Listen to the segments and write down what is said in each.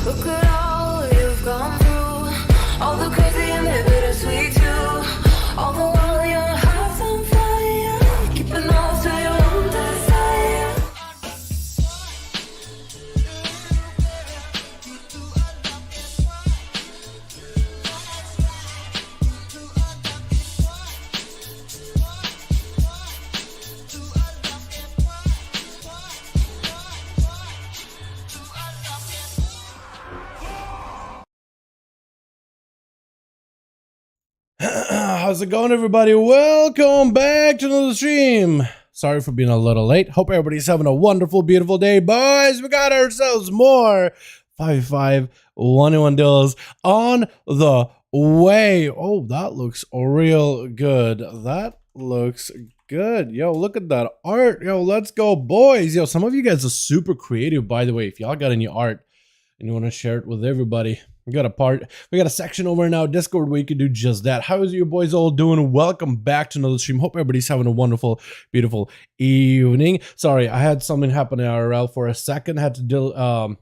Look at all you've gone through, all the crazy and the bittersweet too. All the while your heart's on fire, keeping all to your own desire. How's it going, everybody? Welcome back to another stream. Sorry for being a little late. Hope everybody's having a wonderful, beautiful day. Boys, we got ourselves more 5v5 1v1 duels on the way. Oh, that looks real good. That looks good. Yo, look at that art. Yo, let's go, boys. Yo, some of you guys are super creative, by the way. If y'all got any art and you want to share it with everybody, we got a section over in our Discord where you can do just that. How is your boys all doing? Welcome back to another stream. Hope everybody's having a wonderful, beautiful evening. Sorry, I had something happen in IRL for a second. I had to I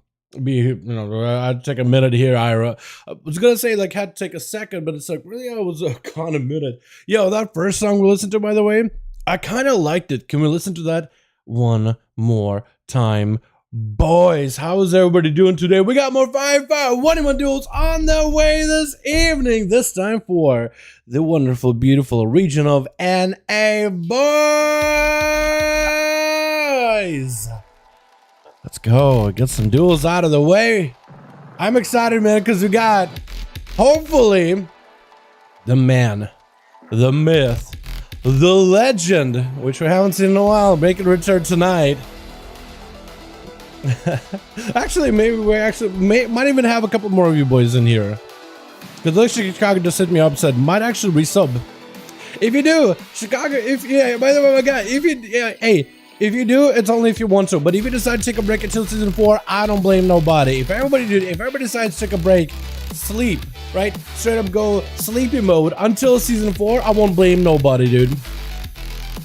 had to take a minute here. I was gonna say like had to take a second, but it's like really I was gone a minute. Yo, that first song we listened to, by the way, I kind of liked it. Can we listen to that one more time? Boys, how is everybody doing today? We got more 5v5 1v1 duels on the way this evening. This time for the wonderful, beautiful region of NA. Boys, let's go get some duels out of the way. I'm excited, man, because we got hopefully the man, the myth, the legend, which we haven't seen in a while, making a return tonight. Actually, maybe we might even have a couple more of you boys in here, because look, Chicago just hit me up, said might actually resub. If you do, Chicago, by the way, my guy, if you do, it's only if you want to. But if you decide to take a break until season 4, I don't blame nobody. If everybody decides to take a break, sleep, right, straight up go sleepy mode until season 4, I won't blame nobody, dude.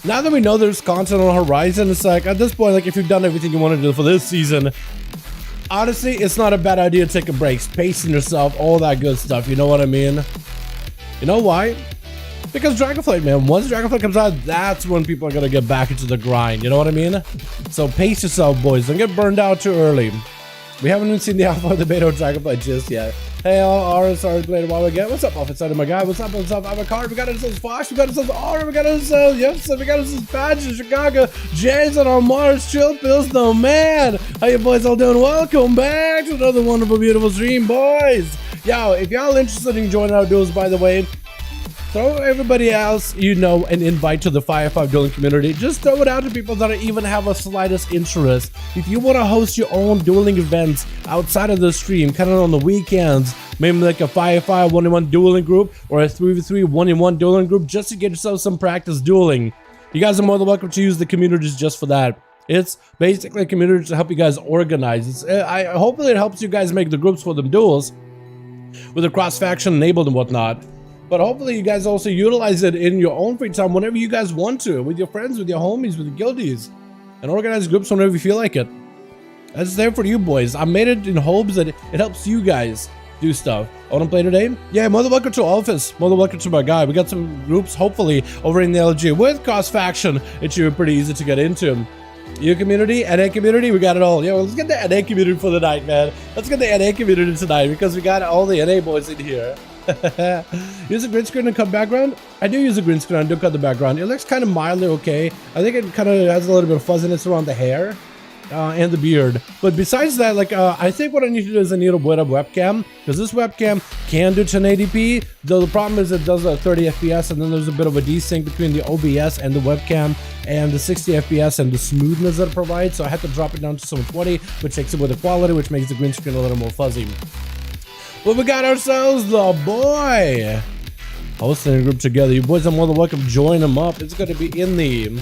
Now that we know there's content on the horizon, it's like, at this point, like, if you've done everything you want to do for this season, honestly, it's not a bad idea to take a break, pacing yourself, all that good stuff, you know what I mean? You know why? Because Dragonflight, man, once Dragonflight comes out, that's when people are going to get back into the grind, you know what I mean? So pace yourself, boys, don't get burned out too early. We haven't even seen the alpha or the beta of Dragonflight just yet. Hey, sorry, played a while again. What's up, Office Side, my guy? What's up? I'm a card. We got ourselves Fox. We got ourselves Aura. We got ourselves, yes, we got ourselves Patch in Chicago. Jason on Mars. Chill Pills, no man. How you boys all doing? Welcome back to another wonderful, beautiful stream, boys. Yo, if y'all interested in joining our duels, by the way, throw everybody else you know an invite to the 5v5 dueling community. Just throw it out to people that even have a slightest interest. If you want to host your own dueling events outside of the stream, kind of on the weekends, maybe like a 5v5 1v1 dueling group or a 3v3 1v1 dueling group, just to get yourself some practice dueling, you guys are more than welcome to use the communities just for that. It's basically a community to help you guys organize. Hopefully it helps you guys make the groups for them duels with the cross-faction enabled and whatnot. But hopefully you guys also utilize it in your own free time whenever you guys want to, with your friends, with your homies, with your guildies, and organize groups whenever you feel like it. That's there for you boys. I made it in hopes that it helps you guys do stuff. I want to play today? Yeah, more than welcome to Office. More than welcome to my guy. We got some groups, hopefully, over in the LG with cross-faction. It should be pretty easy to get into. EU community, NA community, we got it all. Yo, let's get the NA community for the night, man. Let's get the NA community tonight, because we got all the NA boys in here. Use a green screen and cut background. I do use a green screen. I do cut the background. It looks kind of mildly okay. I think it kind of has a little bit of fuzziness around the hair and the beard. But besides that, like, I think what I need to do is I need a better webcam, because this webcam can do 1080p. Though the problem is it does a 30 FPS, and then there's a bit of a desync between the OBS and the webcam, and the 60 FPS and the smoothness that it provides. So I had to drop it down to 720, which takes away the quality, which makes the green screen a little more fuzzy. Well, we got ourselves the boy hosting a group together. You boys are more than welcome. Join them up. It's going to be in the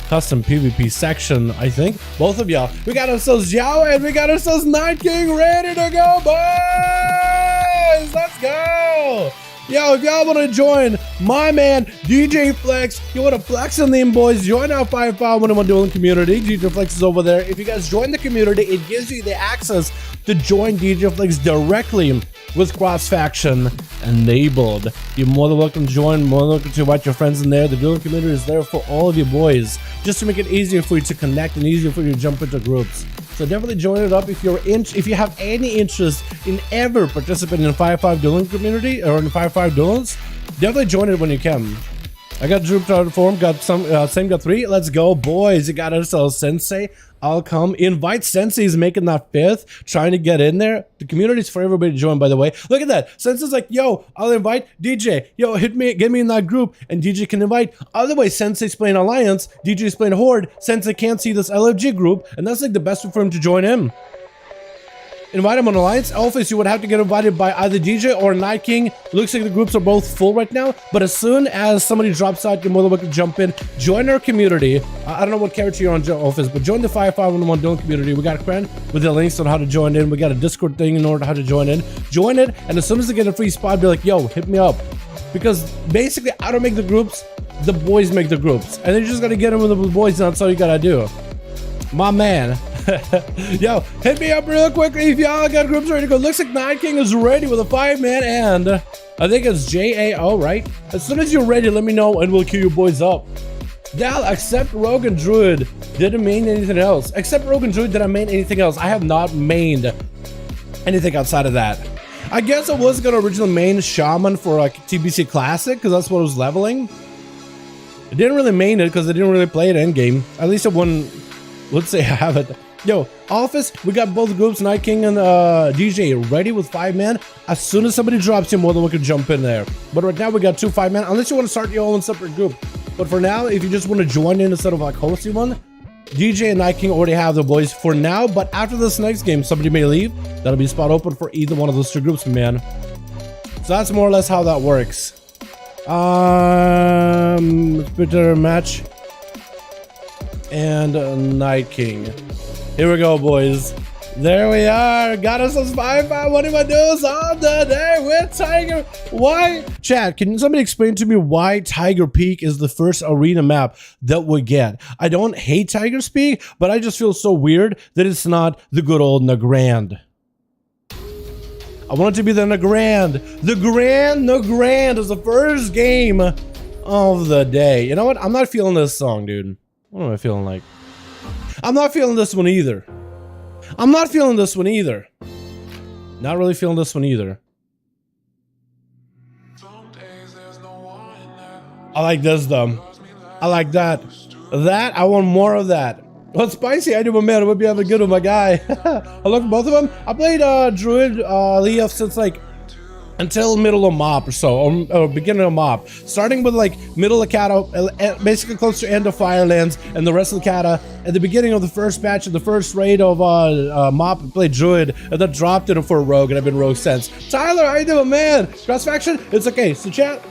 custom PvP section, I think. Both of y'all. We got ourselves Yao and we got ourselves Night King ready to go, boys. Let's go. Yo, if y'all want to join my man DJ Flex, you want to flex on them boys, join our 5V5 1v1 Duel community. DJ Flex is over there. If you guys join the community, it gives you the access to join DJ Flex directly with cross-faction enabled. You're more than welcome to join, more than welcome to invite your friends in there. The Duel community is there for all of you boys, just to make it easier for you to connect and easier for you to jump into groups. So definitely join it up if you have any interest in ever participating in 5v5 dueling community or in 5v5 duels. Definitely join it when you can. I got Droop to form, got some same got 3. Let's go, boys. You got ourselves Sensei. I'll come. Invite Sensei is making that 5th, trying to get in there. The community's for everybody to join, by the way. Look at that. Sensei's like, yo, I'll invite DJ. Yo, hit me, get me in that group, and DJ can invite. Otherwise, Sensei's playing Alliance, DJ's playing Horde. Sensei can't see this LFG group, and that's like the best way for him to join in. Invite him on Alliance. Office, you would have to get invited by either DJ or Night King. Looks like the groups are both full right now, but as soon as somebody drops out, you're more than welcome to jump in. Join our community. I don't know what character you're on, Office, but join the 5v5 1v1 Duel community. We got a friend with the links on how to join in. We got a Discord thing in order how to join in. Join it, and as soon as they get a free spot, be like, yo, hit me up. Because basically, I don't make the groups, the boys make the groups. And then you just gotta get in with the boys, and that's all you gotta do. My man. Yo, hit me up real quickly if y'all got groups ready to go. Looks like Night King is ready with a 5-man, and I think it's JAO, right? As soon as you're ready, let me know and we'll queue you boys up. Dal, except Rogue and Druid, didn't main anything else. Except Rogue and Druid, did I main anything else? I have not mained anything outside of that. I guess I was gonna originally main Shaman for like TBC Classic because that's what I was leveling. I didn't really main it because I didn't really play it endgame. At least I wouldn't, let's say I have it. Yo, Office, we got both groups, Night King and DJ, ready with 5-man. As soon as somebody drops you, more than we can jump in there. But right now we got 2 5-man, unless you want to start your own separate group. But for now, if you just want to join in instead of like hosting one, DJ and Night King already have the boys for now. But after this next game, somebody may leave. That'll be a spot open for either one of those 2 groups, man. So that's more or less how that works. Twitter match and Night King. Here we go, boys. There we are. Got us those 5v5 1v1 duels on the day with Tiger. Why? Chat, can somebody explain to me why Tiger Peak is the first arena map that we get? I don't hate Tiger's Peak, but I just feel so weird that it's not the good old Nagrand. I want it to be the Nagrand. The Nagrand is the first game of the day. You know what? I'm not feeling this song, dude. What am I feeling like? I'm not feeling this one either. I'm not feeling this one either. Not really feeling this one either. I like this though. I like that. I want more of that. What's spicy? I do, my man. I would be having a good one, my guy. I look at both of them. I played Druid Leaf since like until middle of MOP or so, or beginning of MOP. Starting with like middle of Kata, basically close to end of Firelands, and the rest of the Kata. At the beginning of the first batch of the first raid of MOP, I played Druid, and then dropped it for Rogue, and I've been Rogue since. Tyler, how you doing, man? Cross faction? It's okay. So chat.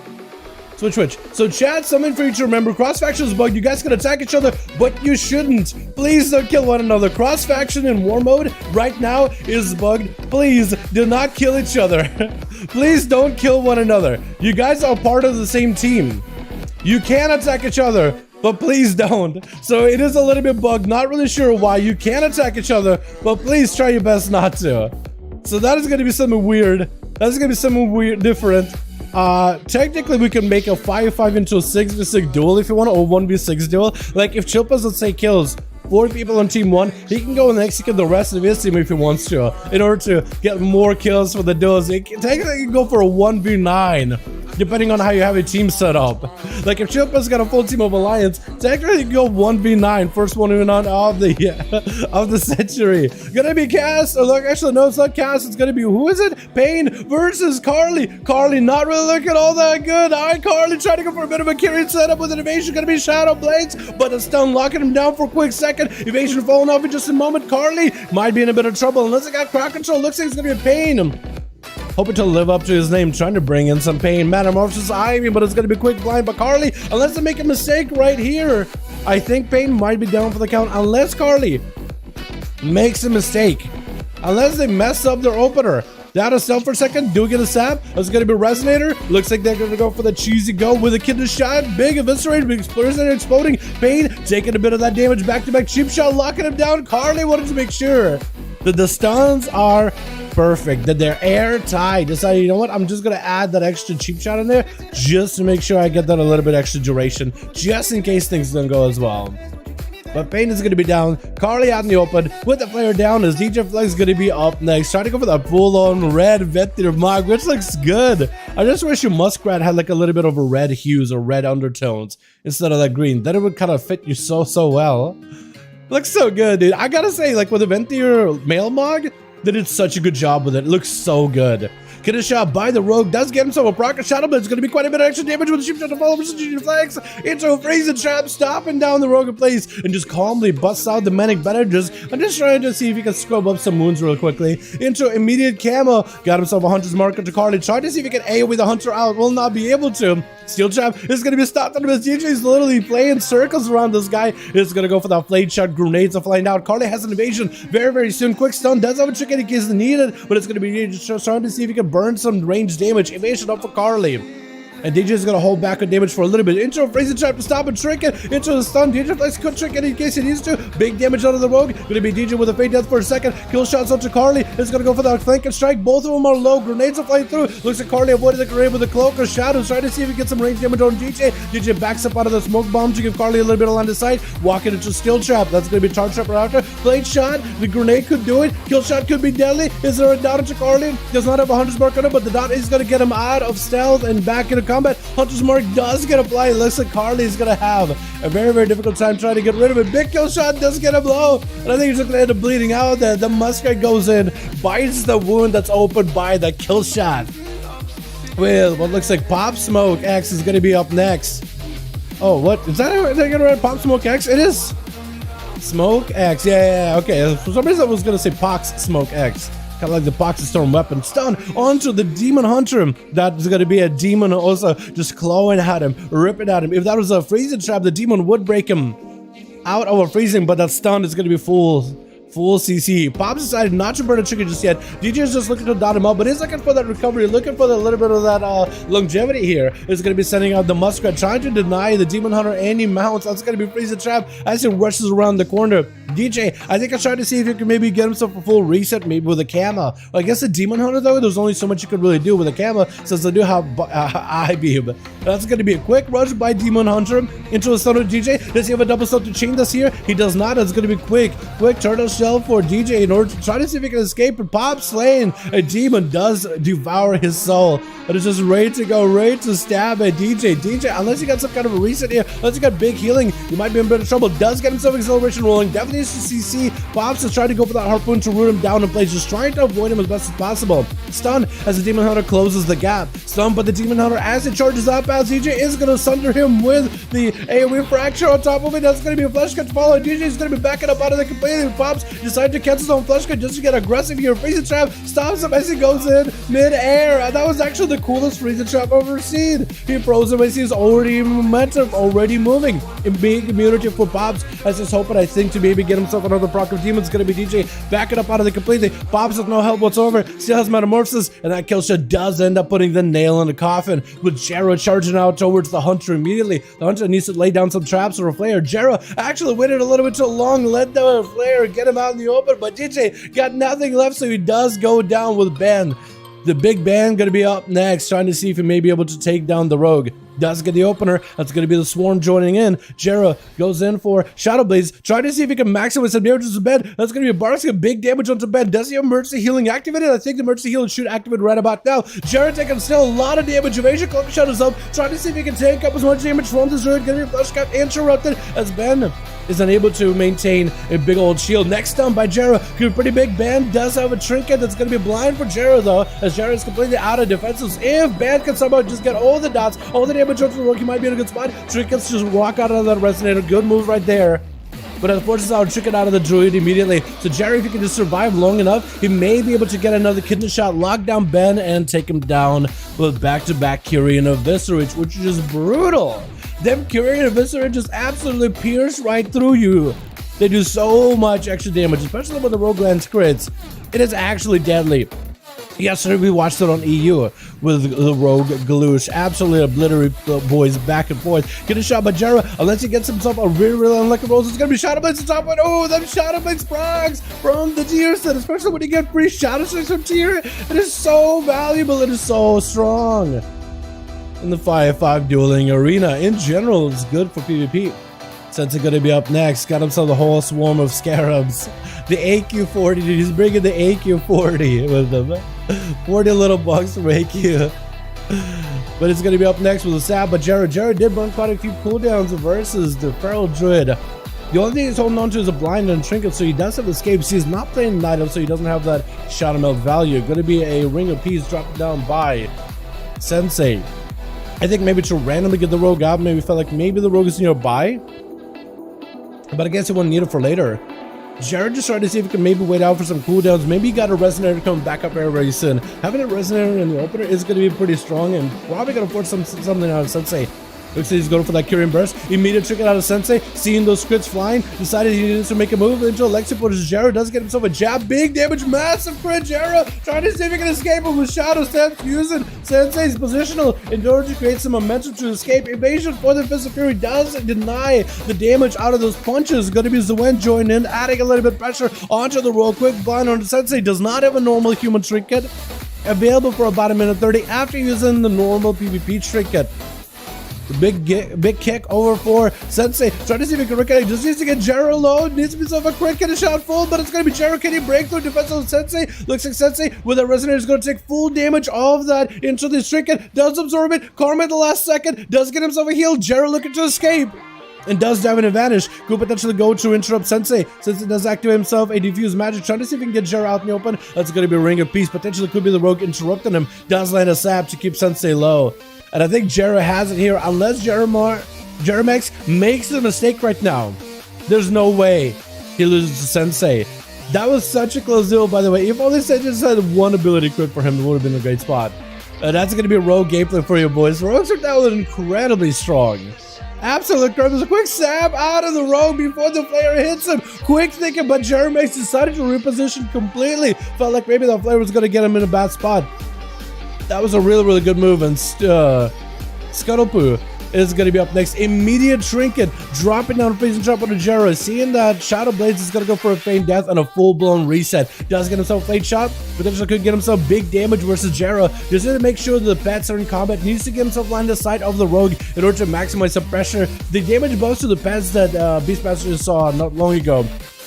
Switch. So chat, something for you to remember. Cross faction is bugged. You guys can attack each other, but you shouldn't. Please don't kill one another. Cross faction in war mode right now is bugged. Please do not kill each other. Please don't kill one another. You guys are part of the same team. You can attack each other, but please don't. So it is a little bit bugged. Not really sure why. You can attack each other, but please try your best not to. So that is going to be something weird. That's going to be something weird, different. Technically we can make a 5v5 into a 6v6 duel if you want, or 1v6 duel. Like if Chilpas, let's say, kills 4 people on team 1, he can go and execute the rest of his team if he wants to, in order to get more kills for the duels. Technically you can go for a 1v9, depending on how you have a team set up. Like if Chilpas got a full team of Alliance, technically you can go 1v9, first 1v9 of the century. Gonna be Cass, or look, actually no, it's not Cass, it's gonna be, who is it? Pain versus Carly. Carly not really looking all that good. Alright, Carly trying to go for a bit of a carry setup with an evasion, gonna be Shadow Blades, but a stun locking him down for a quick second. Evasion falling off in just a moment. Carly might be in a bit of trouble unless it got crowd control. Looks like it's gonna be a Pain. Hoping to live up to his name, trying to bring in some Pain. Metamorphosis Ivy, but it's gonna be quick blind. But Carly, unless they make a mistake right here, I think Pain might be down for the count. Unless Carly makes a mistake, unless they mess up their opener, Down a stealth for a second. Do get a sap. That's going to be Resonator. Looks like they're going to go for the cheesy go with a kidney shot. Big eviscerate. Big explosion exploding. Pain taking a bit of that damage back to back. Cheap shot locking him down. Carly wanted to make sure that the stuns are perfect, that they're airtight. Decided, you know what, I'm just gonna add that extra cheap shot in there just to make sure I get that a little bit extra duration, just in case things don't go as well. But Pain is going to be down. Carly out in the open with the flare down as DJ Flex is going to be up next. Trying to go for that full-on red Vector Mog, which looks good. I just wish your Muskrat had like a little bit of a red hues or red undertones instead of that green. Then it would kind of fit you so well. Looks so good, dude. I gotta say, like with the Ventier Male Mog, they did such a good job with it. It looks so good. Get a shot by the Rogue, does get himself a proc Shadow, but it's going to be quite a bit of extra damage with the Sheep Shot to follow versus GG Flex into a freezing trap, stopping down the Rogue in place, and just calmly busts out the Manic Better. I'm just trying to see if he can scrub up some wounds real quickly. Into immediate camo, got himself a Hunter's Marker to Carly, tried to see if he can AoE the Hunter out, will not be able to. Steel Trap is going to be stopped under his DJ. He's literally playing circles around this guy. He's going to go for that Flame Shot. Grenades are flying out. Carly has an evasion very soon. Quick stun does have a trick in case needed, but it's going to be just trying to see if he can burn some range damage. Evasion up for Carly. And DJ is going to hold back on damage for a little bit. Into a freezing trap to stop and trick it. Into the stun. DJ Flex could trick it in case he needs to. Big damage out of the Rogue. Going to be DJ with a fade death for a second. Kill shots onto Carly. It's going to go for that flank and strike. Both of them are low. Grenades are flying through. Looks like Carly avoided the grenade with a cloak or shadows. Trying to see if he gets some range damage on DJ. DJ backs up out of the smoke bomb to give Carly a little bit of line of sight. Walking into steel trap. That's going to be charge trap right after. Blade shot. The grenade could do it. Kill shot could be deadly. Is there a dot into Carly? Does not have a Hunter's Mark on it, but the dot is going to get him out of stealth and back into combat. Hunter's Mark does get applied. It looks like Carly is going to have a very difficult time trying to get rid of it. Big kill shot does get him low, and I think he's just going to end up bleeding out. The Muskrat goes in, bites the wound that's opened by the kill shot. With what looks like Pop Smoke X is going to be up next. Oh, what? Is that how they're going to write Pop Smoke X? It is Smoke X. Yeah. Okay. For some reason I was going to say Pox Smoke X. Kind of like the Poxy Storm weapon. Stun onto the Demon Hunter. That's going to be a Demon also just clawing at him, ripping at him. If that was a freezing trap, the Demon would break him out of a freezing, but that stun is going to be full CC. Pops decided not to burn a trigger just yet. DJ is just looking to dot him up, but he's looking for that recovery, looking for a little bit of that longevity here. Is going to be sending out the Muskrat, trying to deny the Demon Hunter any mounts. That's going to be freezing trap as he rushes around the corner. DJ, I think I tried to see if he could maybe get himself a full reset, maybe with a camo. I guess the Demon Hunter though, there's only so much you could really do with a camo since they do have eye beam. That's going to be a quick rush by Demon Hunter into a stun of DJ. Does he have a double stun to chain this here? He does not. It's going to be quick turtle shell for DJ in order to try to see if he can escape, and Pop slaying a Demon does devour his soul, and it's just ready to go, ready to stab at DJ. Unless you got some kind of a reset here, unless you got big healing, you might be in a bit of trouble. Does get himself acceleration rolling, definitely needs to CC. Pops is trying to go for that harpoon to root him down in place, just trying to avoid him as best as possible. Stun as the Demon Hunter closes the gap. Stun, but the Demon Hunter as it charges up, as DJ is going to sunder him with the AoE fracture on top of it. That's going to be a flash cut to follow. DJ is going to be backing up out of the completely. Pops decide to cancel his own flash cut just to get aggressive here. Freezing trap stops him as he goes in mid-air. That was actually the coolest freezing trap I've ever seen. He froze him as he's already in momentum, already moving. In big immunity for Pops as he's hoping, I think, to maybe get himself another proc of Demons. Going to be DJ backing up out of the completely. Pops has no help whatsoever. Still has Metamorphosis, and that kill shot does end up putting the nail in the coffin with Jera charging out towards the Hunter immediately. The Hunter needs to lay down some traps or a flare. Jera actually waited a little bit too long, let the flare get him out in the open, but DJ got nothing left, so he does go down with Ben. The big Ben going to be up next, trying to see if he may be able to take down the Rogue. Does get the opener. That's going to be the Swarm joining in. Jera goes in for Shadow Blaze. Trying to see if he can maximize some damage to Ben. That's going to be Barks get big damage onto Ben. Does he have Emergency Healing activated? I think the Emergency Healing should activate right about now. Jera taking still a lot of damage. Evasion Cloak Shadows up. Trying to see if he can take up as much damage from this druid. Going to be Flash Cap interrupted as Ben is unable to maintain a big old shield. Next stun by Jera. Could be pretty big. Ben does have a trinket that's going to be blind for Jera though, as Jera is completely out of defenses. If Ben can somehow just get all the dots, all the damage onto the Rogue, he might be in a good spot. Trinkets just walk out of that Resonator. Good move right there. But unfortunately, I'll trick it out of the druid immediately. So Jerry, if he can just survive long enough, he may be able to get another kidney shot, lock down Ben, and take him down with back-to-back Curie and Eviscerate, which is just brutal. Them Curie and Eviscerate just absolutely pierce right through you. They do so much extra damage, especially when the Rogue lands crits. It is actually deadly. Yesterday we watched it on EU with the Rogue Galoosh. Absolutely obliterate the boys back and forth. Get a shot by Jera, unless he gets himself a really unlucky roll. It's gonna be Shadow Blades on top one. Oh, them Shadow Blades procs from the tier set, especially when you get free Shadow Blades from tier. It is so valuable, it is so strong. In the 5v5 dueling arena, in general, it's good for PvP. Sensei gonna be up next. Got himself a whole swarm of scarabs. The AQ40, dude, he's bringing the AQ40 with him. 40 little bucks from AQ. But it's gonna be up next with a stab. But Jared did run quite a few cooldowns versus the Feral Druid. The only thing he's holding on to is a blind and trinket, so he does have escapes. He's not playing an item, so he doesn't have that shadow melt value. Gonna be a ring of peace dropped down by Sensei. I think maybe to randomly get the rogue out, maybe felt like maybe the rogue is nearby. But I guess he won't need it for later. Jared just tried to see if he can maybe wait out for some cooldowns. Maybe he got a resonator coming back up very, very soon. Having a resonator in the opener is going to be pretty strong and probably going to force something out of Sensei. Looks like he's going for that Curing Burst. Immediate trick out of Sensei. Seeing those crits flying. Decided he needs to make a move into Alexia pushes Jared. Does get himself a jab. Big damage. Massive crit. Jared trying to see if he can escape him with Shadow Stance. Using Sensei's positional in order to create some momentum to escape. Evasion for the Fist of Fury does deny the damage out of those punches. Going to be Zuen joining in. Adding a little bit of pressure onto the roll. Quick blind on Sensei. Does not have a normal human trinket. Available for about 1:30 after using the normal PvP trinket. Big kick over for Sensei. Trying to see if he can reconnect. Just needs to get Jero alone. Needs to be himself a quick hit, a shot full, but it's going to be Jero. Can he break through defense of Sensei? Looks like Sensei with a resonator is going to take full damage of that into this trinket. Does absorb it. Karma at the last second. Does get himself a heal. Jero looking to escape. And does have an advantage. Could potentially go to interrupt Sensei. Sensei does activate himself a diffuse magic. Trying to see if he can get Jero out in the open. That's going to be a Ring of Peace. Potentially could be the rogue interrupting him. Does land a sap to keep Sensei low. And I think Jera has it here. Unless Jeremex makes a mistake right now, there's no way he loses to Sensei. That was such a close deal, by the way. If only Sensei just had one ability crit for him, it would have been a great spot. That's going to be a rogue gameplay for you boys. Rogues are now incredibly strong. Absolutely incredible. There's a quick stab out of the rogue before the flare hits him. Quick thinking, but Jeremex decided to reposition completely. Felt like maybe the flare was going to get him in a bad spot. That was a really good move, and Scuttlepoo is going to be up next. Immediate trinket, dropping down freezing trap on the Jero. Seeing that Shadow Blades is going to go for a feigned death and a full-blown reset. Does get himself a fade shot, potentially could get himself big damage versus Jero. Just to make sure that the pets are in combat, needs to get himself line of sight of the rogue in order to maximize some pressure. The damage buffs to the pets that Beastmaster saw not long ago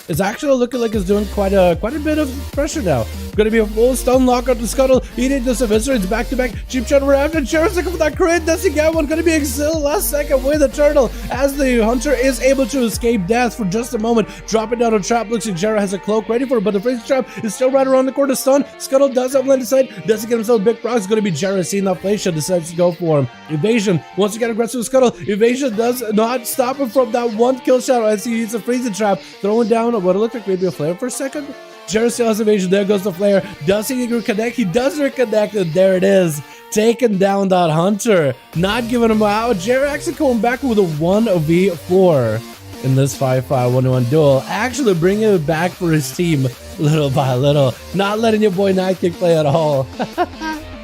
is actually looking like it's doing quite a bit of pressure now. Gonna be a full stun lock on the Scuttle. Eating this eviscerates back to back. Cheap shot right after. Jared's looking for that crit. Does he get one? Gonna be Exil last second with a turtle as the hunter is able to escape death for just a moment. Dropping down a trap. Looks like Jared has a cloak ready for it, but the freezing trap is still right around the corner. Stun. Scuttle does have land aside. Does he get himself a big proc? It's gonna be Jared seeing that place shot. Decides to go for him. Evasion. Once you get aggressive with Scuttle, Evasion does not stop him from that one kill shot as he hits a freezing trap. Throwing down what it looked like maybe a flare for a second. Jared still has evasion. There goes the flare. Does he reconnect? He does reconnect, and there it is. Taking down that hunter. Not giving him out. Jared actually coming back with a 1v4 in this 5v5 1v1 duel. Actually bringing it back for his team little by little. Not letting your boy Night King play at all.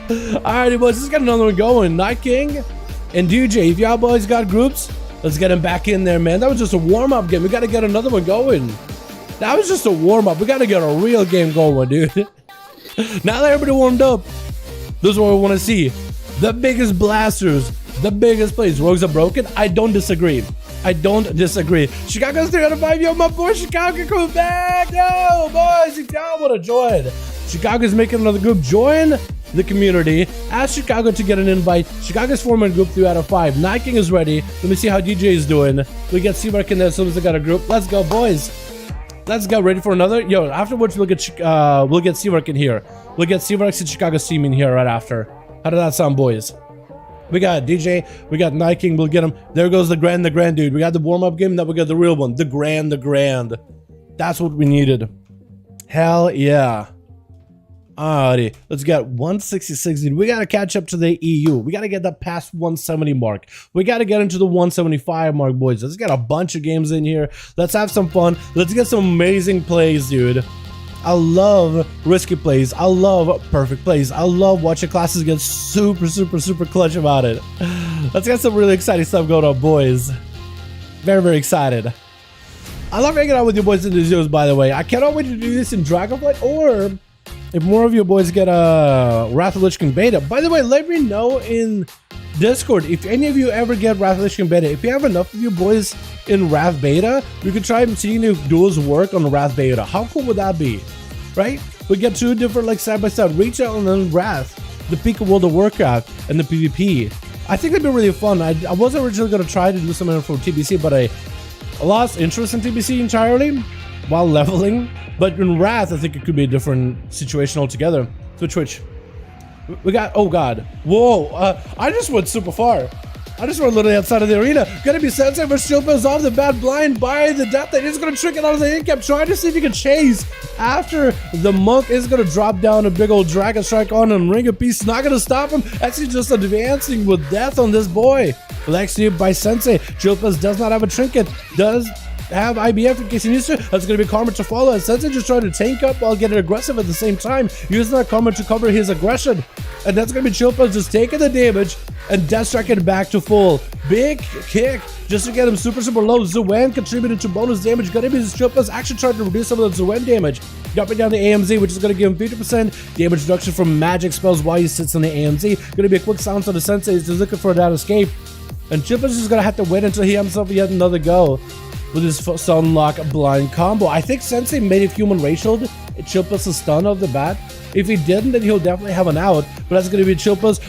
Alrighty, boys. Let's get another one going. Night King and DJ. If y'all boys got groups, let's get him back in there, man. That was just a warm-up game. We got to get another one going. That was just a warm-up. We got to get a real game going, dude. Now that everybody warmed up, this is what we want to see. The biggest blasters, the biggest plays. Rogues are broken. I don't disagree. I don't disagree. Chicago's 3 out of 5. Yo, my boy Chicago coming back. Yo, boys, if y'all want to join, Chicago's making another group. Join the community. Ask Chicago to get an invite. Chicago's forming group 3 out of 5. Night King is ready. Let me see how DJ is doing. We get Seamark in there as soon as they got a group. Let's go, boys. Let's go. Ready for another? Yo, afterwards we'll get Seamark in here. We'll get Seamark and Chicago's team in here right after. How did that sound, boys? We got DJ, we got Night King, we'll get him. There goes the grand, dude. We got the warm-up game, now we got the real one. The grand. That's what we needed. Hell yeah. Alrighty, let's get 166, dude. We gotta catch up to the EU. We gotta get that past 170 mark. We gotta get into the 175 mark, boys. Let's get a bunch of games in here. Let's have some fun. Let's get some amazing plays, dude. I love risky plays. I love perfect plays. I love watching classes get super, super, super clutch about it. Let's get some really exciting stuff going on, boys. Very, very excited. I love hanging out with you boys in the videos, by the way. I cannot wait to do this in Dragonflight, or if more of you boys get a Wrath of Lich King beta. By the way, let me know in Discord if any of you ever get Wrath of Lich King beta. If you have enough of you boys in Wrath beta, we could try seeing if duels work on Wrath beta. How cool would that be? Right? We get two different like side by side, Reach Out and then Wrath, the peak of World of Warcraft and the PvP. I think that'd be really fun. I wasn't originally going to try to do something for TBC, but I lost interest in TBC entirely while leveling. But in Wrath, I think it could be a different situation altogether. Twitch. We got, oh god. Whoa, I just went super far. I just went literally outside of the arena. Gonna be Sensei versus Shilpos off the bat, blind by the death. They just gonna trick it out of the incap, trying to see if he can chase after the monk is gonna drop down a big old dragon strike on him. Ring of Peace not gonna stop him. Actually just advancing with death on this boy. Electrocuted by Sensei. Shilpos does not have a trinket. Does have IBF in case he needs to. That's going to be karma to follow. And Sensei just trying to tank up while getting aggressive at the same time, using that karma to cover his aggression. And that's going to be Chilpas just taking the damage and death striking back to full. Big kick just to get him super, super low. Zuen contributed to bonus damage. Going to be Chilpas actually trying to reduce some of the Zuen damage. Dropping down the AMZ, which is going to give him 50% damage reduction from magic spells while he sits on the AMZ. Going to be a quick silence on the Sensei. He's just looking for that escape. And Chilpas is going to have to wait until he himself yet another go with his Sunlock blind combo. I think Sensei made it human racial. Chilpas a stun off the bat. If he didn't, then he'll definitely have an out. But that's going to be Chilpas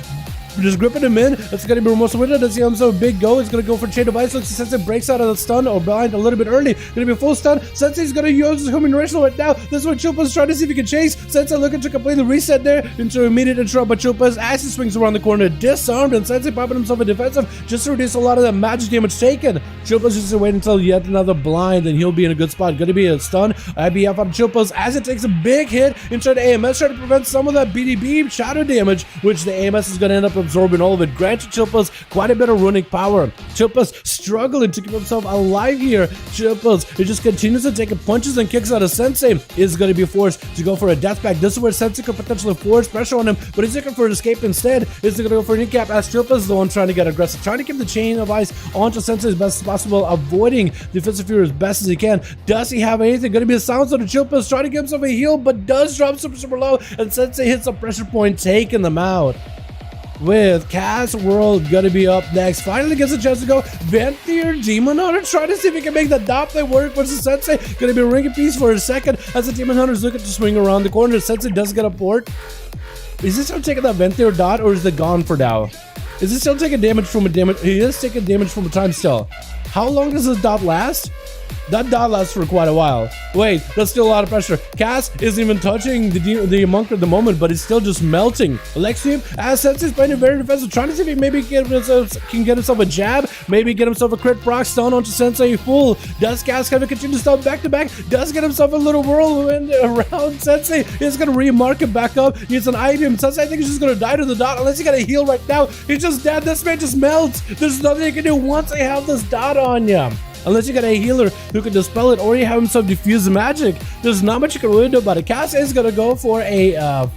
just gripping him in. That's going to be Remorse Window. Does he himself a big go? He's going to go for Chain of Ice. Looks like Sensei breaks out of the stun or blind a little bit early. Going to be a full stun. Sensei's going to use his human racial right now. This is what Chilpas trying to see if he can chase. Sensei looking to completely reset there into immediate interrupt. But Chilpas, as he swings around the corner, disarmed, and Sensei popping himself a defensive just to reduce a lot of the magic damage taken. Chilpas just wait until yet another blind, and he'll be in a good spot. Going to be a stun. IBF on Chilpas as it takes a big hit into the AMS, trying to prevent some of that BDB shadow damage, which the AMS is going to end up absorbing all of it. Granted Chilpas quite a bit of runic power. Chilpas struggling to keep himself alive here. Chilpas, he just continues to take punches and kicks out of Sensei. Is going to be forced to go for a death pack. This is where Sensei could potentially force pressure on him, but he's looking for an escape instead. Is going to go for an incap as Chilpas is the one trying to get aggressive, trying to keep the chain of ice onto Sensei as best as possible, avoiding defensive fury as best as he can. Does he have anything? Going to be a silence on the Chilpas, trying to give himself a heal, but does drop super, super low, and Sensei hits a pressure point, taking them out. With Cass World gonna be up next. Finally gets a chance to go. Venthyr Demon Hunter trying to see if he can make the dot play work versus Sensei. Gonna be a ring of peace for a second as the Demon Hunter is looking to swing around the corner. Sensei does get a port. Is he still taking that Venthyr dot, or is it gone for now? Is he still taking damage from a damage? He is taking damage from a time still. How long does this dot last? That dot lasts for quite a while. Wait, that's still a lot of pressure. Cass isn't even touching the monk at the moment, but he's still just melting. Alexium, as Sensei's playing it very defensive, trying to see if he maybe can get himself a jab, maybe get himself a crit proc stun onto Sensei full. Does Cass kind of continue to stun back to back? Does get himself a little whirlwind around Sensei. He's gonna remark him back up. He's an IBM. Sensei, I think he's just gonna die to the dot unless he got a heal right now. He's just dead. This man just melts. There's nothing you can do once they have this dot on you. Unless you got a healer who can dispel it, or you have himself diffuse the magic. There's not much you can really do about it. Cass is gonna go for a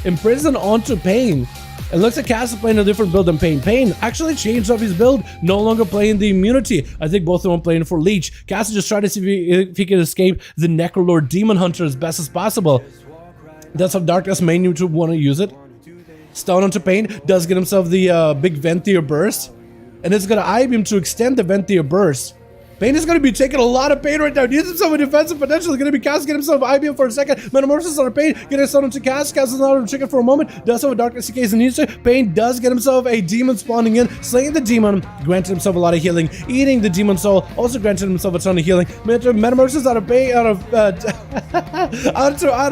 imprison onto Pain. It looks like Cass is playing a different build than Pain. Pain actually changed up his build, no longer playing the immunity. I think both of them playing for Leech. Cass is just trying to see if he can escape the Necrolord Demon Hunter as best as possible. That's how Darkness may need to want to use it. Stun onto Pain, does get himself the big Venthyr burst. And it's gonna IB him to extend the Venthyr burst. Pain is going to be taking a lot of pain right now. Needs himself a defensive potential. Going to be Cass getting himself IBM for a second. Metamorphosis on Pain. Getting a stun into Cass. Cass is out of chicken for a moment. Does have a Darkness in case he needs to. Pain does get himself a demon spawning in. Slaying the demon. Granted himself a lot of healing. Eating the demon soul. Also granted himself a ton of healing. Metamorphosis out of Pain. Out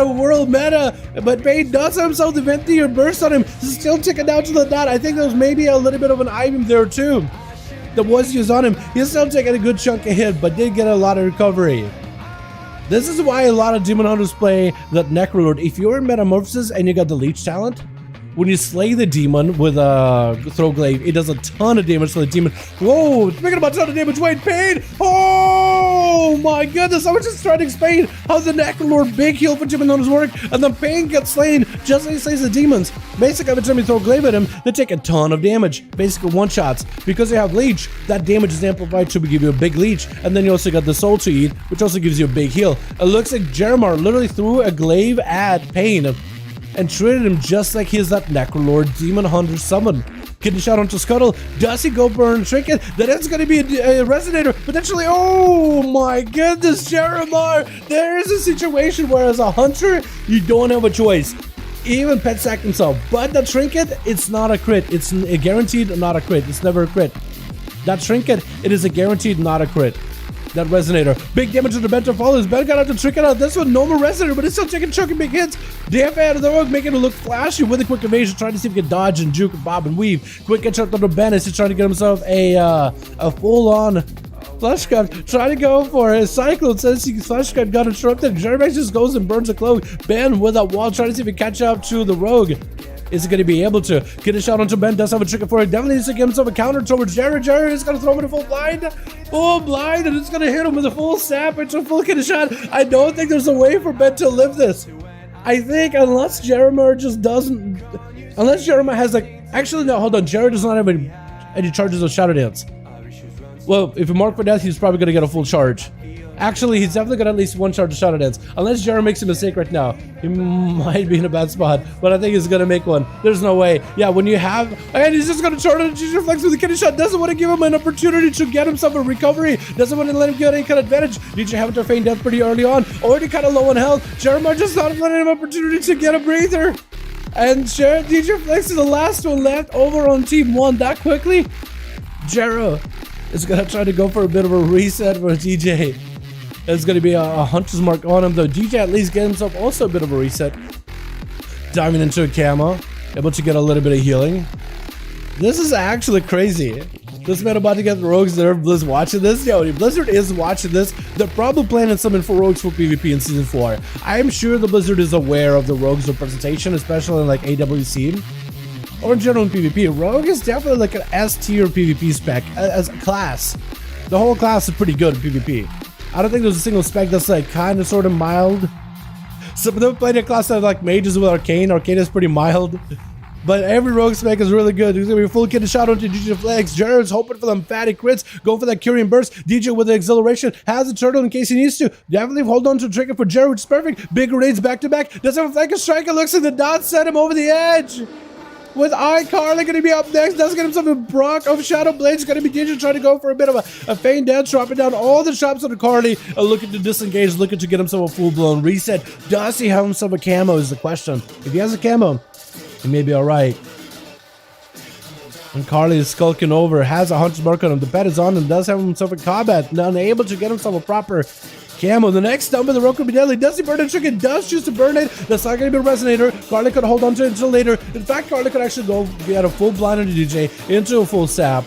of world meta. But Pain does have himself the Venthyr burst on him. Still ticking down to the dot. I think there was maybe a little bit of an IBM there too. The was used on him. He's still taking a good chunk of hit, but did get a lot of recovery. This is why a lot of Demon Hunters play that Necrolord. If you're in Metamorphosis and you got the Leech talent, when you slay the demon with a Throw Glaive, it does a ton of damage to the demon. Whoa, speaking about a ton of damage, wait, Pain! Oh! Oh my goodness, I was just trying to explain how the Necrolord big heal for Jim and work, and then Pain gets slain just like he slays the demons. Basically, every time you throw Glaive at him, they take a ton of damage. Basically, one-shots. Because they have Leech, that damage is amplified to give you a big Leech, and then you also got the Soul to eat, which also gives you a big heal. It looks like Jeremiah literally threw a Glaive at Pain and treated him just like he's that Necrolord Demon Hunter summon. Getting shot onto Scuttle. Does he go burn Trinket? Then it's going to be a Resonator. Potentially. Oh my goodness, Jeremiah. There is a situation where as a hunter, you don't have a choice. Even Pet Sack himself. But the Trinket, it's not a crit. It's a guaranteed not a crit. It's never a crit. That Trinket, it is a guaranteed not a crit. That Resonator. Big damage to the Bento follows. Ben got out to Trinket out. This one, no more Resonator, but it's still taking chunky big hits. DF out of the rogue, making it look flashy with a quick evasion, trying to see if he can dodge and juke and bob and weave. Quick headshot on the Ben as he's trying to get himself a full-on Fleshcraft. Trying to go for it. Cyclone says he Fleshcraft got interrupted. Jeremiah just goes and burns a cloak. Ben with a wall, trying to see if he can catch up to the rogue. Is he going to be able to get a shot onto Ben? Does have a trigger for it. Definitely needs to get himself a counter towards Jerry. Jerry is going to throw him in a full blind. Full blind, and it's going to hit him with a full sap into a full kid shot. I don't think there's a way for Ben to live this. I think unless Jeremiah just doesn't... Unless Jeremiah has like... Actually, no, hold on. Jerry does not have any charges of Shadow Dance. Well, if you mark for death, he's probably going to get a full charge. Actually, he's definitely got at least one charge of Shadow Dance. Unless Jeremy makes a mistake right now. He might be in a bad spot, but I think he's going to make one. There's no way. Yeah, when you have... And he's just going to charge on Ginger Flex with the kidney shot. Doesn't want to give him an opportunity to get himself a recovery. Doesn't want to let him get any kind of advantage. DJ having to feign death pretty early on. Already kind of low on health. Jeremiah just not letting him an opportunity to get a breather. And DJ Flex is the last one left over on Team 1 that quickly. Jero is going to try to go for a bit of a reset for DJ. There's going to be a hunter's mark on him, though. DJ at least get himself also a bit of a reset. Diving into a camo, able to get a little bit of healing. This is actually crazy. This man about to get the rogues there. Blizz watching this. Yo, Blizzard is watching this. They're probably planning something for rogues for PvP in Season 4. I'm sure the Blizzard is aware of the rogues representation, especially in like AWC. Or in general in PvP. Rogue is definitely like an S tier PvP spec as a class. The whole class is pretty good in PvP. I don't think there's a single spec that's like kind of sort of mild. Some of them played a class that like mages with Arcane. Arcane is pretty mild. But every rogue spec is really good. He's going to be a full kid shot onto DJ Flex. Jared's hoping for them fatty crits. Go for that Curian Burst. DJ with the acceleration. Has a turtle in case he needs to. Definitely hold on to a trigger for Jared, which is perfect. Big grenades back to back. Does have a flank striker. Looks like the dot set him over the edge. With iCarly going to be up next. Does get himself a Brock of Shadow Blades. Going to be DJ trying to go for a bit of a feign dance, dropping down all the shops on the Carly. Looking to disengage, looking to get himself a full-blown reset. Does he have himself a camo is the question. If he has a camo, he may be alright. And Carly is skulking over, has a hunter's mark on him. The bet is on him, does have himself a combat. Now unable to get himself a proper camo. The next stump of the rope could be deadly. Does he burn it? Chicken does choose to burn it. That's not going to be a resonator. Carly could hold on to it until later. In fact, Carly could actually go get a full blind on the DJ into a full sap.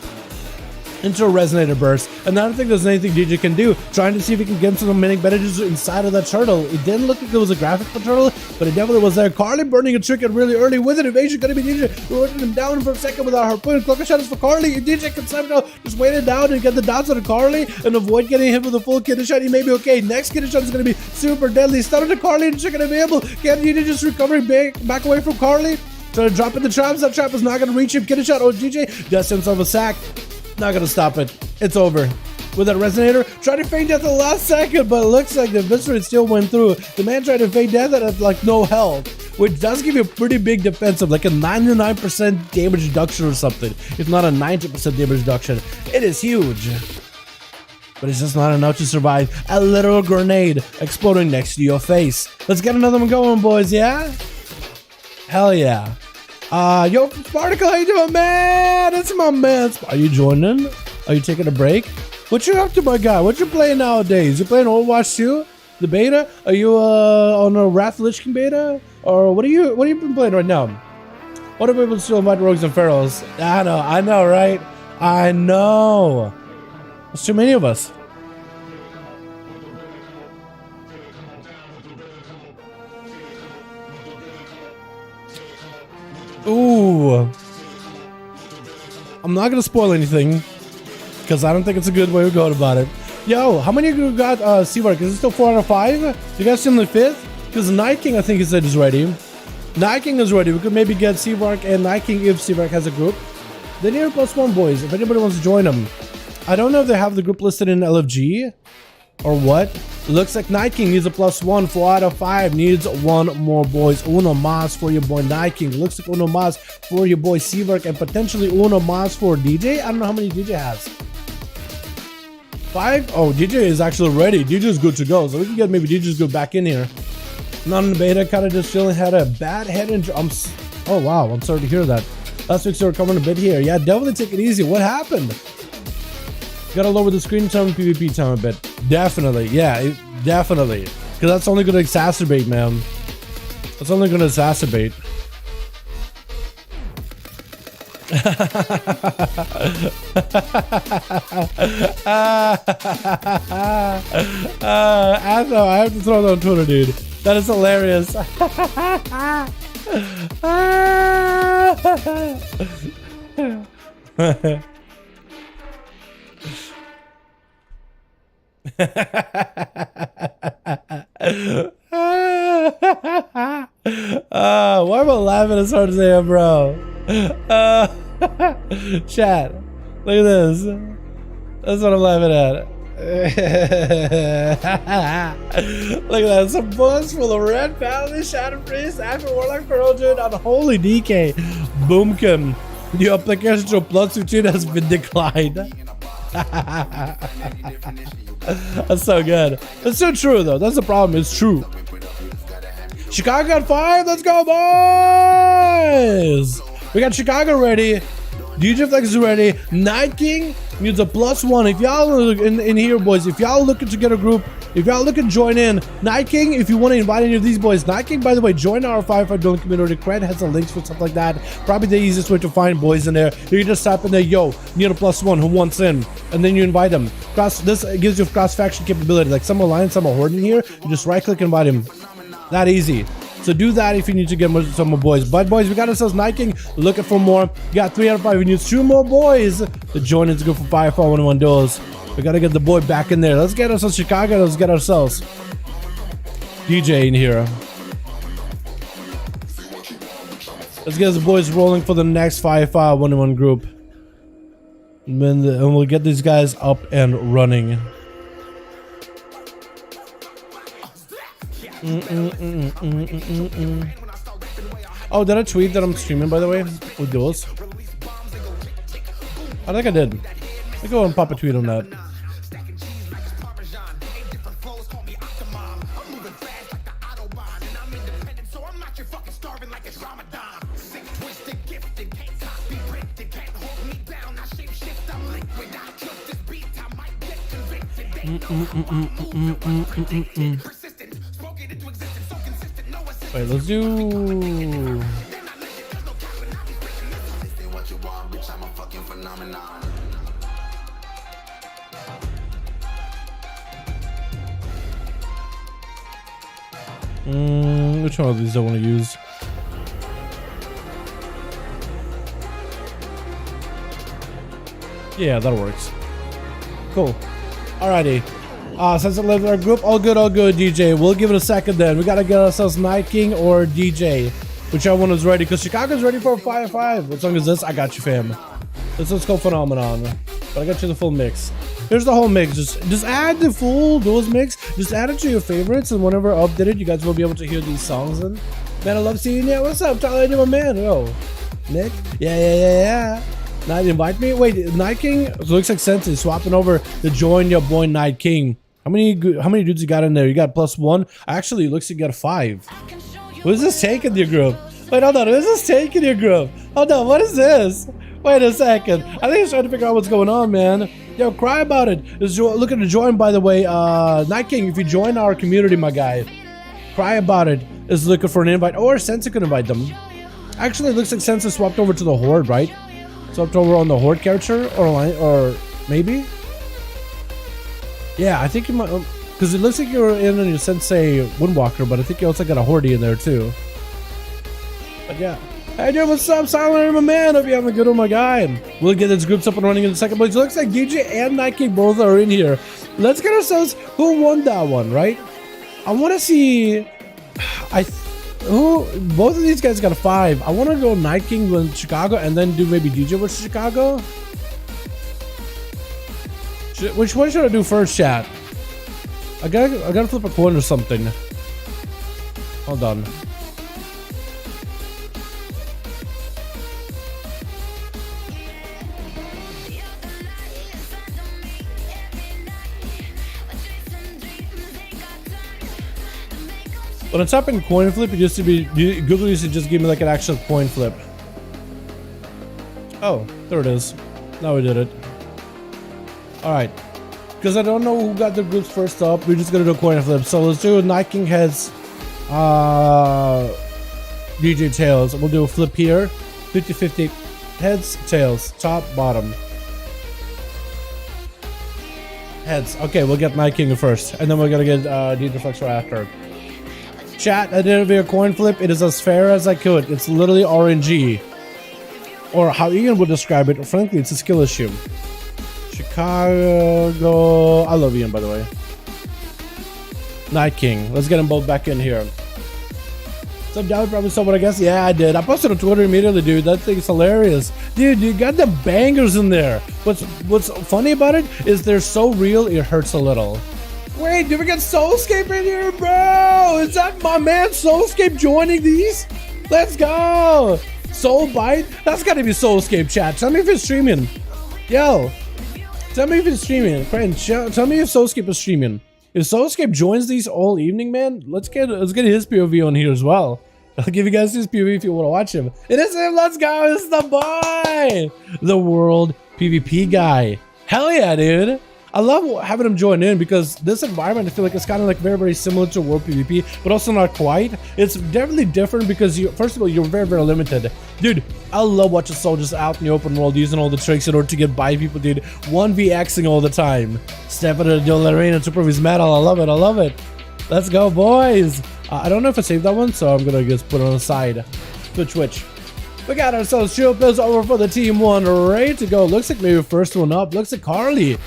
Into a resonator burst, and I don't think there's anything DJ can do. Trying to see if he can get some mini bandages inside of that turtle. It didn't look like it was a graphic for turtle, but it definitely was there. Carly burning a trick really early with an evasion. Gonna be DJ rolling him down for a second with a harpoon. Cloak shot is for Carly. DJ can slam it out, just wait it down and get the dots on Carly and avoid getting hit with a full kidney shot. He may be okay. Next kidney shot is gonna be super deadly. Stun to Carly and chicken available. Can DJ just recovering back away from Carly? Trying to drop in the traps. That trap is not gonna reach him. Kidney shot. Oh, DJ does himself a sack. Not gonna stop it. It's over. With that resonator, tried to feign death at the last second, but it looks like the Viscerate still went through. The man tried to feign death at like no health, which does give you a pretty big defensive, like a 99% damage reduction or something, if not a 90% damage reduction. It is huge. But it's just not enough to survive a literal grenade exploding next to your face. Let's get another one going, boys, yeah? Hell yeah. Yo, Sparticle, how you doing, man? It's my man. Are you joining? Are you taking a break? What you up to, my guy? What you playing nowadays? You playing Overwatch 2? The beta? Are you on a Wrath of Lich King beta? Or what are you been playing right now? What are people still invite Rogues and Pharaohs? I know, right? I know. There's too many of us. Ooh. I'm not gonna spoil anything because I don't think it's a good way of going about it. Yo, how many of you got Seawork? Is it still 4 out of 5? You guys still in the 5th? Because Night King, I think he said is ready. Night King is ready. We could maybe get Seawork and Night King if Seawork has a group. They need a +1, boys. If anybody wants to join them. I don't know if they have the group listed in LFG or what. Looks like Night King needs a +1. 4 out of 5 needs one more, boys. Uno mas for your boy Night King. Looks like uno mas for your boy Seawork and potentially uno mas for DJ. I don't know how many DJ has. 5? Oh, DJ is actually ready. DJ is good to go. So we can get maybe DJ's good back in here. Not in the beta, kind of just feeling had a bad head injury. Oh wow, I'm sorry to hear that. Last week's recovering a bit here. Yeah, definitely take it easy. What happened? Gotta lower the screen time and PvP time a bit. Definitely, yeah, definitely. Because that's only gonna exacerbate, man. That's only gonna exacerbate. I have to throw that on Twitter, dude. That is hilarious. Why am I laughing as hard as I am, bro? Chat, look at this. That's what I'm laughing at. Look at that. Some bullets full of red bounty, Shadow Priest, after Warlock Pearl, dude, on Holy DK. Boomkin. The application to Blood Routine has been declined. That's so good. That's so true, though. That's the problem. It's true. Chicago got 5. Let's go, boys. We got Chicago ready. DJ Flex is ready. Night King needs a +1. If y'all in here, boys, if y'all looking to get a group, if y'all looking to join in, Night King, if you want to invite any of these boys, Night King, by the way, join our 5V5 duel community. Cred has some links for stuff like that. Probably the easiest way to find boys in there. You can just type in there, yo, need a +1 who wants in, and then you invite them. This gives you cross faction capability. Like some alliance, some horde in here. You just right click and invite him. That easy. So do that if you need to get some more boys. But boys, we got ourselves Night King. Looking for more. We got 3 out of 5. We need 2 more boys to join in to go for 5V5 1v1 duels. We gotta get the boy back in there. Let's get ourselves Chicago. Let's get ourselves DJ in here. Let's get the boys rolling for the next 5v5 1v1 group. And we'll get these guys up and running. Oh, did I tweet that I'm streaming, by the way, with duels? I think I did. I'll go and pop a tweet on that. Wait, let's do... which one of these do I want to use? Yeah, that works. Cool. Alrighty. Since I live in our group, all good, DJ. We'll give it a second then. We gotta get ourselves Night King or DJ. Whichever one is ready, because Chicago's ready for a 5v5. What song is this? I got you, fam. This one's called Phenomenon. But I got you the full mix. Here's the whole mix. Just add the full duels mix. Just add it to your favorites, and whenever updated, you guys will be able to hear these songs. And man, I love seeing you. What's up, Tyler? My man. Yo, Nick. Yeah. Night invite me. Wait, Night King. It looks like Sensei swapping over to join your boy Night King. How many dudes you got in there? You got +1. Actually, it looks like you got 5. What is this taking your group? Wait, hold on. What is this taking your group? Hold on. What is this? Wait a second. I think he's trying to figure out what's going on, man. Yo, cry about it. Looking to join, by the way. Night King, if you join our community, my guy, cry about it. Is looking for an invite, or Sensei could invite them. Actually, it looks like Sensei swapped over to the Horde, right? Swapped over on the Horde character, or maybe. Yeah, I think you might, because it looks like you're in your Sensei Windwalker, but I think you also got a Horde in there too. But yeah, Hey dude, what's up, Silent my man? Hope you having a good one, my guy. We'll get these groups up and running in a second, but it looks like DJ and Night King both are in here. Let's get ourselves who won that one, right? I want to see. Both of these guys got a 5. I want to go Night King with Chicago and then do maybe DJ with Chicago. Which one should I do first, chat? I gotta flip a coin or something. Hold on. When I type in coin flip, it used to be Google used to just give me like an actual coin flip. Oh, there it is. Now we did it. All right, because I don't know who got the groups first up. We're just gonna do a coin flip. So let's do Night King heads, DJ tails. We'll do a flip here, 50-50 heads, tails, top, bottom. Heads. Okay, we'll get Night King first, and then we're gonna get DJ Flexor after. Chat, I did a coin flip. It is as fair as I could. It's literally RNG. Or how Ian would describe it. Frankly, it's a skill issue. Chicago. I love Ian, by the way. Night King. Let's get them both back in here. Some doubt probably saw what I guess. Yeah, I did. I posted on Twitter immediately, dude. That thing's hilarious. Dude, you got the bangers in there. What's funny about it is they're so real, it hurts a little. Wait, did we get Soulscape in here, bro? Is that my man Soulscape joining these? Let's go. Soulbite? That's gotta be Soulscape, chat. Tell me if it's streaming. Yo, tell me if it's streaming. Friend, tell me if Soulscape is streaming. If Soulscape joins these all evening, man, let's get his POV on here as well. I'll give you guys his POV if you want to watch him. It is him. Let's go. It's the boy, the world PvP guy. Hell yeah, dude. I love having him join in because this environment, I feel like it's kind of like very, very similar to World PvP, but also not quite. It's definitely different because first of all, you're very, very limited. Dude, I love watching soldiers out in the open world using all the tricks in order to get by people, dude. 1vxing all the time. Step into the Dalaran to prove his metal. I love it. I love it. Let's go, boys. I don't know if I saved that one, so I'm going to just put it on the side. Switch. We got ourselves shield pills over for the team one. Ready to go. Looks like maybe first one up. Looks like Carly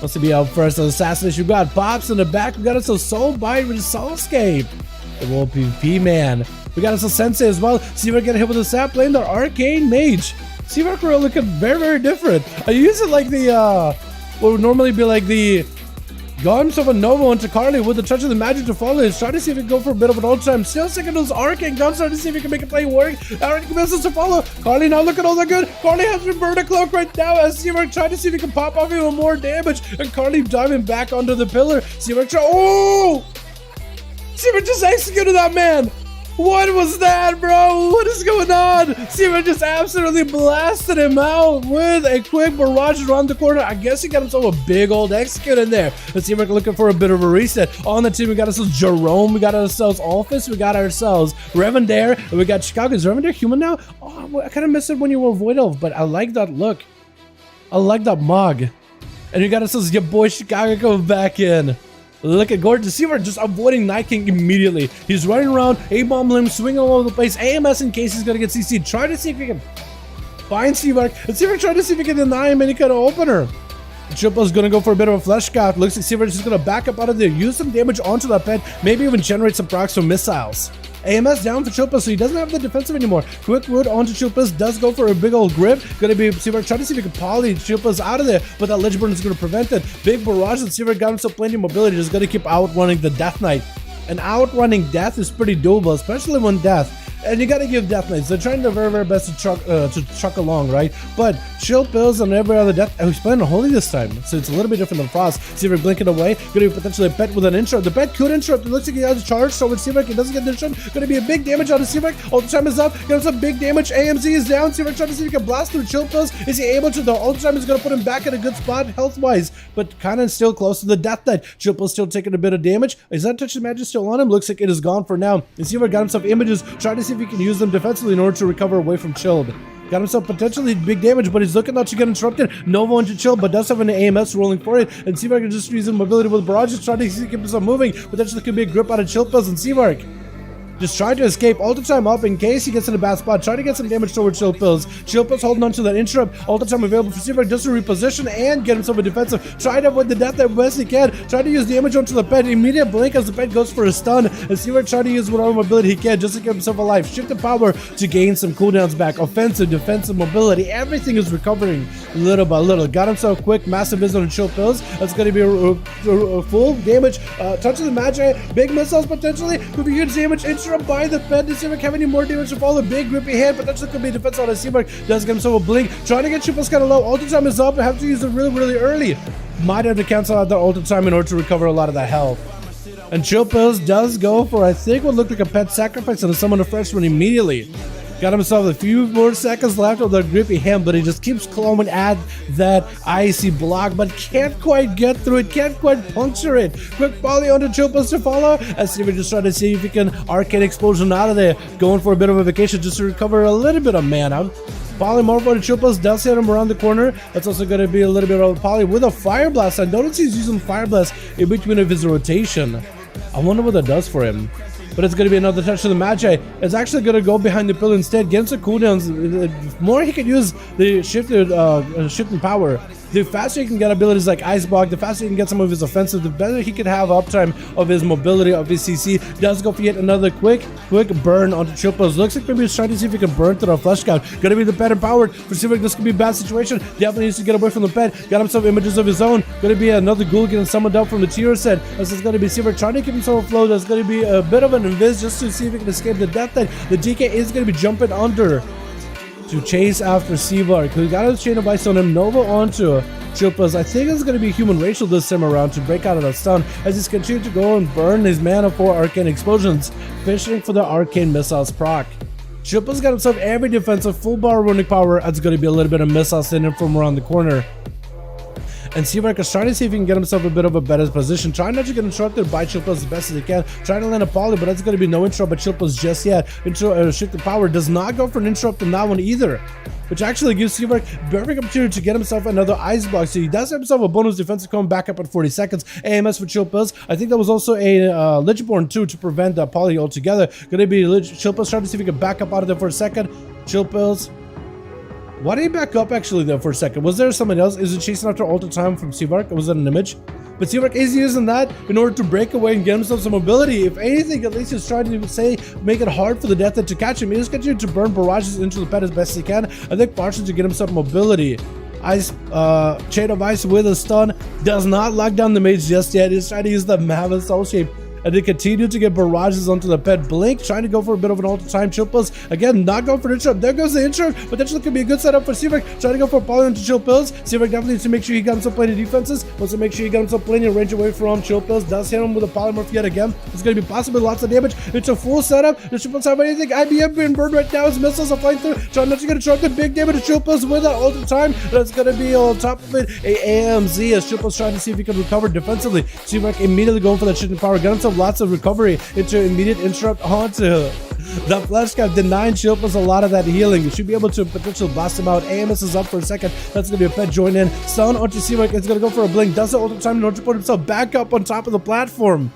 wants to be out first. Assassination. We got Pops in the back. We got us a Soulbite with Soulscape. The World PvP man. We got us a Sensei as well. See if I get hit with a sap playing the Arcane Mage. See if we're looking very, very different. I use it like the what would normally be like the Guns of a Nova into Carly with the touch of the magic to follow it. Try to see if we can go for a bit of an old time. Still second those Arcane Guns. Try to see if we can make a play work. Aaron commits to follow. Carly now looking all that good. Carly has Roberta Cloak right now. As Seawork trying to see if we can pop off even more damage. And Carly diving back onto the pillar. Seawork try. Oh! Seawork just executed that man. What was that, bro? What is going on? Seaman just absolutely blasted him out with a quick barrage around the corner. I guess he got himself a big old execute in there. Let's see if we're looking for a bit of a reset. On the team, we got ourselves Jerome. We got ourselves Office. We got ourselves Revendare. And we got Chicago. Is Revendare human now? Oh, I kind of missed it when you were Void Elf, but I like that look. I like that mug. And we got ourselves your boy Chicago coming back in. Look at Gordon. See, we're just avoiding Night King immediately. He's running around, A-bomb him, swinging all over the place. AMS in case he's gonna get CC. Try to see if we can find Seavark. Let's see if we try to see if we can deny him any kind of opener. Triple's gonna go for a bit of a flesh cut. Looks like Seavark is gonna back up out of there, use some damage onto that pet, maybe even generate some procs from missiles. AMS down for Chilpas, so he doesn't have the defensive anymore. Quick wood onto Chilpas, does go for a big old grip. Gonna be Seavark trying to see if he can poly Chilpas out of there, but that Lich Burn is gonna prevent it. Big barrage, and Seavark got himself plenty of mobility, just gonna keep outrunning the Death Knight. And outrunning Death is pretty doable, especially when Death. And you gotta give Death Knights. They're trying their very, very best to truck along, right? But Chill Pills and every other Death. Oh, he's playing a Holy this time, so it's a little bit different than Frost. Seavark blinking away. Gonna be potentially a pet with an interrupt. The pet could interrupt. It looks like he has a charge, so with Seavark, he doesn't get the interrupt. Gonna be a big damage out of Seavark. All the time is up. Gonna some big damage. AMZ is down. Seavark trying to see if he can blast through Chill Pills. Is he able to? The ultra time is gonna put him back in a good spot health-wise, but kind of still close to the Death Knight. Chill Pills still taking a bit of damage. Is that touch of magic still on him? Looks like it is gone for now. And Seavark got himself images. Trying to see if he can use them defensively in order to recover away from Chilled. Got himself potentially big damage, but he's looking not to get interrupted. Nova into Chill, but does have an AMS rolling for it. And Seavark can just use mobility with barrages, trying to keep himself moving. Potentially could be a grip out of Chill Pills and Seavark. Just trying to escape all the time up in case he gets in a bad spot. Trying to get some damage towards Chill Pills. Chill Pills holding on to that interrupt. All the time available for Seavark just to reposition and get himself a defensive. Trying to avoid the death that best he can. Trying to use damage onto the pet. Immediate blink as the pet goes for a stun. And Seavark trying to use whatever mobility he can just to keep himself alive. Shift the power to gain some cooldowns back. Offensive, defensive, mobility. Everything is recovering little by little. Got himself quick, massive visit on Chill Pills. That's going to be a full damage. Touch of the Magi. Big missiles potentially. Could be huge damage. Interrupt by the pet. Does Seavark have any more damage to follow? Big grippy hand. Potentially could be defense on a Seavark. Does get himself a blink. Trying to get Chill Pills kind of low. Ultra time is up. I have to use it really early. Might have to cancel out the ultra time in order to recover a lot of that health. And Chill Pills does go for, I think, what looked like a pet sacrifice and summon a fresh one immediately. Got himself a few more seconds left with the grippy hand, but he just keeps clawing at that icy block, but can't quite get through it, can't quite puncture it. Quick poly onto Chill Pills to follow, as Steven just trying to see if he can arcane explosion out of there. Going for a bit of a vacation just to recover a little bit of mana. Poly Morpho to Chill Pills does hit him around the corner. That's also going to be a little bit of a poly with a Fire Blast. I notice he's using Fire Blast in between of his rotation. I wonder what that does for him. But it's going to be another touch to the Magi. It's actually going to go behind the pillar instead. Get him some cooldowns. The more he can use the shifting power, the faster he can get abilities like Ice Block, the faster he can get some of his offensive, the better he can have uptime of his mobility, of his CC. Does go for yet another quick burn onto Chill Pills. Looks like maybe he's trying to see if he can burn through a flesh count. Gonna be the pet empowered. For Seavark, this could be a bad situation. Definitely needs to get away from the pet. Got himself images of his own. Gonna be another ghoul getting summoned up from the tier set. This is gonna be Seavark trying to keep himself afloat. There's gonna be a bit of an invis just to see if he can escape the death that the DK is gonna be jumping under to chase after Seavark, who got a chain of ice on him. Nova onto Chill Pills. I think it's going to be human racial this time around to break out of that stun as he's continued to go and burn his mana for arcane explosions, fishing for the arcane missiles proc. Chill Pills got himself every defensive full bar runic power. That's going to be a little bit of missiles sending from around the corner. And Seavark is trying to see if he can get himself a bit of a better position. Trying not to get interrupted by Chill Pills as best as he can. Trying to land a poly, but that's going to be no interrupt by Chill Pills just yet. Shift the power does not go for an interrupt in that one either, which actually gives Seavark perfect opportunity to get himself another ice block. So he does have himself a bonus defensive cone back up at 40 seconds. AMS for Chill Pills. I think that was also a Lichborn too to prevent that poly altogether. Going to be Chill Pills trying to see if he can back up out of there for a second. Chill Pills. Why did he back up actually there for a second? Was there someone else? Is it chasing after all the time from Seavark? Or was that an image? But Seavark is using that in order to break away and get himself some mobility. If anything, at least he's trying to make it hard for the Death to catch him. He's continuing to burn barrages into the pet as best he can. I think partially to get himself mobility. Ice, Chain of Ice with a stun. Does not lock down the mage just yet. He's trying to use the Mammoth Soul Shape. And they continue to get barrages onto the pet. Blink, trying to go for a bit of an all-time Chill Pills. Again, not going for the interrupt. There goes the interrupt. Potentially could be a good setup for Seavark. Trying to go for a poly onto Chill Pills. Seavark definitely needs to make sure he got himself plenty of defenses. Wants to make sure he got himself plenty of range away from Chill Pills. Does hit him with a polymorph yet again. It's going to be possibly lots of damage. It's a full setup. The Chill Pills have anything. IBM being burned right now. His missiles are flying through. Trying not to get interrupted. Big damage to Chill Pills with that all-time time. That's going to be on top of it a AMZ as Chill Pills trying to see if he can recover defensively. Seavark immediately going for that shifting power. Got himself lots of recovery into immediate interrupt onto the flesh cap, denying Chill Pills a lot of that healing. You should be able to potentially blast him out. AMS is up for a second. That's going to be a pet join in. Stun onto Seavark. It's going to go for a blink. Does it all the time in order to put himself back up on top of the platform.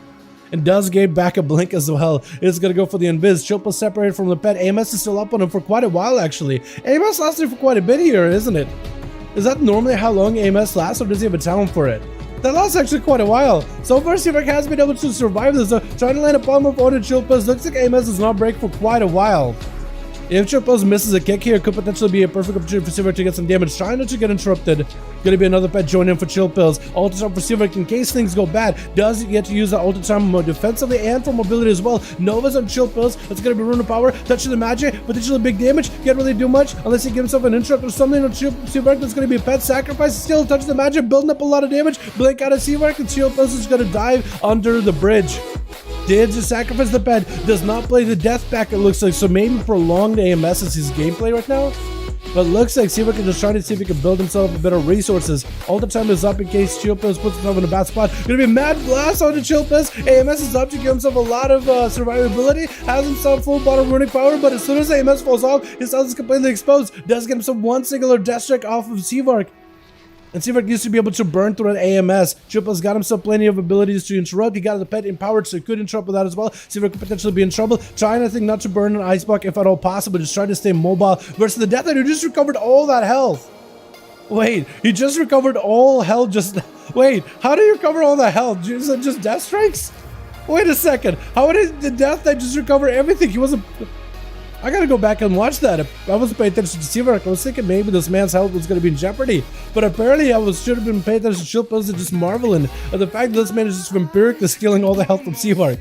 And does gain back a blink as well. It's going to go for the invis. Chill Pills separated from the pet. AMS is still up on him for quite a while actually. AMS lasted for quite a bit here, isn't it? Is that normally how long AMS lasts, or does he have a talent for it? That lasts actually quite a while. So far, Seavark has been able to survive this. Trying to land a palm of order Chill Pills. Looks like AMS does not break for quite a while. If Chill Pills misses a kick here, could potentially be a perfect opportunity for Seavark to get some damage. Trying not to get interrupted. Gonna be another pet join in for Chill Pills. Ultra time for Seavark in case things go bad. Does he get to use that ultra time more defensively and for mobility as well? Nova's on Chill Pills. That's gonna be Rune of Power. Touching the magic. Potentially big damage. Can't really do much unless he gives himself an interrupt or something on Seavark. That's gonna be a pet sacrifice. Still touching the magic. Building up a lot of damage. Blink out of Seavark and Chill Pills is gonna dive under the bridge. Did just sacrifice the pet. Does not play the death back, it looks like. So maybe prolonged AMS is his gameplay right now. But looks like Seavark is just trying to see if he can build himself a bit of resources. All the time is up in case Chill Pills puts himself in a bad spot. Gonna be a mad blast onto Chill Pills. AMS is up to give himself a lot of survivability. Has himself full bottom runic power, but as soon as AMS falls off, his health is completely exposed. Does get himself one singular death strike off of Seavark. And Seawork used to be able to burn through an AMS. Triple's got himself plenty of abilities to interrupt. He got the pet empowered, so he could interrupt with that as well. Seawork could potentially be in trouble. Trying, I think, not to burn an ice block if at all possible. Just trying to stay mobile versus the Death Knight who just recovered all that health. Wait, he just recovered all health just... Wait, how did he recover all that health? Just death strikes? Wait a second. How did the Death Knight just recover everything? He wasn't... I gotta go back and watch that. I wasn't paying attention to Seawork. I was thinking maybe this man's health was gonna be in jeopardy. But apparently should have been paying attention to Shield Post and just marveling at the fact that this man is just empirically stealing all the health from Seawork.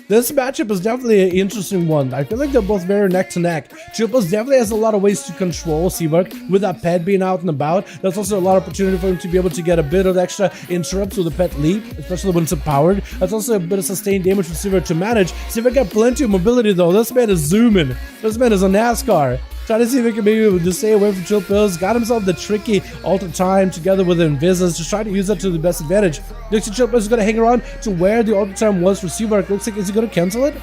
This matchup is definitely an interesting one. I feel like they're both very neck to neck. Triples definitely has a lot of ways to control Seawork with that pet being out and about. That's also a lot of opportunity for him to be able to get a bit of extra interrupts with the pet leap, especially when it's empowered. That's also a bit of sustained damage for Seawork to manage. Seawork got plenty of mobility though. This man is zooming. This man is a NASCAR. Trying to see if he can maybe just stay away from Chill Pills. Got himself the tricky alter time together with Invisas. Just trying to use that to the best advantage. Looks like Chill Pills is going to hang around to where the alter time was for Seawork. Looks like, is he going to cancel it?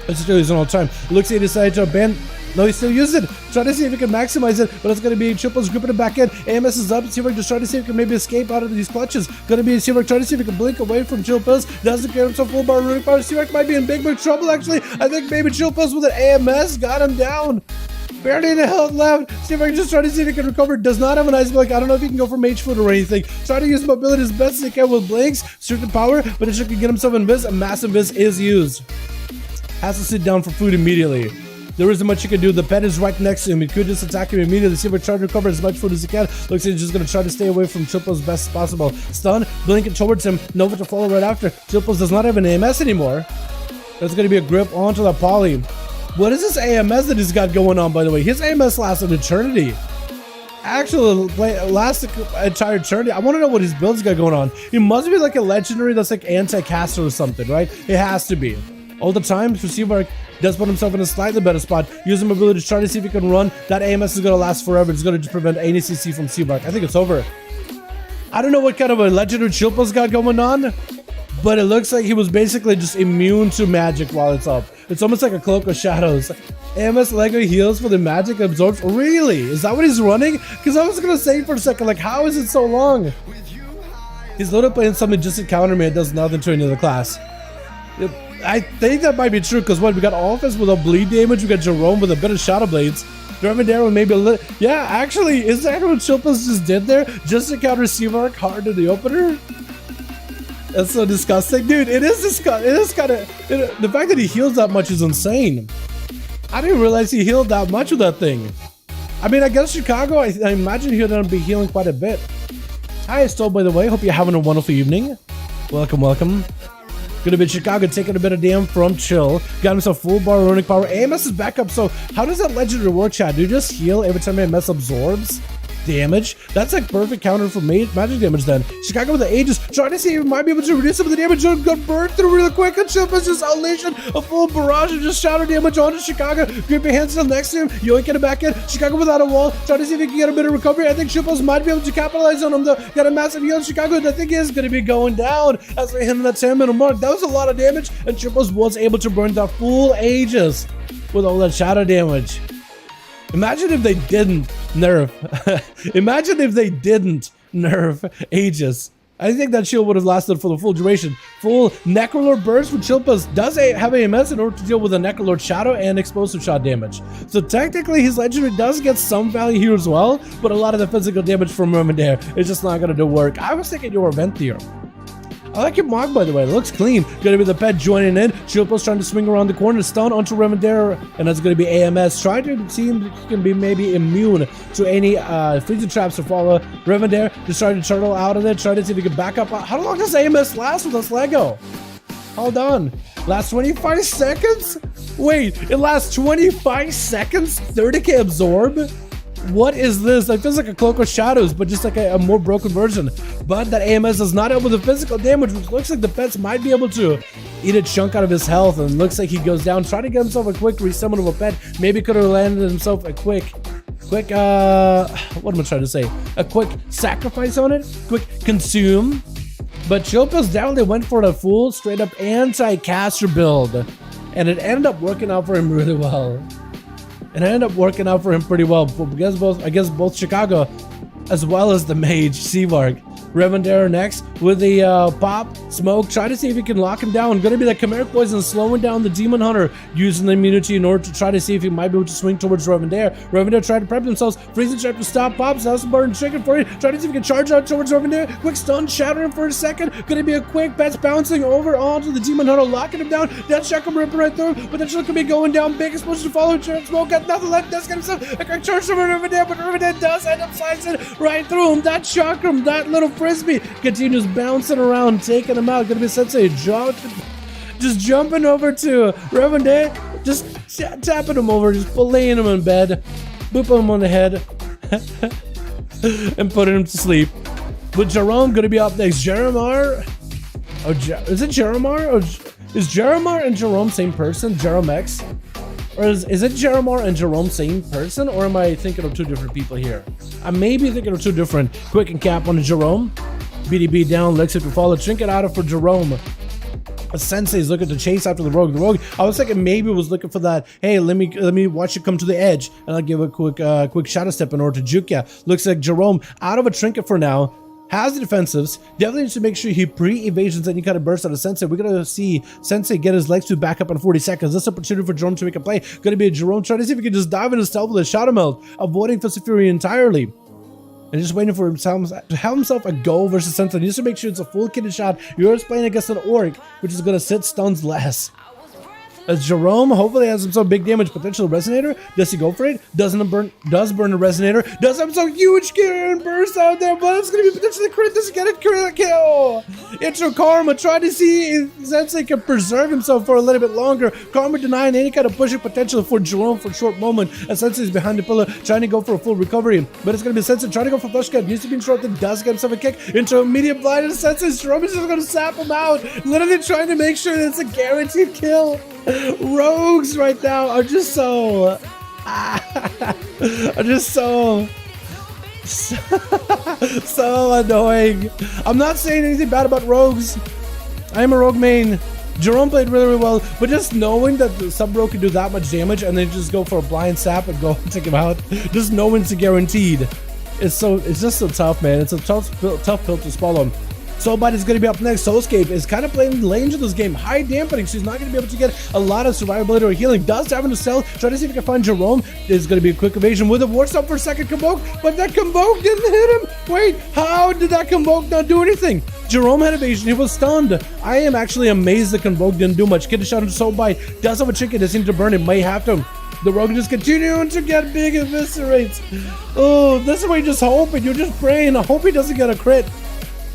It's still using alter time. Looks like he decided to abandon. No, he still used it. Trying to see if he can maximize it, but it's going to be Chill Pills gripping it back in. AMS is up. Seawork just trying to see if he can maybe escape out of these clutches. Going to be Seawork trying to see if he can blink away from Chill Pills. Doesn't get himself full bar runic power. Seawork might be in big trouble actually. I think maybe Chill Pills with an AMS got him down. Barely any health left. Seawork just trying to see if he can recover. Does not have an ice block. I don't know if he can go for mage foot or anything. Trying to use mobility as best as he can with blinks. Certain power, but if he can get himself invis, a massive invis is used. Has to sit down for food immediately. There isn't much you can do. The pet is right next to him. He could just attack him immediately. Seawork trying to recover as much food as he can. Looks like he's just going to try to stay away from Chilpo as best as possible. Stun, blinking towards him. Nova to follow right after. Chilpo does not have an AMS anymore. There's going to be a grip onto the poly. What is this AMS that he's got going on, by the way? His AMS lasts an eternity. Actually, lasts an entire eternity. I want to know what his build's got going on. He must be like a legendary that's like anti-caster or something, right? It has to be. All the time, Seawork does put himself in a slightly better spot. Using mobility to try to see if he can run. That AMS is going to last forever. It's going to just prevent any CC from Seawork. I think it's over. I don't know what kind of a legendary Chilpo's got going on, but it looks like he was basically just immune to magic while it's up. It's almost like a Cloak of Shadows. AMS Lego heals for the magic absorbs. Really? Is that what he's running? Because I was going to say for a second, like, how is it so long? He's literally playing something just to counter me. It does nothing to any other class. I think that might be true because what we got Offense with a bleed damage. We got Jerome with a bit of Shadow Blades. Remendare with maybe a little. Yeah, actually, is that what Chilpos just did there? Just to counter Seawork hard in the opener? That's so disgusting, dude. It is disgusting. It is kind of the fact that he heals that much is insane. I didn't realize he healed that much with that thing. I mean, I guess Chicago. I imagine he'll be healing quite a bit. Hi, Stoll, by the way. Hope you're having a wonderful evening. Welcome, welcome. Gonna be Chicago taking a bit of damn from Chill. Got himself full bar runic power. AMS is back up. So how does that legendary work, chat? Do you just heal every time AMS absorbs damage? That's like perfect counter for magic damage then. Chicago with the Aegis, trying to see if he might be able to reduce some of the damage. Got burned through really quick, and Chilpos just unleashing a full barrage of just shadow damage onto Chicago. Gripping hands still next to him, yoinking it back in. Chicago without a wall, trying to see if he can get a bit of recovery. I think Chilpos might be able to capitalize on him though. Got a massive heal on Chicago, and I think he is going to be going down as we hit that 10-minute mark. That was a lot of damage, and Chilpos was able to burn the full Aegis with all that shadow damage. Imagine if they didn't nerf. Imagine if they didn't nerf Aegis. I think that shield would have lasted for the full duration. Full Necrolord burst with Chilpos does have AMS in order to deal with the Necrolord shadow and explosive shot damage. So technically his legendary does get some value here as well, but a lot of the physical damage from Remendare is just not going to do work. I was thinking your event here. I like your mark, by the way. It looks clean. Gonna be the pet joining in. Chilpos trying to swing around the corner, stun onto Remendare, and that's gonna be AMS. Trying to see if he can be maybe immune to any freezing traps to follow. Remendare just trying to turtle out of there, trying to see if he can back up. How long does AMS last with this Lego? Hold on. Last 25 seconds? Wait, it lasts 25 seconds? 30k absorb? What is this? It feels like a Cloak of Shadows, but just like a more broken version. But that AMS does not help with the physical damage, which looks like the pets might be able to eat a chunk out of his health, and looks like he goes down, trying to get himself a quick resummon of a pet. Maybe could have landed himself a quick, what am I trying to say? A quick sacrifice on it? Quick consume? But Chilpos definitely went for the full, straight up anti-caster build, and it ended up working out for him really well. And it ended up working out for him pretty well. I guess both Chicago as well as the mage Seavark. Revendare next with the pop smoke. Try to see if he can lock him down. Gonna be the chimeric poison slowing down the demon hunter, using the immunity in order to try to see if he might be able to swing towards Revendare. Revendare tried to prep themselves. Freezing tried to stop pops. That's a burn chicken for you. Try to see if he can charge out towards Revendare. Quick stun, shatter him for a second. Gonna be a quick bets bouncing over onto the demon hunter, locking him down. Death shock him ripping right through. Potentially could be going down. Big explosion to follow. Smoke got nothing left. Does get himself a quick charge over Revendare, but Revendare does end up slicing right through him. That chakram, that little frisbee continues bouncing around, taking him out. Gonna be Sensei just jumping over to Revendare, just tapping him over, just laying him in bed, booping him on the head, and putting him to sleep. With Jerome gonna be up next. Jeremar, is it Jeremar? Or is Jeremar and Jerome same person? Jerome X? Or is it Jeremar and Jerome same person? Or am I thinking of two different people here? I may be thinking of two different. Quick and cap on Jerome. BDB down, Lexi to follow. Trinket out of for Jerome. A Sensei's looking to chase after the rogue. The rogue, I was thinking maybe was looking for that. Hey, let me watch you come to the edge, and I'll give a quick shadow step in order to juke ya. Looks like Jerome out of a trinket for now. Has the defensives. Definitely needs to make sure he pre-evasions any kind of burst out of Sensei. We're gonna see Sensei get his legs to back up in 40 seconds. This opportunity for Jerome to make a play. Gonna be a Jerome trying to see if he can just dive into stealth with a Shadow Melt, avoiding Fist of Fury entirely. And just waiting for himself to have himself a go versus Sensei. He needs to make sure it's a full kitted shot. You're just playing against an orc, which is gonna sit stuns less. As Jerome hopefully has himself big damage potential resonator. Does he go for it? Does burn a resonator. Does have some huge kill burst out there, but it's gonna be potentially crit. Does he get a crit kill? Intro Karma trying to see if Sensei can preserve himself for a little bit longer. Karma denying any kind of pushing potential for Jerome for a short moment as Sensei's behind the pillar trying to go for a full recovery. But it's gonna be Sensei trying to go for flush cut. Needs to be interrupted. Does get himself a kick into immediate blind and Sensei's Jerome is just gonna sap him out. Literally trying to make sure that it's a guaranteed kill. Rogues right now are just so annoying. I'm not saying anything bad about rogues. I am a rogue main. Jerome played really well, but just knowing that the sub-rogue can do that much damage and then just go for a blind sap and go take him out, just knowing it's guaranteed. It's just so tough, man. It's a tough pill to swallow. Soulbite is going to be up next. Soulscape is kind of playing lane into this game. High dampening. She's not going to be able to get a lot of survivability or healing. Does have to sell. Try to see if we can find Jerome. There's going to be a quick evasion with a war stop for a second convoke, but that convoke didn't hit him. Wait, how did that convoke not do anything? Jerome had evasion. He was stunned. I am actually amazed the convoke didn't do much. Get a shot into Soulbite. Does have a chicken that seems to burn. It may have to. The rogue just continuing to get big eviscerates. Oh, this is why you're just hoping. You're just praying. I hope he doesn't get a crit.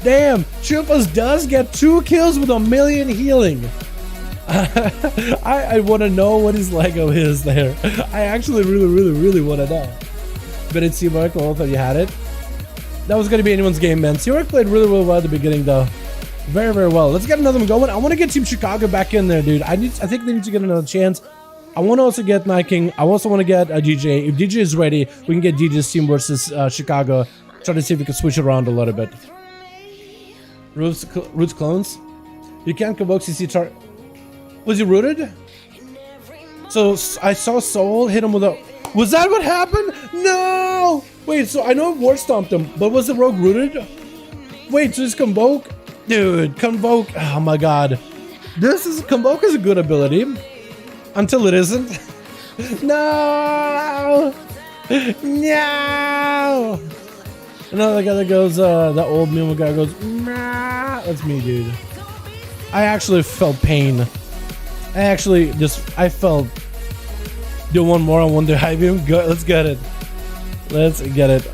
Damn, Chupas does get 2 kills with 1,000,000 healing. I want to know what his Lego is there. I actually really want to know. But it's Seamark, well, I thought you had it. That was going to be anyone's game, man. Seamark played really well at the beginning, though. Very well. Let's get another one going. I want to get Team Chicago back in there, dude. I think they need to get another chance. I want to also get Night King. I also want to get DJ. If DJ is ready, we can get DJ's team versus Chicago. Try to see if we can switch it around a little bit. Roots clones. You can't convoke CC chart. Was he rooted? So I saw Soul hit him with a. Was that what happened? No. Wait. So I know War stomped him, but was the rogue rooted? Wait. So this convoke, dude. Convoke. Oh my god. Convoke is a good ability until it isn't. No. No. Another guy that goes, that old Mimo guy goes, nah. That's me, dude. I actually felt pain. I felt. Do one more on Wonder High Beam. Good, let's get it. Let's get it.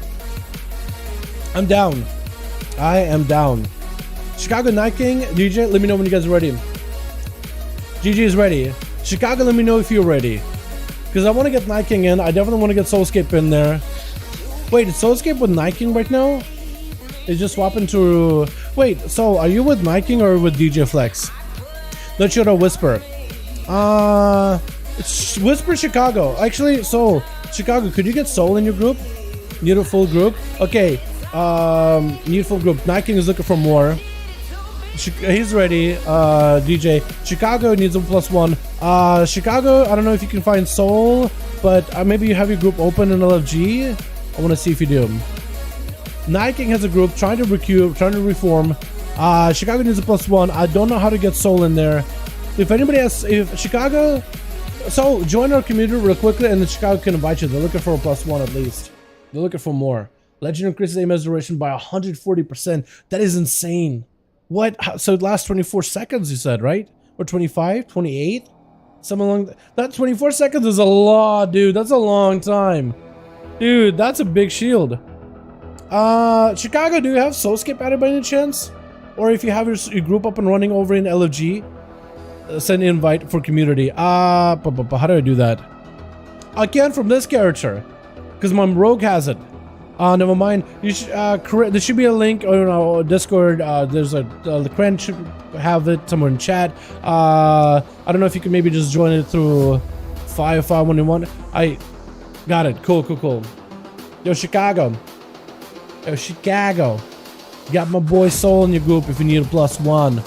I'm down. I am down. Chicago Night King, DJ, let me know when you guys are ready. GG is ready. Chicago, let me know if you're ready. Because I want to get Night King in. I definitely want to get Soulscape in there. Wait, is Soulscape with Night King right now? It's just swapping to... Wait, so are you with Night King or with DJ Flex? Let's show the Whisper. It's Whisper Chicago. Actually, Soul. Chicago, could you get Soul in your group? Need a full group? Okay. Need full group. Night King is looking for more. He's ready. DJ. Chicago needs a +1. Chicago, I don't know if you can find Soul, but maybe you have your group open in LFG. I want to see if you do. Night King has a group trying to recruit, trying to reform. Chicago needs a +1. I don't know how to get Soul in there. If anybody has, if Chicago, so join our community real quickly, and then Chicago can invite you. They're looking for a +1 at least. They're looking for more. Legend increases aim duration by 140%. That is insane. What? So it lasts 24 seconds, you said, right? Or 25, 28? Something along that. 24 seconds is a lot, dude. That's a long time. Dude, that's a big shield. Chicago, do you have Soulscape added by any chance? Or if you have your group up and running over in LFG, send an invite for community. How do I do that? I can from this character, because my rogue has it. Never mind. You should, there should be a link on Discord. There's the Kren should have it somewhere in chat. I don't know if you can maybe just join it through 5V5 1v1. I got it. Cool. Yo, Chicago. You got my boy Soul in your group if you need a +1.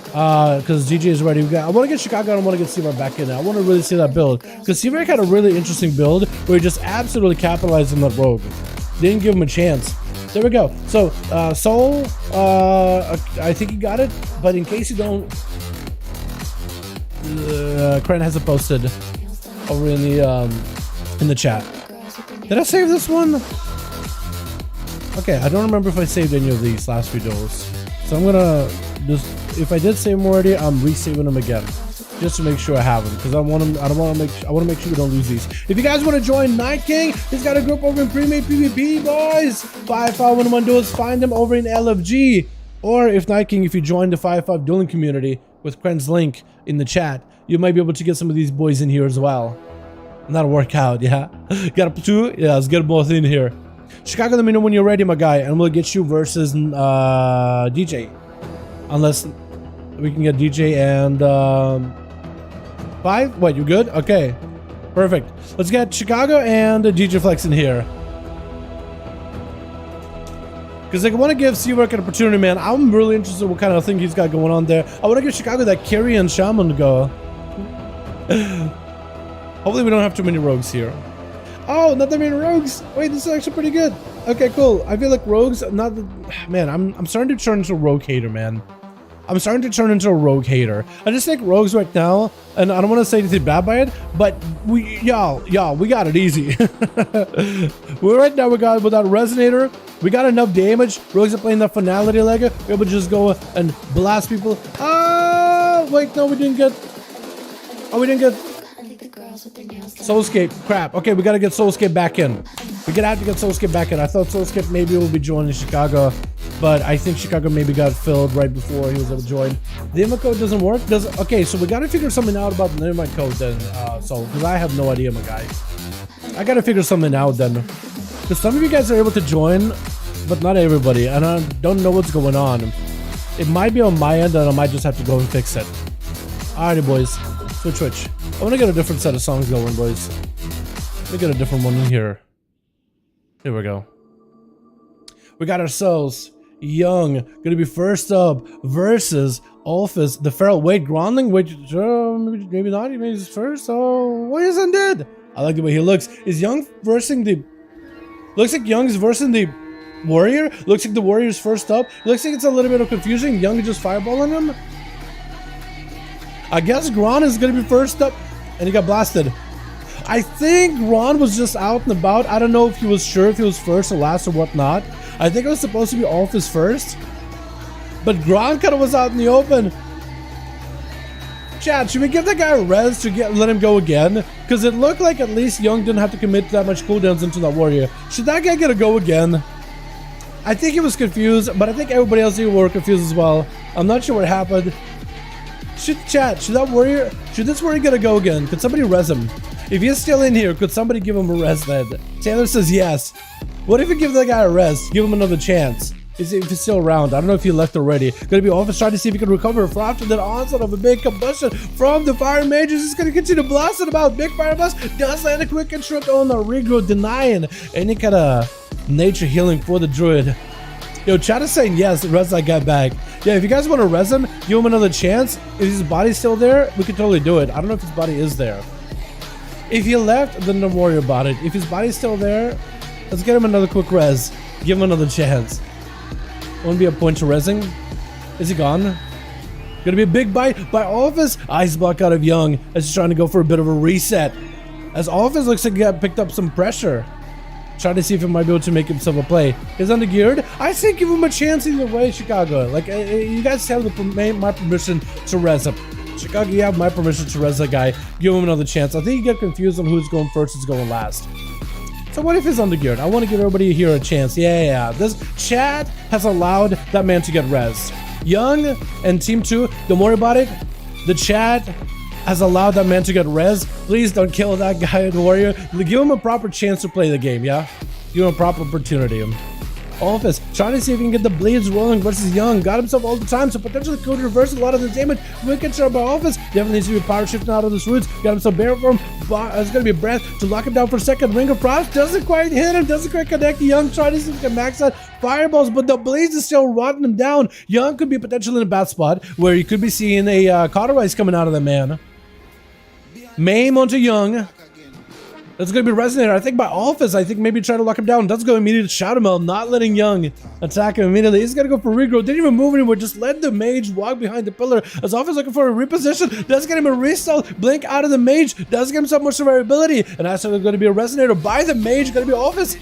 Because DJ is ready. I want to get Chicago and I want to get Seaver back in there. I want to really see that build. Because Seaver had a really interesting build where he just absolutely capitalized on that rogue. Didn't give him a chance. There we go. So, Soul, I think you got it. But in case you don't, Kren has it posted over in the chat. Did I save this one? Okay, I don't remember if I saved any of these last few duels. So I'm gonna just, if I did save them already, I'm resaving them again, just to make sure I have them, because I want to make sure we don't lose these. If you guys want to join Night King, he's got a group over in pre-made PvP, boys. 5V5 1v1 duels, find them over in LFG. Or if Night King, if you join the 5v5 dueling community with Kren's link in the chat, you might be able to get some of these boys in here as well. And that'll work out, yeah. Got up 2? Yeah, let's get them both in here. Chicago, let me know when you're ready, my guy, and we'll get you versus DJ. Unless we can get DJ and 5? Wait, you good? Okay, perfect. Let's get Chicago and DJ Flex in here. Because I want to give Seawork an opportunity, man. I'm really interested in what kind of thing he's got going on there. I want to give Chicago that carry and shaman go. Hopefully we don't have too many rogues here. Oh, not that many rogues. Wait, this is actually pretty good. Okay, cool. I feel like rogues, not the, man, I'm starting to turn into a rogue hater, man. I'm starting to turn into a rogue hater. I just think rogues right now, and I don't want to say anything bad by it, but y'all, we got it easy. Right now we got without resonator, we got enough damage. Rogues are playing the finality leg. We're able to just go and blast people. Ah, wait, no, we didn't get. Oh, we didn't get. Soulscape, crap. Okay, we gotta get Soulscape back in. We're gonna have to get Soulscape back in. I thought Soulscape maybe will be joining Chicago, but I think Chicago maybe got filled right before he was able to join. The invite code doesn't work? Okay, so we gotta figure something out about the invite code then, because I have no idea, my guy. I gotta figure something out then. Because some of you guys are able to join, but not everybody, and I don't know what's going on. It might be on my end, and I might just have to go and fix it. Alrighty, boys. Switch. I want to get a different set of songs going, boys. Let me get a different one in here. Here we go. We got ourselves Young, gonna be first up versus Olphus, the Feral. Wait, Groundling? Wait, maybe not. Maybe he's first. Oh, what isn't dead? I like the way he looks. Is Young versing the? Looks like Young's versing the Warrior. Looks like the Warrior's first up. Looks like it's a little bit of confusion. Young is just fireballing him. I guess Gron is gonna be first up, and he got blasted. I think Ron was just out and about. I don't know if he was sure if he was first or last or whatnot. I think it was supposed to be Olphus first, but Gron kind of was out in the open. Chad, should we give that guy a res to let him go again? Because it looked like at least Young didn't have to commit that much cooldowns into that Warrior. Should that guy get a go again? I think he was confused, but I think everybody else here were confused as well. I'm not sure what happened. Should this Warrior get a go again? Could somebody res him? If he's still in here, could somebody give him a res then? Taylor says yes. What if you give that guy a res? Give him another chance. If he's still around. I don't know if he left already. Gonna be Olphus trying to see if he can recover from after that onslaught of a big combustion from the fire mages. He's gonna continue to blast it about. Big fire blast does land a quick interrupt on the regrow, denying any kind of nature healing for the druid. Yo, chat is saying yes, res that guy back. Yeah, if you guys want to res him, give him another chance. If his body's still there, we can totally do it. I don't know if his body is there. If he left, then don't worry about it. If his body's still there, let's get him another quick res. Give him another chance. Won't be a point to resing. Is he gone? Gonna be a big bite by Office. Ice block out of Young as he's trying to go for a bit of a reset. As Office looks like he got picked up some pressure. Trying to see if he might be able to make himself a play. He's under-geared. I say give him a chance either way, Chicago. Like, you guys have my permission to res him. Chicago, you have my permission to res that guy. Give him another chance. I think you get confused on who's going first and who's going last. So what if he's under-geared? I want to give everybody here a chance. Yeah. This chat has allowed that man to get res. Young and Team 2, don't worry about it. The chat has allowed that man to get res. Please don't kill that guy at Warrior. Give him a proper chance to play the game, yeah? Give him a proper opportunity. Office, trying to see if he can get the bleeds rolling versus Young. Got himself all the time, so potentially could reverse a lot of the damage. Wicked shot by Office. Definitely needs to be power shifting out of this roots. Got himself bare form. It's going to be a breath to lock him down for a second. Ring of Frost doesn't quite hit him. Doesn't quite connect. Young trying to see if he can max out fireballs, but the bleeds is still rotting him down. Young could be potentially in a bad spot where you could be seeing a cauterize coming out of the man. Maim onto Young. That's going to be Resonator. I think by Office, I think maybe try to lock him down. That's going to immediately shout him out, not letting Young attack him immediately. He's going to go for regrow. Didn't even move anywhere. Just let the mage walk behind the pillar. As Office looking for a reposition. Does get him a restyle. Blink out of the mage. Does get him some more survivability. And that's going to be a Resonator by the mage. Going to be Office.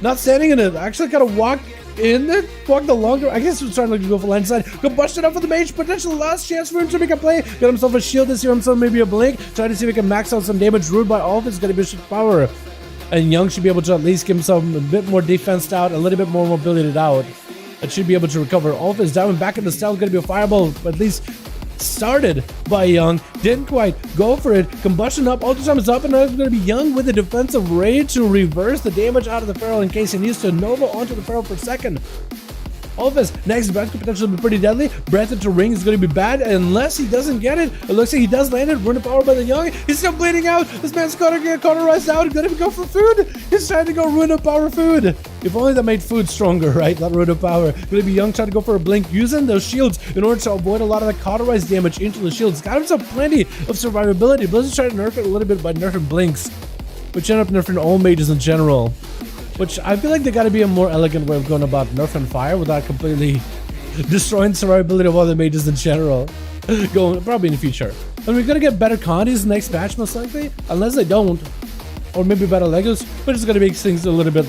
Not standing in it. Actually got to walk in there. Walk the longer. I guess he was trying to go for line side. Go bust it up for the mage. Potential last chance for him to make a play. Got himself a shield this year. Himself maybe a blink. Trying to see if he can max out some damage. Ruled by Office. Going to be shift power. And Young should be able to at least give himself a bit more defensed out, a little bit more mobility out. It should be able to recover. Office down back in the style. Going to be a fireball, at least started by Young. Didn't quite go for it. Combustion up. Ultra time is up, and now it's going to be Young with a defensive raid to reverse the damage out of the Pharaoh in case he needs to. Nova onto the Pharaoh for a second. Office, next breath could potentially be pretty deadly. Breath into ring is going to be bad unless he doesn't get it. It looks like he does land it. Rune of power by the Young. He's still bleeding out. This man's got to get cauterized out. He's going to go for food. He's trying to go Rune of power food. If only that made food stronger, right? That Rune of power. Going to be Young trying to go for a blink using those shields in order to avoid a lot of the cauterized damage into the shields. Got himself plenty of survivability. Blizzard's trying to nerf it a little bit by nerfing blinks, which end up nerfing all mages in general. Which I feel like there got to be a more elegant way of going about nerfing fire without completely destroying survivability of other mages in general. Going probably in the future. And we're gonna get better condies next patch most likely, unless they don't, or maybe better Legos, which is gonna make things a little bit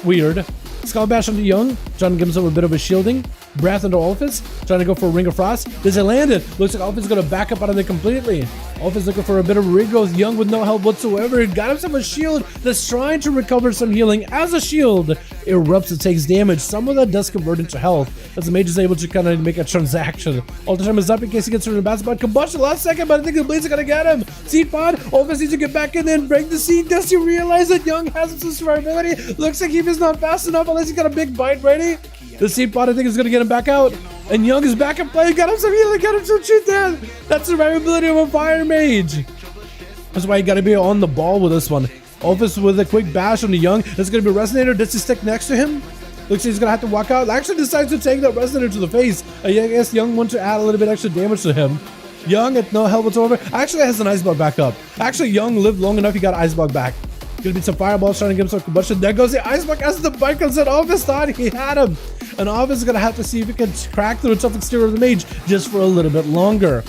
weird. Skull Bash onto Young, trying to give himself a bit of a shielding. Breath into Office, trying to go for a Ring of Frost. Does it land it? Looks like Office is going to back up out of it completely. Office looking for a bit of regrowth. Young with no help whatsoever. Got himself a shield that's trying to recover some healing. As a shield erupts, it takes damage. Some of that does convert into health, as the mage is able to kind of make a transaction. All the time is up in case he gets rid of the bad spot. Combustion last second, but I think the bleeds are going to get him. Seed pod, Office needs to get back in there and break the seed. Does he realize that Young has some survivability? Looks like he's not fast enough unless he's got a big bite ready. The seed pod, I think, is going to get him back out. And Young is back in play. Got him some healing. Got him some shit down. That's survivability of a fire mage. That's why you got to be on the ball with this one. Office with a quick bash on the Young. There's going to be a Resonator. Does he stick next to him? Looks like he's going to have to walk out. Actually decides to take that Resonator to the face. I guess Young wants to add a little bit extra damage to him. Young at no health whatsoever. Actually has an Ice Block back up. Actually, Young lived long enough. He got Ice Block back. Gonna be some fireballs trying to give him some combustion. There goes the Ice Block as the bike comes in. Office thought he had him. And Office is gonna have to see if he can crack through the tough exterior of the mage just for a little bit longer.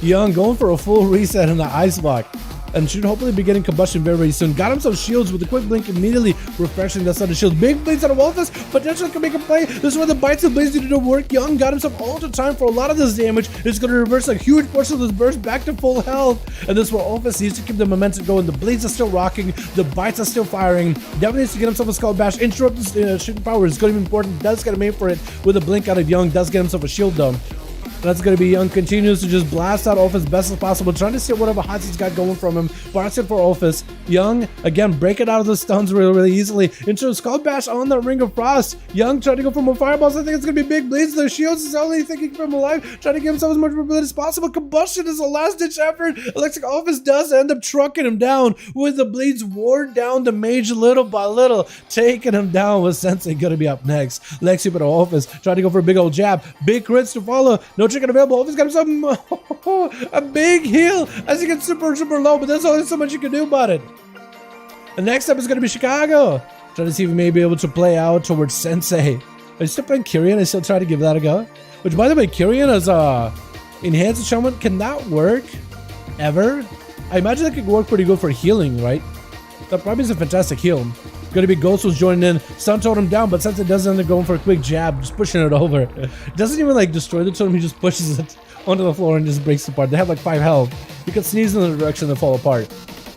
Young going for a full reset in the Ice Block. And should hopefully be getting combustion very, very soon. Got him some shields with a quick blink, immediately refreshing that side of shield. Big bleeds out of Office. Potentially can make a play. This is where the bites and blades need to work. Young got himself all the time for a lot of this damage. It's going to reverse a huge portion of this burst back to full health. And this is where Office needs to keep the momentum going. The blades are still rocking. The bites are still firing. Definitely needs to get himself a Skull Bash. Interrupt this shooting power is going to be important. Does get him in for it with a blink out of Young. Does get himself a shield though. That's going to be Young. Continues to just blast out Office best as possible. Trying to see whatever hots he's got going from him. Barks it for Office. Young, again, break it out of the stuns really, really easily. Into a Skull Bash on that Ring of Frost. Young trying to go for more fireballs. I think it's going to be big bleeds. The shields is the only thing keeping him alive. Trying to give himself as much mobility as possible. Combustion is a last-ditch effort. It looks like Office does end up trucking him down with the bleeds wore down the mage little by little. Taking him down with Sensei going to be up next. Lexi but Office trying to go for a big old jab. Big crits to follow. No trick available. Office got himself a big heal as he gets super, super low, but there's only so much you can do about it. The next up is going to be Chicago. Trying to see if he may be able to play out towards Sensei. Are you still playing Kyrian? I still try to give that a go. Which, by the way, Kyrian as a enhanced enchantment, can that work ever? I imagine that could work pretty good for healing, right? That probably is a fantastic heal. Gonna be Ghost was joining in. Stun totem down, but Sensei doesn't end up going for a quick jab, just pushing it over. Doesn't even like destroy the totem, he just pushes it onto the floor and just breaks it apart. They have like 5 health. You can sneeze in the direction and fall apart.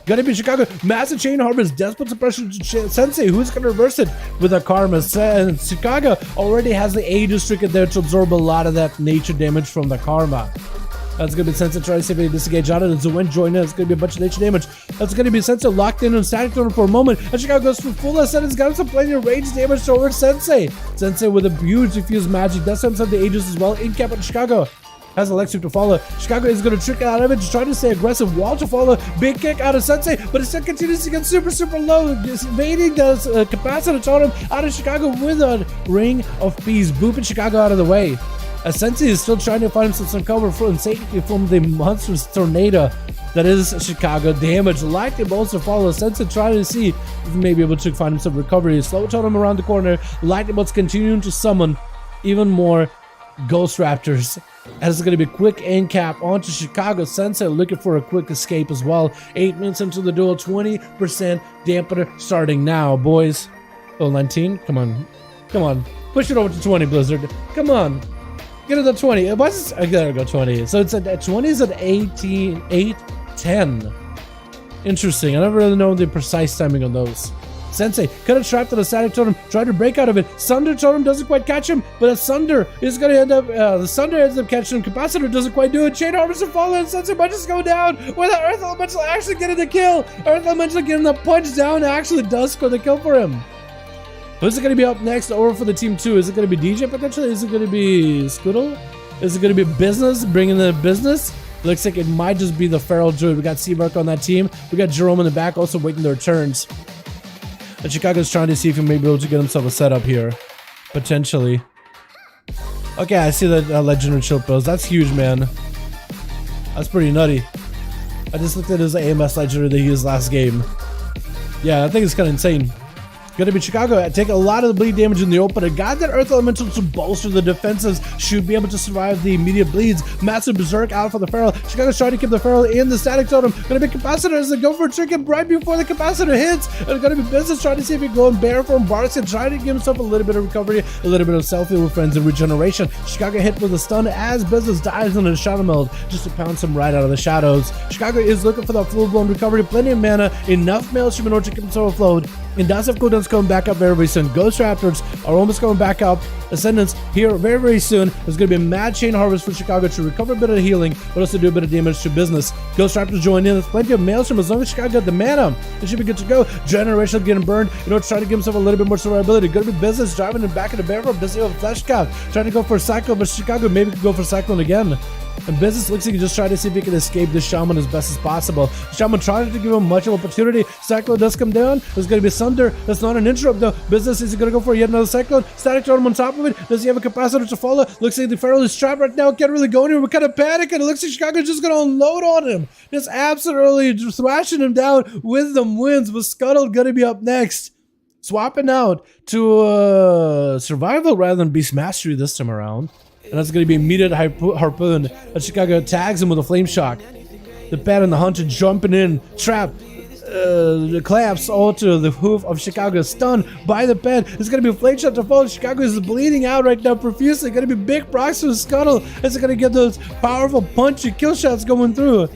Gonna be Chicago. Massive Chain Harvest. Desperate suppression to Sensei. Who's gonna reverse it with a Karma? And Chicago already has the Aegis Stricken there to absorb a lot of that nature damage from the Karma. That's gonna be Sensei trying to see if he can disengage out of it. Zuen join in. It's gonna be a bunch of nature damage. That's gonna be Sensei locked in on static totem for a moment. And Chicago goes for full ascendance. Got some plenty of range damage towards Sensei. Sensei with a huge diffused magic. Does himself the Aegis as well. In cap on Chicago. Has Electric to follow. Chicago is going to trick out of it, just trying to stay aggressive. Wall to follow. Big kick out of Sensei, but it still continues to get super, super low. Just evading the capacitor totem out of Chicago with a Ring of Peace. Booping Chicago out of the way. As Sensei is still trying to find himself some cover from safety from the monstrous tornado that is Chicago. Damage. Lightning bolts to follow. Sensei trying to see if he may be able to find himself recovery. Slow totem around the corner. Lightning bolts continuing to summon even more Ghost Raptors. As it's going to be quick end cap onto Chicago. Sensei looking for a quick escape as well. 8 minutes into the duel. 20% dampener starting now, boys. Oh, 19? Come on. Come on. Push it over to 20, Blizzard. Come on. Get it to 20. Why is I gotta go 20. So it's at 20 is at 18, 8, 10. Interesting. I never really know the precise timing on those. Sensei could have trapped on a static totem, tried to break out of it. Sunder totem doesn't quite catch him, but a Sunder is going to end up, the Sunder ends up catching him. Capacitor doesn't quite do it. Chain Harvester fall in. Sensei might just go down without Earth Elemental actually getting the kill. Earth Elemental getting the punch down actually does score the kill for him. Who's it going to be up next over for the team 2? Is it going to be DJ potentially? Is it going to be Scoodle? Is it going to be Business, bringing the business? Looks like it might just be the Feral Druid. We got Seabark on that team. We got Jerome in the back also waiting their turns. And Chicago's trying to see if he may be able to get himself a setup here. Potentially. Okay, I see that Legendary Shield Pills. That's huge, man. That's pretty nutty. I just looked at his AMS Legendary that he used last game. Yeah, I think it's kind of insane. Gonna be Chicago. Take a lot of the bleed damage in the open. A guy that Earth Elemental to bolster the defenses should be able to survive the immediate bleeds. Massive Berserk out for the Feral. Chicago's trying to keep the Feral in the static totem. Gonna be Capacitor as they go for a trick and right before the Capacitor hits. And gonna be Business trying to see if he can go and bear from Barks and try to give himself a little bit of recovery, a little bit of self-heal with friends and regeneration. Chicago hit with a stun as Business dives into the Shadow Meld just to pounce him right out of the shadows. Chicago is looking for that full-blown recovery. Plenty of mana, enough maelstrom in order to keep himself afloat. And does have cooldowns coming back up very, very soon. Ghost Raptors are almost coming back up. Ascendants here very, very soon. There's going to be a mad chain harvest for Chicago to recover a bit of healing, but also do a bit of damage to Business. Ghost Raptors join in. There's plenty of maelstrom. As long as Chicago got the mana, it should be good to go. Generation getting burned. You know, trying to give himself a little bit more survivability. Going to be Business driving in back of the barrel. Doesn't have a flesh cap. Trying to go for a Cyclone, but Chicago maybe could go for Cyclone again. And Business looks like he just trying to see if he can escape this Shaman as best as possible. Shaman trying to give him much of an opportunity. Cyclone does come down. There's going to be Sunder. That's not an interrupt though. Business is going to go for yet another Cyclone. Static Totem on top of it. Does he have a capacitor to follow? Looks like the Feral is trapped right now. Can't really go anywhere. We're kind of panicking. It looks like Chicago's just going to unload on him. Just absolutely thrashing him down. Wisdom wins. With Scuttle going to be up next. Swapping out to Survival rather than Beast Mastery this time around. And that's going to be immediate harpoon. And Chicago tags him with a flame shock. The Bat and the Hunter jumping in, trap, the clamps onto the hoof of Chicago, stunned by the Bat. It's going to be a flame shot to fall. Chicago is bleeding out right now profusely. Going to be big procs to the Scuttle. It's going to get those powerful punchy kill shots going through.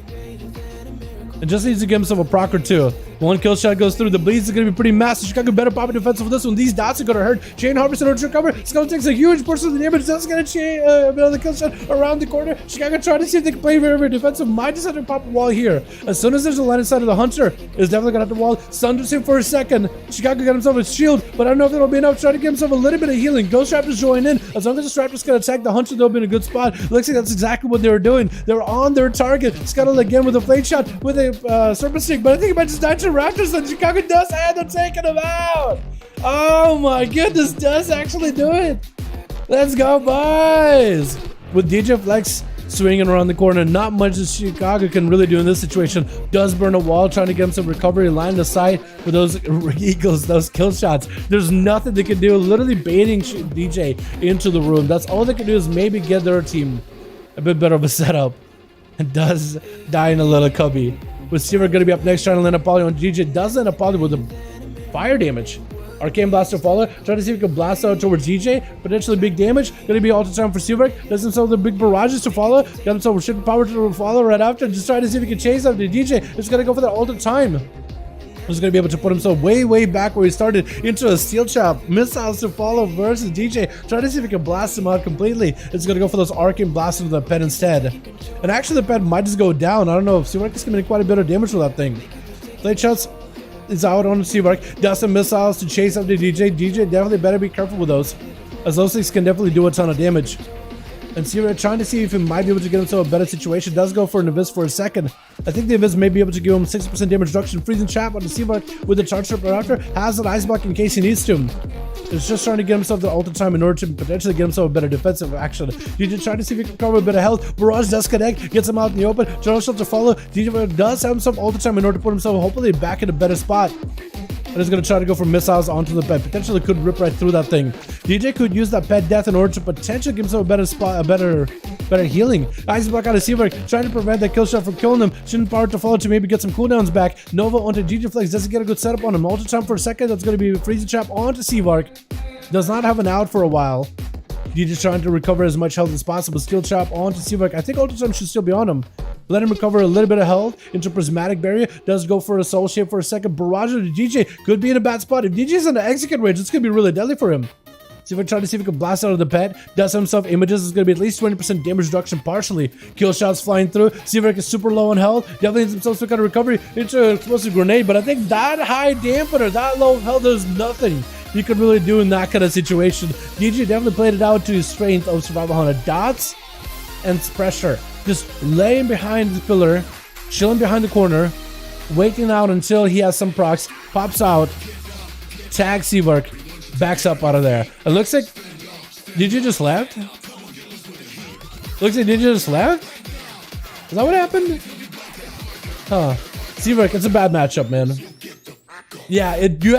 And just needs to give himself a proc or two. One kill shot goes through. The bleeds are going to be pretty massive. Chicago better pop a defensive for this one. These dots are going to hurt. Chain Harvest in order to recover. Scuttle takes a huge portion of the damage. That's going to chain another kill shot around the corner. Chicago trying to see if they can play very, very defensive. Might just have to pop a wall here. As soon as there's a line inside of the Hunter, is definitely going to have the wall. Sunders him for a second. Chicago got himself a shield, but I don't know if that'll be enough. Trying to give himself a little bit of healing. Ghost Raptors join in. As long as the Raptors can attack the Hunter, they'll be in a good spot. Looks like that's exactly what they were doing. They were on their target. Scuttle again with a flame shot with a Serpent Stick, but I think he might just die to Raptors, and Chicago does end up taking him out. Oh my goodness, does actually do it. Let's go, boys. With DJ Flex swinging around the corner. Not much that Chicago can really do in this situation. Does burn a wall, trying to get him some recovery, line the sight with those eagles, those kill shots. There's nothing they can do. Literally baiting DJ into the room. That's all they can do is maybe get their team a bit better of a setup. And does die in a little cubby. With Seaver going to be up next, trying to land a poly on DJ. Does land a poly with the fire damage. Arcane Blaster Follower, trying to see if he can blast out towards DJ. Potentially big damage. Going to be ultra time for Seaver. Does himself the big barrages to follow. Got himself shit power to follow right after. Just trying to see if he can chase after DJ. It's going to go for that ultra time. He's going to be able to put himself way back where he started into a steel trap. Missiles to follow versus DJ. Trying to see if he can blast him out completely. It's going to go for those arcane blasts with the pet instead. And actually the pet might just go down. I don't know if Seawork is going to make quite a bit of damage with that thing. Blade shots is out on Seawork. Does some missiles to chase after DJ. DJ definitely better be careful with those, as those things can definitely do a ton of damage. And Seawork trying to see if he might be able to get himself a better situation. Does go for an Abyss for a second. I think the Abyss may be able to give him 60% damage reduction. Freezing trap on the Seawork with the charge trip right after. Has an ice block in case he needs to. He's just trying to get himself the ultra time in order to potentially get himself a better defensive action. DJ trying to see if he can cover a bit of health. Barrage does connect, gets him out in the open. General shot to follow. DJ does have himself ultra time in order to put himself hopefully back in a better spot. And he's going to try to go for missiles onto the pet. Potentially could rip right through that thing. DJ could use that pet death in order to potentially give himself a better spot, a better healing. Ice block out of Seawork, trying to prevent that kill shot from killing him. Shouldn't power to follow to maybe get some cooldowns back. Nova onto DJ Flex, doesn't get a good setup on him. Ultra time for a second, that's going to be a freezing trap onto Seawork. Does not have an out for a while. DJ trying to recover as much health as possible. Steel trap onto Seawork. I think ultra time should still be on him. Let him recover a little bit of health into Prismatic Barrier. Does go for a soul shape for a second. Barrage to DJ. Could be in a bad spot. If DJ's in the execute range, it's going to be really deadly for him. Seawork trying to see if he can blast out of the pet. Does himself images. It's going to be at least 20% damage reduction partially. Kill shots flying through. Seawork is super low on health. Definitely needs himself some kind of recovery into an explosive grenade. But I think that high dampener, that low health, there's nothing you could really do in that kind of situation. DJ definitely played it out to his strength of Survival Hunter. Dots and pressure. Just laying behind the pillar, chilling behind the corner, waiting out until he has some procs, pops out, tags Seawork, backs up out of there. It looks like DJ just left? Looks like DJ just left? Is that what happened? Huh. Seawork, it's a bad matchup, man. Yeah, you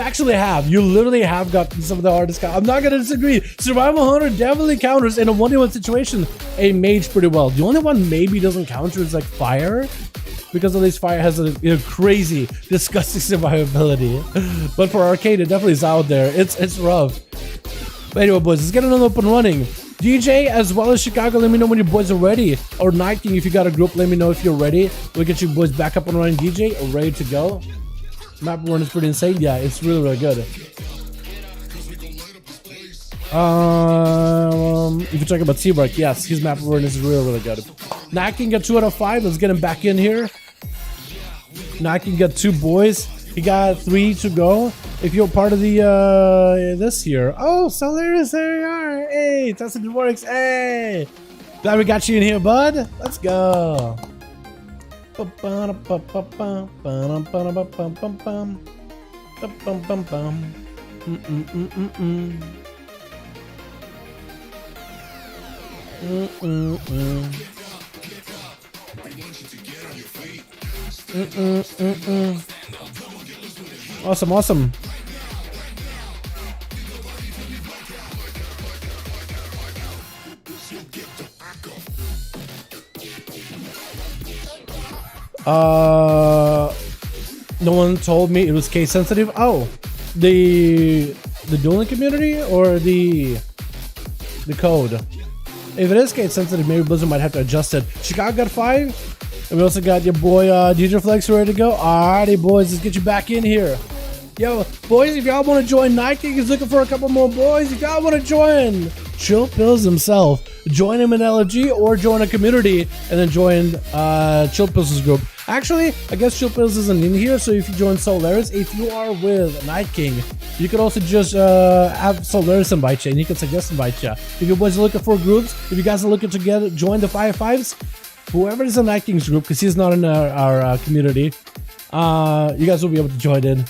literally have got some of the hardest counters. I'm not going to disagree. Survival Hunter definitely counters in a 1v1 situation a mage pretty well. The only one maybe doesn't counter is like fire, because at least fire has a crazy, disgusting survivability. But for arcade, it definitely is out there. It's rough. But anyway, boys, let's get another up and running. DJ as well as Chicago, let me know when your boys are ready. Or Night King, if you got a group, let me know if you're ready. We'll get you boys back up and running. DJ, ready to go. Map run is pretty insane. Yeah, it's really good. If you talk about Seawork, yes, his map awareness is really good. Now I can get 2 out of 5. Let's get him back in here. Now I can get 2 boys. He got 3 to go. If you're part of the this here. Oh, Solaris, there you are. Hey, testing works. Hey, glad we got you in here, bud. Let's go. Awesome. No one told me it was case sensitive. Oh, the dueling community or the code. If it is case sensitive, maybe Blizzard might have to adjust it. Chicago got 5, and we also got your boy DJ Flex ready to go. Alrighty, boys, let's get you back in here. Yo, boys, if y'all want to join, Night King is looking for a couple more boys. If y'all want to join Chill Pills himself, join him in LFG or join a community and then join Chill Pills' group. Actually, I guess Chill Pills isn't in here, so if you join Solaris, if you are with Night King, you could also just have Solaris invite you, and he can suggest invite you. If you boys are looking for groups, if you guys are looking to join the 5v5s, whoever is in Night King's group, because he's not in our community, you guys will be able to join in.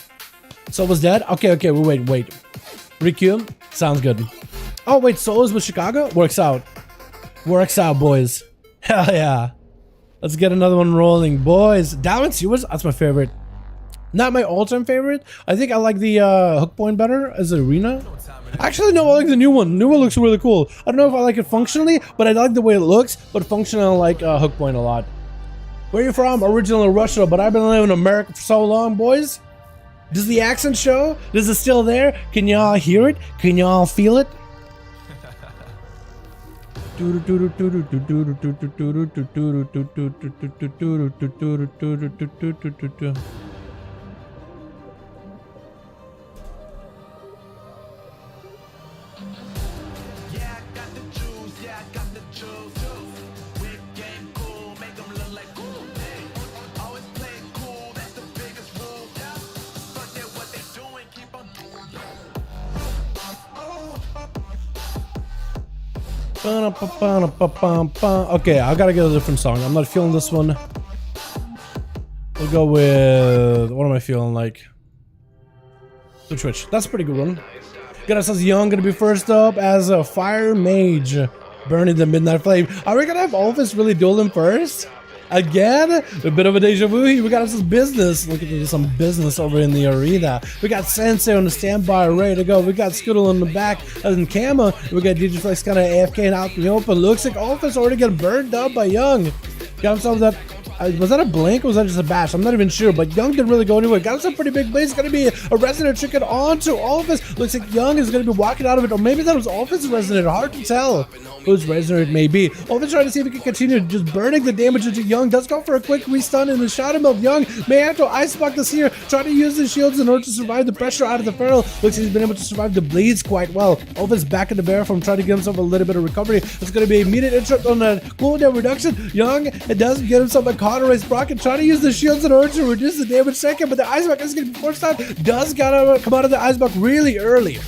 So was that? Okay, wait. Requiem? Sounds good. Oh, wait, Solos with Chicago? Works out, boys. Hell yeah. Let's get another one rolling, boys. Dalaran Sewers, that's my favorite. Not my all-time favorite. I think I like the hook point better as an arena. Actually, no, I like the new one. The new one looks really cool. I don't know if I like it functionally, but I like the way it looks. But functionally, I like hook point a lot. Where are you from? Originally Russia, but I've been living in America for so long, boys. Does the accent show? Is it still there? Can y'all hear it? Can y'all feel it? Okay, I gotta get a different song. I'm not feeling this one. We'll go with... What am I feeling like? Switch. That's a pretty good one. Got ourselves Young, gonna be first up as a Fire Mage. Burning the Midnight Flame. Are we gonna have all of us really dueling first? Again? A bit of a deja vu here. We got some business. Look at this, some business over in the arena. We got Sensei on the standby, ready to go. We got Scoodle in the back and Kama. We got DJ Flex kind of AFK and out in the open. Looks like Office already getting burned up by Young. Got himself that. Was that a blink or was that just a bash? I'm not even sure, but Young didn't really go anywhere. Got some pretty big blaze. It's going to be a Resonant Trinket onto Office. Looks like Young is going to be walking out of it, or maybe that was Office Resonant. Hard to tell whose Resonant it may be. Office trying to see if he can continue just burning the damage into Young. Does go for a quick restun in the Shadow Melt. Young may have to ice block this here. Trying to use his shields in order to survive the pressure out of the Feral. Looks like he's been able to survive the bleeds quite well. Office back in the bear from trying to give himself a little bit of recovery. It's going to be immediate interrupt on a cooldown reduction. Young, it does get himself a counter race rocket. Trying to use the shields in order to reduce the damage second, but the ice block is going to be forced out. Does gotta come out of the ice block really early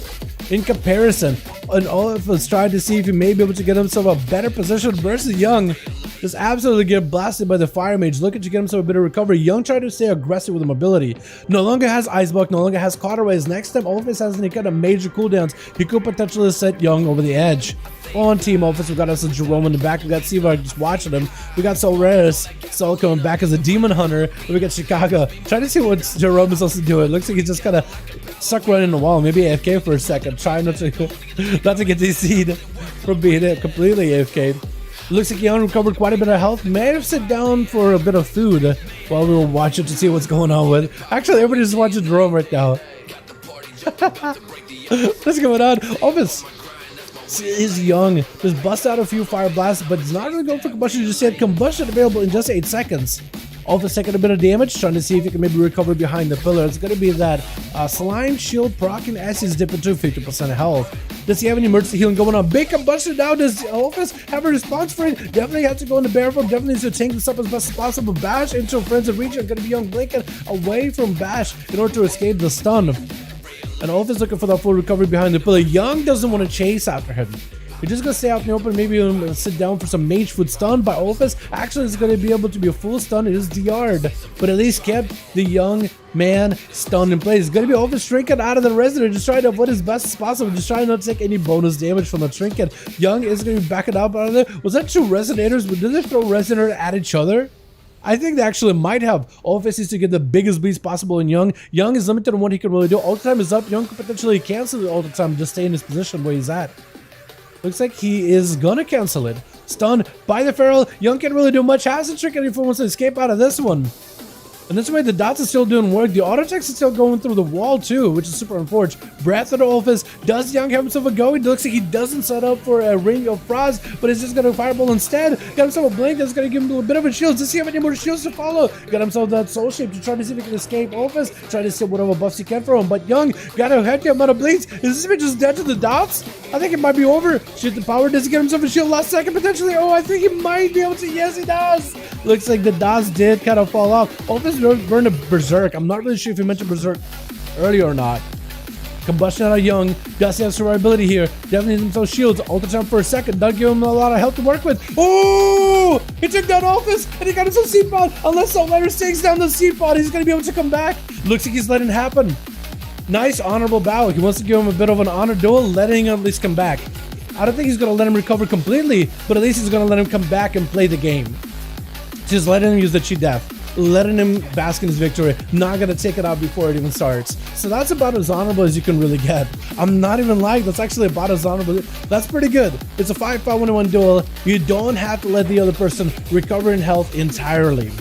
in comparison, and all of us trying to see if he may be able to get himself a better position versus Young. Just absolutely get blasted by the Fire Mage. Looking to get himself a bit of recovery. Young tried to stay aggressive with the mobility. No longer has Ice Block, no longer has Cauterized. Next time, Office has any kind of major cooldowns. He could potentially set Young over the edge. On Team Office, we got us a Jerome in the back. We got Siva just watching him. We got Solraris, Sol coming back as a Demon Hunter. And we got Chicago. Trying to see what Jerome is supposed to do. It looks like he's just kind of stuck running the wall. Maybe AFK for a second. Trying not to get DC'd from being completely AFK'd. Looks like Young recovered quite a bit of health. May have sit down for a bit of food while we were watching to see what's going on with. Actually, everybody's watching Jerome right now. What's going on? Office is Young. Just bust out a few fire blasts, but he's not really going for combustion just yet. Combustion available in just 8 seconds. Office taking a bit of damage, trying to see if he can maybe recover behind the pillar. It's going to be that Slime Shield proc and Asus dipping to 50% health. Does he have any emergency healing going on? Big combustion now. Does Office have a response for it? Definitely has to go into barrel. Definitely needs to tank this up as best as possible. Bash into Friends of Region. Going to be Young blinking away from Bash in order to escape the stun. And Office looking for that full recovery behind the pillar. Young doesn't want to chase after him. He's just going to stay out in the open, maybe sit down for some mage food stun by Office. Actually, it's going to be able to be a full stun. It is DR'd, but at least kept the Young man stunned in place. It's going to be Office Trinket out of the Resonant, just trying to avoid as best as possible, just trying not to take any bonus damage from the Trinket. Young is going to be backing up out of there. Was that 2 Resonators? Did they throw Resonator at each other? I think they actually might have. Office is to get the biggest bleeds possible in Young. Young is limited on what he can really do. Ult time is up. Young could potentially cancel it all the time, just stay in his position where he's at. Looks like he is gonna cancel it. Stunned by the Feral. Young can't really do much. Has a Trinket if he wants to escape out of this one. And this way the dots are still doing work. The auto text is still going through the wall too, which is super unfortunate. Breath of the Office. Does Young have himself a go? It looks like he doesn't set up for a Ring of Frost, but he's just gonna fireball instead. Got himself a blink that's gonna give him a bit of a shield. Does he have any more shields to follow? Got himself that soul shape to try to see if he can escape Office. Try to steal whatever buffs he can from him. But Young got a heck amount of bleeds. Is this man just dead to the dots? I think it might be over. Shoot the power. Does he get himself a shield last second potentially? Oh, I think he might be able to. Yes, he does. Looks like the dots did kind of fall off. Office burned a Berserk. I'm not really sure if he mentioned Berserk earlier or not. Combustion out of Young. Does he have survivability here? Definitely needs himself shields. Ult time for a second. Does give him a lot of health to work with. Oh! He took down Office and he got himself seed pod. Unless Solarius takes down the seed pod, he's going to be able to come back. Looks like he's letting it happen. Nice honorable bow. He wants to give him a bit of an honor duel, letting him at least come back. I don't think he's going to let him recover completely, but at least he's going to let him come back and play the game. Just letting him use the cheat death, letting him bask in his victory, not going to take it out before it even starts. So that's about as honorable as you can really get. I'm not even lying, that's actually about as honorable. That's pretty good. It's a 5v5 1v1 duel. You don't have to let the other person recover in health entirely.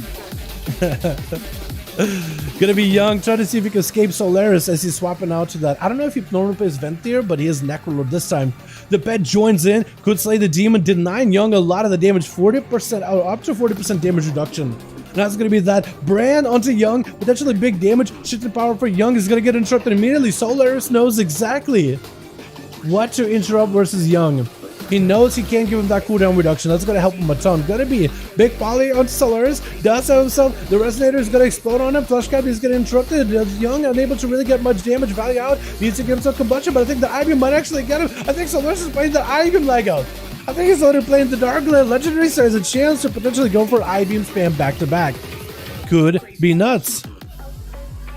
Gonna be Young, trying to see if he can escape Solaris as he's swapping out to that. I don't know if he normally plays Venthyr, but he is Necrolord this time. The pet joins in, could slay the demon, denying Young a lot of the damage, 40%, up to 40% damage reduction. And that's gonna be that. Brand onto Young, potentially big damage. Shifted power for Young is gonna get interrupted immediately. Solaris knows exactly what to interrupt versus Young. He knows he can't give him that cooldown reduction. That's going to help him a ton. Gonna be big poly on Solaris. Does have himself. The Resonator is going to explode on him. Flush Cap is getting interrupted. Young unable to really get much damage value out. Needs to give himself combustion, but I think the IBM might actually get him. I think Solaris is playing the IBM leg out. I think he's already playing the Darkland Legendary, so he has a chance to potentially go for IBM spam back to back. Could be nuts.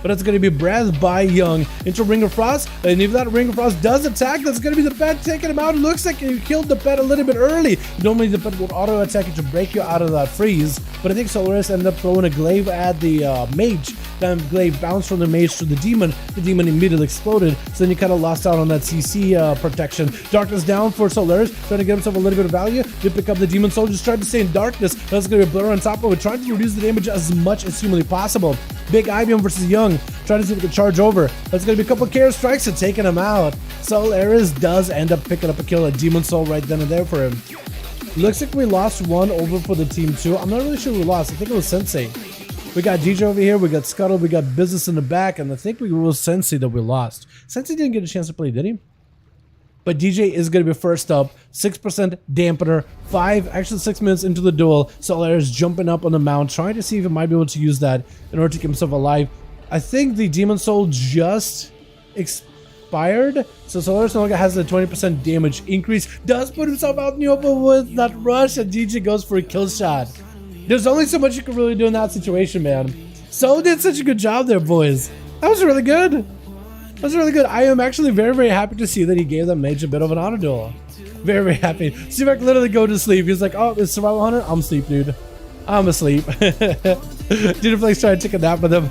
But it's going to be breathed by Young into Ring of Frost. And if that Ring of Frost does attack, that's going to be the pet taking him out. It looks like he killed the pet a little bit early. Normally the pet would auto attack you to break you out of that freeze. But I think Solaris ended up throwing a glaive at the mage. That glaive bounced from the mage to the demon. The demon immediately exploded. So then you kind of lost out on that CC protection. Darkness down for Solaris, trying to get himself a little bit of value. Did pick up the demon soldiers, tried to stay in darkness. That's going to be a blur on top of it, trying to reduce the damage as much as humanly possible. Big IBM versus Young, trying to see if he can charge over. That's going to be a couple of care strikes and taking him out. Solaris does end up picking up a kill, a Demon Soul right then and there for him. Looks like we lost one over for the team 2. I'm not really sure who we lost. I think it was Sensei. We got DJ over here, we got Scuttle, we got Business in the back, and I think it was Sensei that we lost. Sensei didn't get a chance to play, did he? But DJ is going to be first up. 6% dampener, 6 minutes into the duel. Solaris jumping up on the mount, trying to see if he might be able to use that in order to keep himself alive. I think the Demon Soul just expired, so Solaris no longer has a 20% damage increase. Does put himself out in the open with that rush, and DJ goes for a kill shot. There's only so much you can really do in that situation, man. So did such a good job there, boys. That was really good. That's really good. I am actually very, very happy to see that he gave that mage a bit of an auto duel. Very, very happy. See if I can literally go to sleep. He's like, oh, it's Survival Hunter? I'm asleep, dude. I'm asleep. Dude, please try to take a nap with him.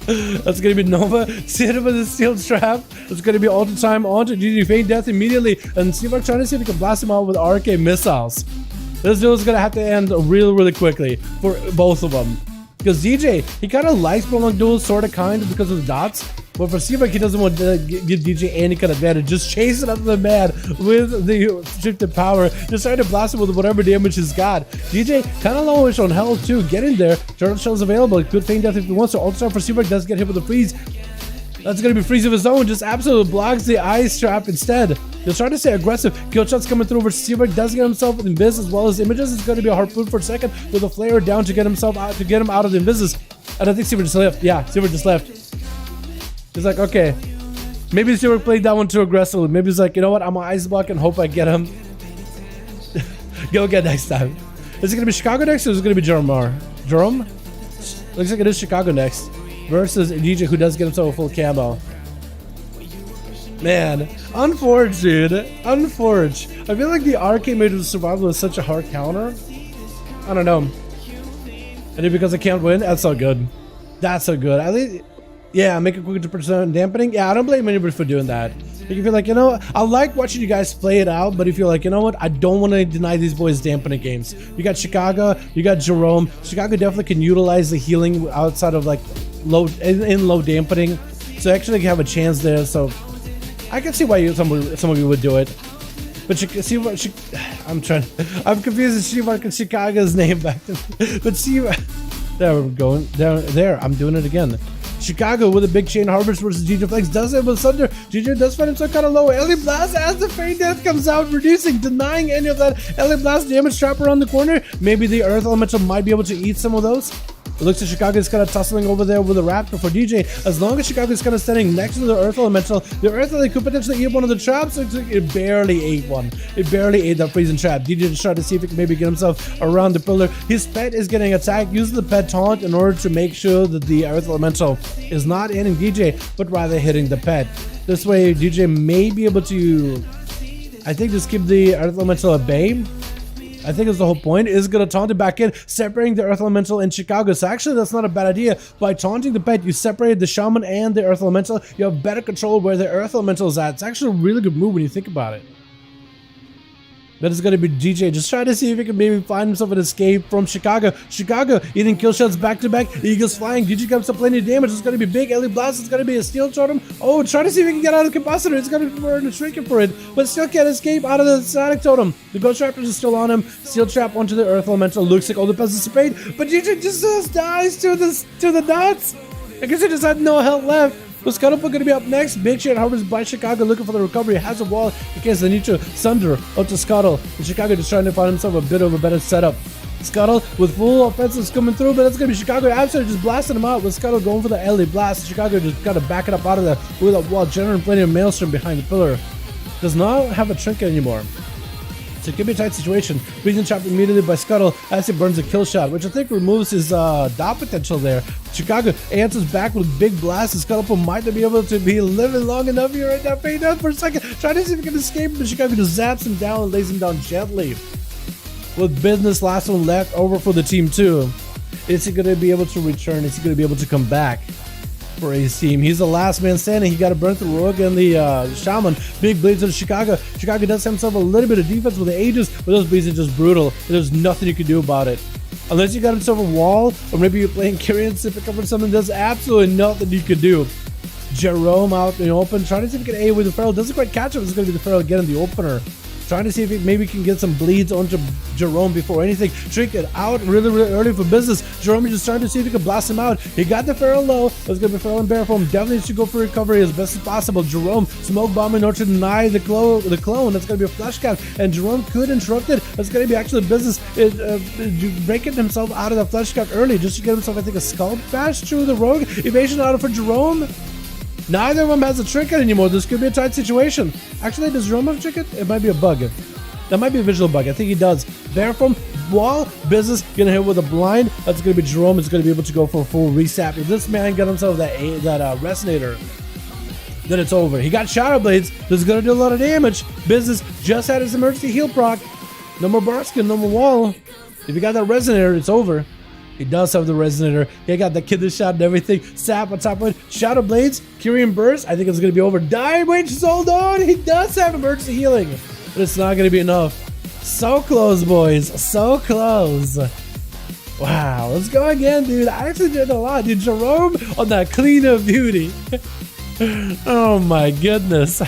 That's going to be Nova. See him with the steel trap. It's going to be ultra time on to GG Feign Death immediately. And see if I'm trying to see if we can blast him out with RK missiles. This duel is going to have to end really, really quickly for both of them. Because DJ, he kind of likes prolonged duels, sort of, kind of, because of the dots. But for Seabrook, he doesn't want to give DJ any kind of advantage. Just chasing up the man with the shifted power. Just trying to blast him with whatever damage he's got. DJ, kind of lowish on health too. Getting there. Turtle Shell is available. Good Feign Death if he wants to. Ultra for Seabrook does get hit with a freeze. That's going to be freeze of his own. Just absolutely blocks the ice trap instead. He'll try to stay aggressive. Kill shots coming through over Seabrook. Does get himself in Invis as well as images. It's going to be a harpoon for a second with a flare down to get himself out, to get him out of the Invises. And I think Seabrook just left. Yeah, Seabrook just left. He's like, okay. Maybe Seabrook played that one too aggressively. Maybe he's like, you know what? I'm going to ice block and hope I get him. Go again next time. Is it going to be Chicago next or is it going to be Jerome? Looks like it is Chicago next. Versus DJ, who does get himself a full camo. Man, Unforged, dude. Unforged. I feel like the arcade made of survival is such a hard counter. I don't know. And because I can't win, that's so good. That's so good. At least, yeah, make a quick 2% dampening. Yeah, I don't blame anybody for doing that. If you feel like, you know, I like watching you guys play it out, but if you're like, you know what, I don't want to deny these boys dampening games. You got Chicago, you got Jerome. Chicago definitely can utilize the healing outside of like low dampening, so actually have a chance there. So I can see why some of you would do it. But see what I'm confused as see what Chicago's name back to me. But see, there we're going there. I'm doing it again. Chicago with a big chain harvest versus DJ Flex does it with Thunder. DJ does find himself kind of low. Ellie Blast as the Feign Death comes out, reducing, denying any of that Ellie Blast damage trap around the corner. Maybe the Earth Elemental might be able to eat some of those. It looks like Chicago is kind of tussling over there with the Raptor for DJ. As long as Chicago is kind of standing next to the Earth Elemental, the Earth Elemental could potentially eat one of the traps. It barely ate one. It barely ate that freezing trap. DJ just tried to see if he can maybe get himself around the pillar. His pet is getting attacked. Uses the pet taunt in order to make sure that the Earth Elemental is not hitting DJ, but rather hitting the pet. This way, DJ may be able to, I think, just keep the Earth Elemental at bay. I think it's the whole point. Is going to taunt it back in, separating the Earth Elemental in Chicago. So actually, that's not a bad idea. By taunting the pet, you separate the Shaman and the Earth Elemental. You have better control where the Earth Elemental is at. It's actually a really good move when you think about it. But it's going to be DJ just trying to see if he can maybe find himself an escape from Chicago. Chicago eating kill shots back to back. Eagles flying. DJ comes to plenty of damage. It's going to be big. Ellie Blast. It's going to be a steel totem. Oh, try to see if he can get out of the capacitor. It's going to be burn shrinking for it, but still can't escape out of the static totem. The Ghost Raptors is still on him. Steel trap onto the Earth Elemental. Looks like all the pests dissipate, but DJ just dies to the dots. I guess he just had no health left. But Scuttle going to be up next. Big shit harvest by Chicago looking for the recovery. Has a wall in case they need to. Sunder up to Scuttle. And Chicago just trying to find himself a bit of a better setup. Scuttle with full offenses coming through, but that's going to be Chicago absolutely just blasting him out with Scuttle going for the LA blast. Chicago just got to back it up out of there with a wall, generating plenty of maelstrom behind the pillar. Does not have a trinket anymore. So it could be a tight situation. Being chopped immediately by Scuttle as he burns a kill shot, which I think removes his dot potential there. Chicago answers back with big blasts. Scuttle might not be able to be living long enough here right now. Fade down for a second. Trying to see if he can escape, but Chicago just zaps him down and lays him down gently. With business, last one left over for the team too. Is he going to be able to return? Is he going to be able to come back for his team? He's the last man standing. He got to burn through Rogue and the Shaman. Big bleeds to Chicago. Chicago does have himself a little bit of defense with the Aegis, but those bleeds are just brutal. There's nothing you can do about it. Unless you got himself a wall, or maybe you're playing Kyrian Civic or something, there's absolutely nothing you could do. Jerome out in the open, trying to see if he can A with the Feral. Doesn't quite catch him. It's going to be the Feral again in the opener. Trying to see if he maybe can get some bleeds onto Jerome before anything. Trinket out really early for business. Jerome is just trying to see if he can blast him out. He got the Feral low. It's going to be Feral and Bear Foam. Definitely needs to go for recovery as best as possible. Jerome smoke bombing in order to deny the clone. That's going to be a flash cap. And Jerome could interrupt it. That's going to be actually business. Breaking himself out of the flash cap early just to get himself, I think, a skull bash through the Rogue. Evasion out for Jerome. Neither of them has a trinket anymore. This could be a tight situation. Actually, does Jerome have a trinket? It might be a bug. That might be a visual bug. I think he does. Bearfoam, wall, business, gonna hit with a blind. That's gonna be Jerome. Is gonna be able to go for a full reset. If this man got himself that resonator, then it's over. He got Shadow Blades. This is gonna do a lot of damage. Business just had his emergency heal proc. No more Barskin, no more wall. If you got that resonator, it's over. He does have the resonator. He got the killer shot and everything. Sap on top of it. Shadow Blades. Kyrian Burst. I think it's going to be over. Dying Witch is hold on. He does have emergency healing. But it's not going to be enough. So close, boys. So close. Wow. Let's go again, dude. I actually did a lot. Dude, Jerome on that clean of beauty. Oh, my goodness.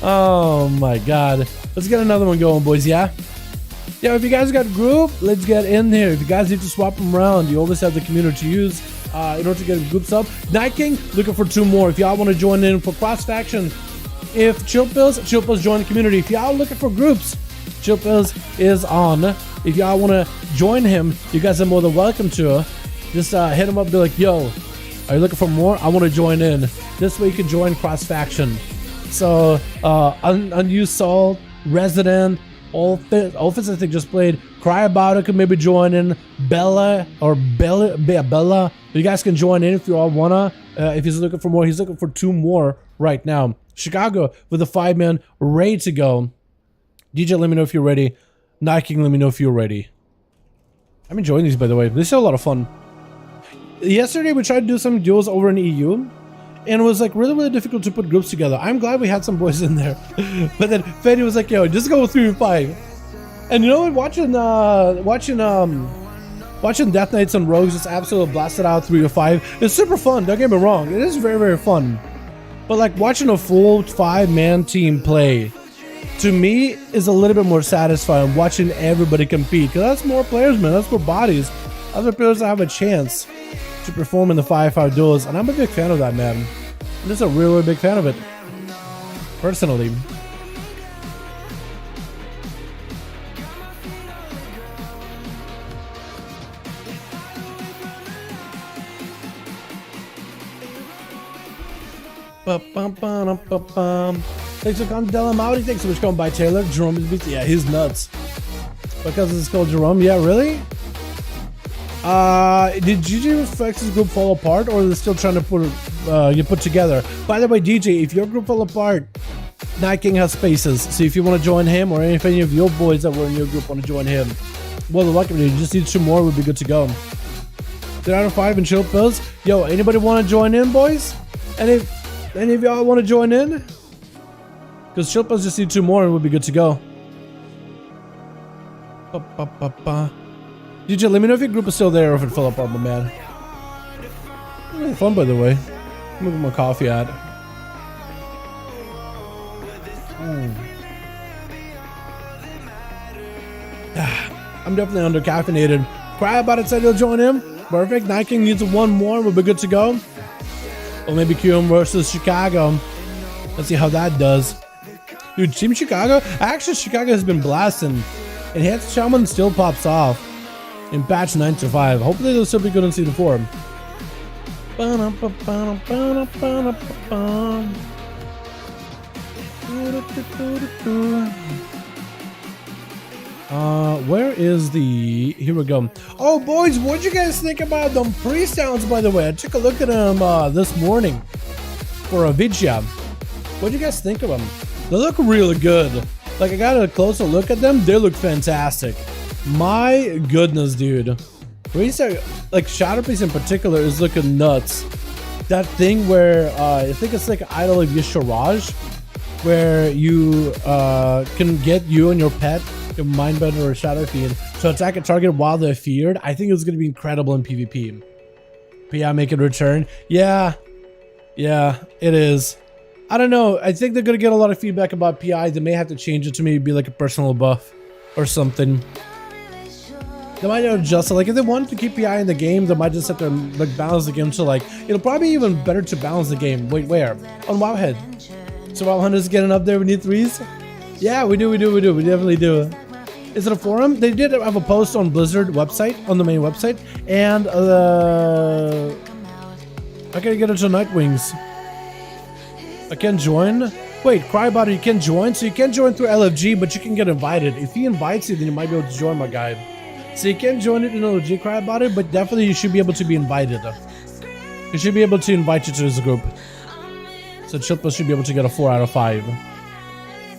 Oh, my God. Let's get another one going, boys. Yeah? Yeah, if you guys got a group, let's get in here. If you guys need to swap them around, you always have the community to use in order to get groups up. Night King, looking for 2 more. If y'all want to join in for cross faction, if Chill Pills join the community. If y'all looking for groups, Chill Pills is on. If y'all want to join him, you guys are more than welcome to. Just hit him up, be like, yo, are you looking for more? I want to join in. This way you can join cross faction. So, Unused Salt, Resident, Olphis, I think, just played. Cry About It could maybe join in. Bella. You guys can join in if you all wanna. If he's looking for more, he's looking for 2 more right now. Chicago with a 5-man ready to go. DJ, let me know if you're ready. Night King, let me know if you're ready. I'm enjoying these, by the way. They're still a lot of fun. Yesterday, we tried to do some duels over in EU. And it was like really difficult to put groups together. I'm glad we had some boys in there. But then Fetty was like, yo, just go with 3v5. And you know what? Watching Death Knights and Rogues just absolutely blasted out 3v5. It's super fun, don't get me wrong. It is very fun. But like watching a full 5-man team play, to me, is a little bit more satisfying watching everybody compete. Because that's more players, man. That's more bodies. Other players that have a chance to perform in the 5v5 duels, and I'm a big fan of that, man. I'm just a really big fan of it, personally. Thanks for coming, Della Maudi. Thanks so much for coming by, Taylor. Jerome is beat. Yeah, he's nuts. Because it's called Jerome. Yeah, really? Did GGFX's group fall apart, or are they still trying to put together? By the way, DJ, if your group fell apart, Night King has spaces. So if you want to join him, or if any of your boys that were in your group want to join him, well, welcome. You just need 2 more. Would be good to go. 3 out of 5 and chill pills. Yo, anybody want to join in, boys? And if any of y'all want to join in, because chill pills just need 2 more and we'll be good to go. DJ, let me know if your group is still there or if it fell apart, my man. Really fun, by the way. I'm gonna get my coffee at. I'm definitely under caffeinated. Cry about it, said he'll join him. Perfect. Night King needs 1 more. We'll be good to go. Or maybe QM versus Chicago. Let's see how that does. Dude, Team Chicago? Actually, Chicago has been blasting. Enhanced Shaman still pops off in patch 9.5. Hopefully they'll still be good in Season 4. Where is the... Here we go. Oh, boys, what'd you guys think about them pre-sounds, by the way? I took a look at them this morning for a video. What'd you guys think of them? They look really good. Like, I got a closer look at them. They look fantastic. My goodness, dude. Pre-sound, like, Shadowpiece in particular is looking nuts. That thing where, I think it's like Idol of Yisharaj, where you can get you and your pet, your Mindbender or Shadow Fiend, to attack a target while they're feared. I think it's going to be incredible in PvP. PI make it return. Yeah, it is. I don't know. I think they're going to get a lot of feedback about PI. They may have to change it to maybe be like a personal buff or something. They might adjust it. Like, if they want to keep PI in the game, they might just have to like balance the game to like... It'll probably be even better to balance the game. Wait, where? On Wowhead. So Wow Hunters getting up there. We need 3s? Yeah, we do. We definitely do. Is it a forum? They did have a post on Blizzard website, on the main website, and I gotta get into Nightwings. I can join. Wait, cry about it. You can join. So you can join through LFG, but you can get invited. If he invites you, then you might be able to join, my guy. So you can join it in LFG, cry about it, but definitely you should be able to be invited. You should be able to invite you to his group. So Chilpa should be able to get a 4 out of 5.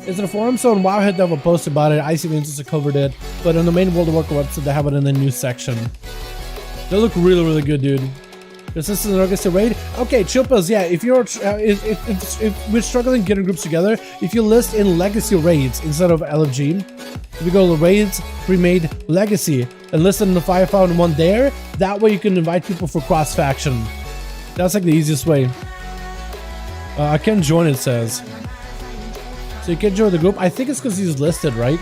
Is it a forum? So on Wowhead they have a post about it. IC Vinces covered it, but on the main World of Warcraft website they have it in the news section. They look really good, dude. This is an August raid. Okay, Chilpas, yeah. If you're if we're struggling getting groups together, if you list in legacy raids instead of LFG, if you go to raids, pre-made legacy, and list in the 5v1 there, that way you can invite people for cross faction. That's like the easiest way. I can join, it says. So you can join the group. I think it's because he's listed, right?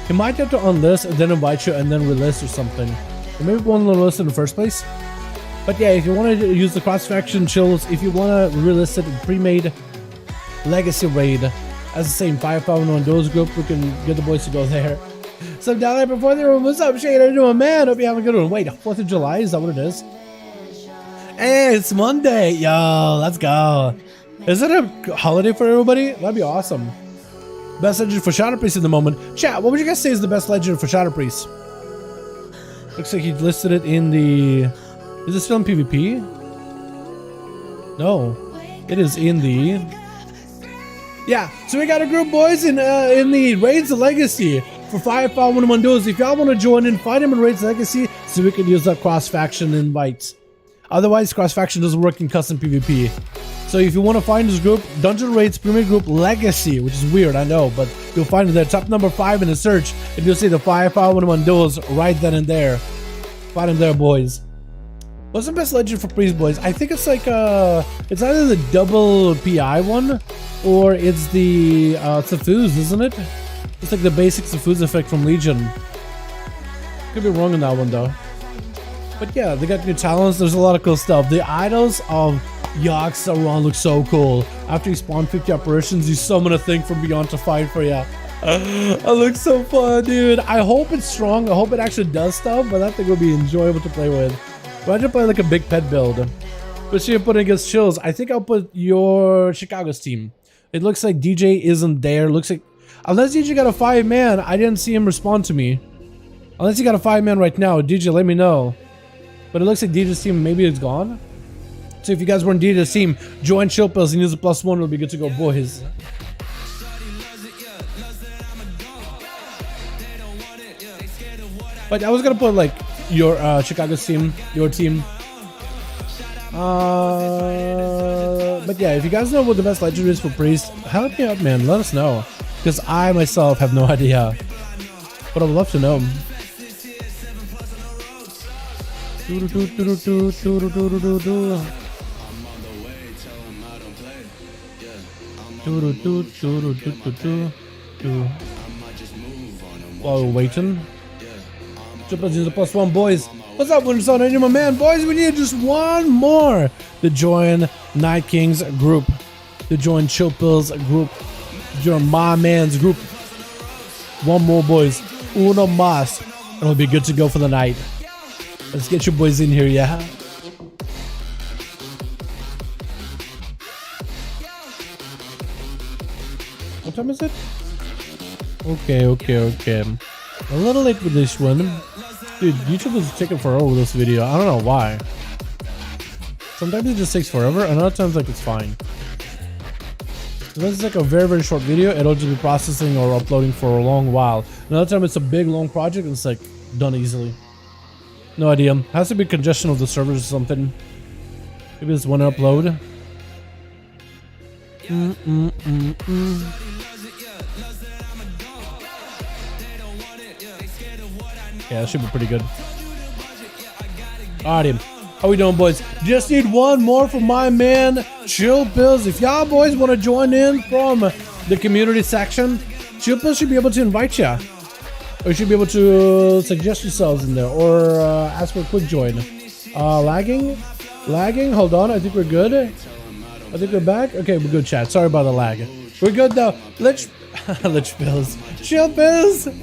He might have to unlist and then invite you and then relist or something. Or maybe one will list in the first place. But yeah, if you want to use the cross-faction chills, if you want to relist it in pre-made legacy raid as the same 5v1 Duels group, we can get the boys to go there. So down there before the room, what's up, Shane? How you doing, man? Hope you have a good one. Wait, 4th of July? Is that what it is? Hey, it's Monday. Yo, let's go. Is it a holiday for everybody? That'd be awesome. Best legend for Shadow Priest in the moment. Chat, what would you guys say is the best legend for Shadow Priest? Looks like he listed it in the... Is it still in PvP? No. It is in the... Yeah, so we got a group, boys, in the Raids of Legacy for 5v1 Duels. If y'all want to join in, find him in Raids of Legacy so we can use that cross-faction invite. Otherwise, cross-faction doesn't work in custom PvP. So if you want to find this group, Dungeon Raids Premier Group Legacy, which is weird, I know, but you'll find it there, top number 5 in the search, and you'll see the 5v1 Duels right then and there. Find them there, boys. What's the best legend for Priest, boys? I think it's like, it's either the double PI one, or it's the Safuz, isn't it? It's like the basic Safuz effect from Legion. Could be wrong on that one, though. But yeah, they got new talents, there's a lot of cool stuff. The idols of Yaxaron look so cool. After you spawn 50 apparitions, you summon a thing from beyond to fight for you. It looks so fun, dude. I hope it's strong. I hope it actually does stuff, but that thing will be enjoyable to play with. Imagine playing like a big pet build. But she put against Chills. I think I'll put your Chicago's team. It looks like DJ isn't there. Looks like, unless DJ got a 5-man, I didn't see him respond to me. Unless he got a 5-man right now, DJ, let me know. But it looks like DJ's team maybe it's gone. So if you guys were in DJ's team, join Chillpills and use the +1. It'll be good to go, boys. But I was gonna put like your Chicago's team, your team. But yeah, if you guys know what the best legendary is for Priest, help me out, man. Let us know, because I myself have no idea. But I would love to know. While we're waiting, Triple G's a +1, boys. What's up, Winter Sun? My man, boys. We need just one more to join Night King's group, to join Chillpills group, to join my man's group. One more, boys. Uno mas, and we'll be good to go for the night. Let's get your boys in here, yeah. What time is it? Okay. A little late with this one. Dude, YouTube is taking forever with this video. I don't know why. Sometimes it just takes forever, and other times like it's fine. If this is like a very short video, it'll just be processing or uploading for a long while. Another time it's a big long project and it's like done easily. No idea. Has to be congestion of the servers or something. Maybe it's one upload. Yeah, that should be pretty good. Alrighty. How we doing, boys? Just need one more for my man, Chillpills. If y'all boys want to join in from the community section, Chillpills should be able to invite ya. Or you should be able to suggest yourselves in there, or ask for a quick join. Lagging? Hold on, I think we're good. I think we're back. Okay, we're good, chat. Sorry about the lag. We're good though. Chillpills.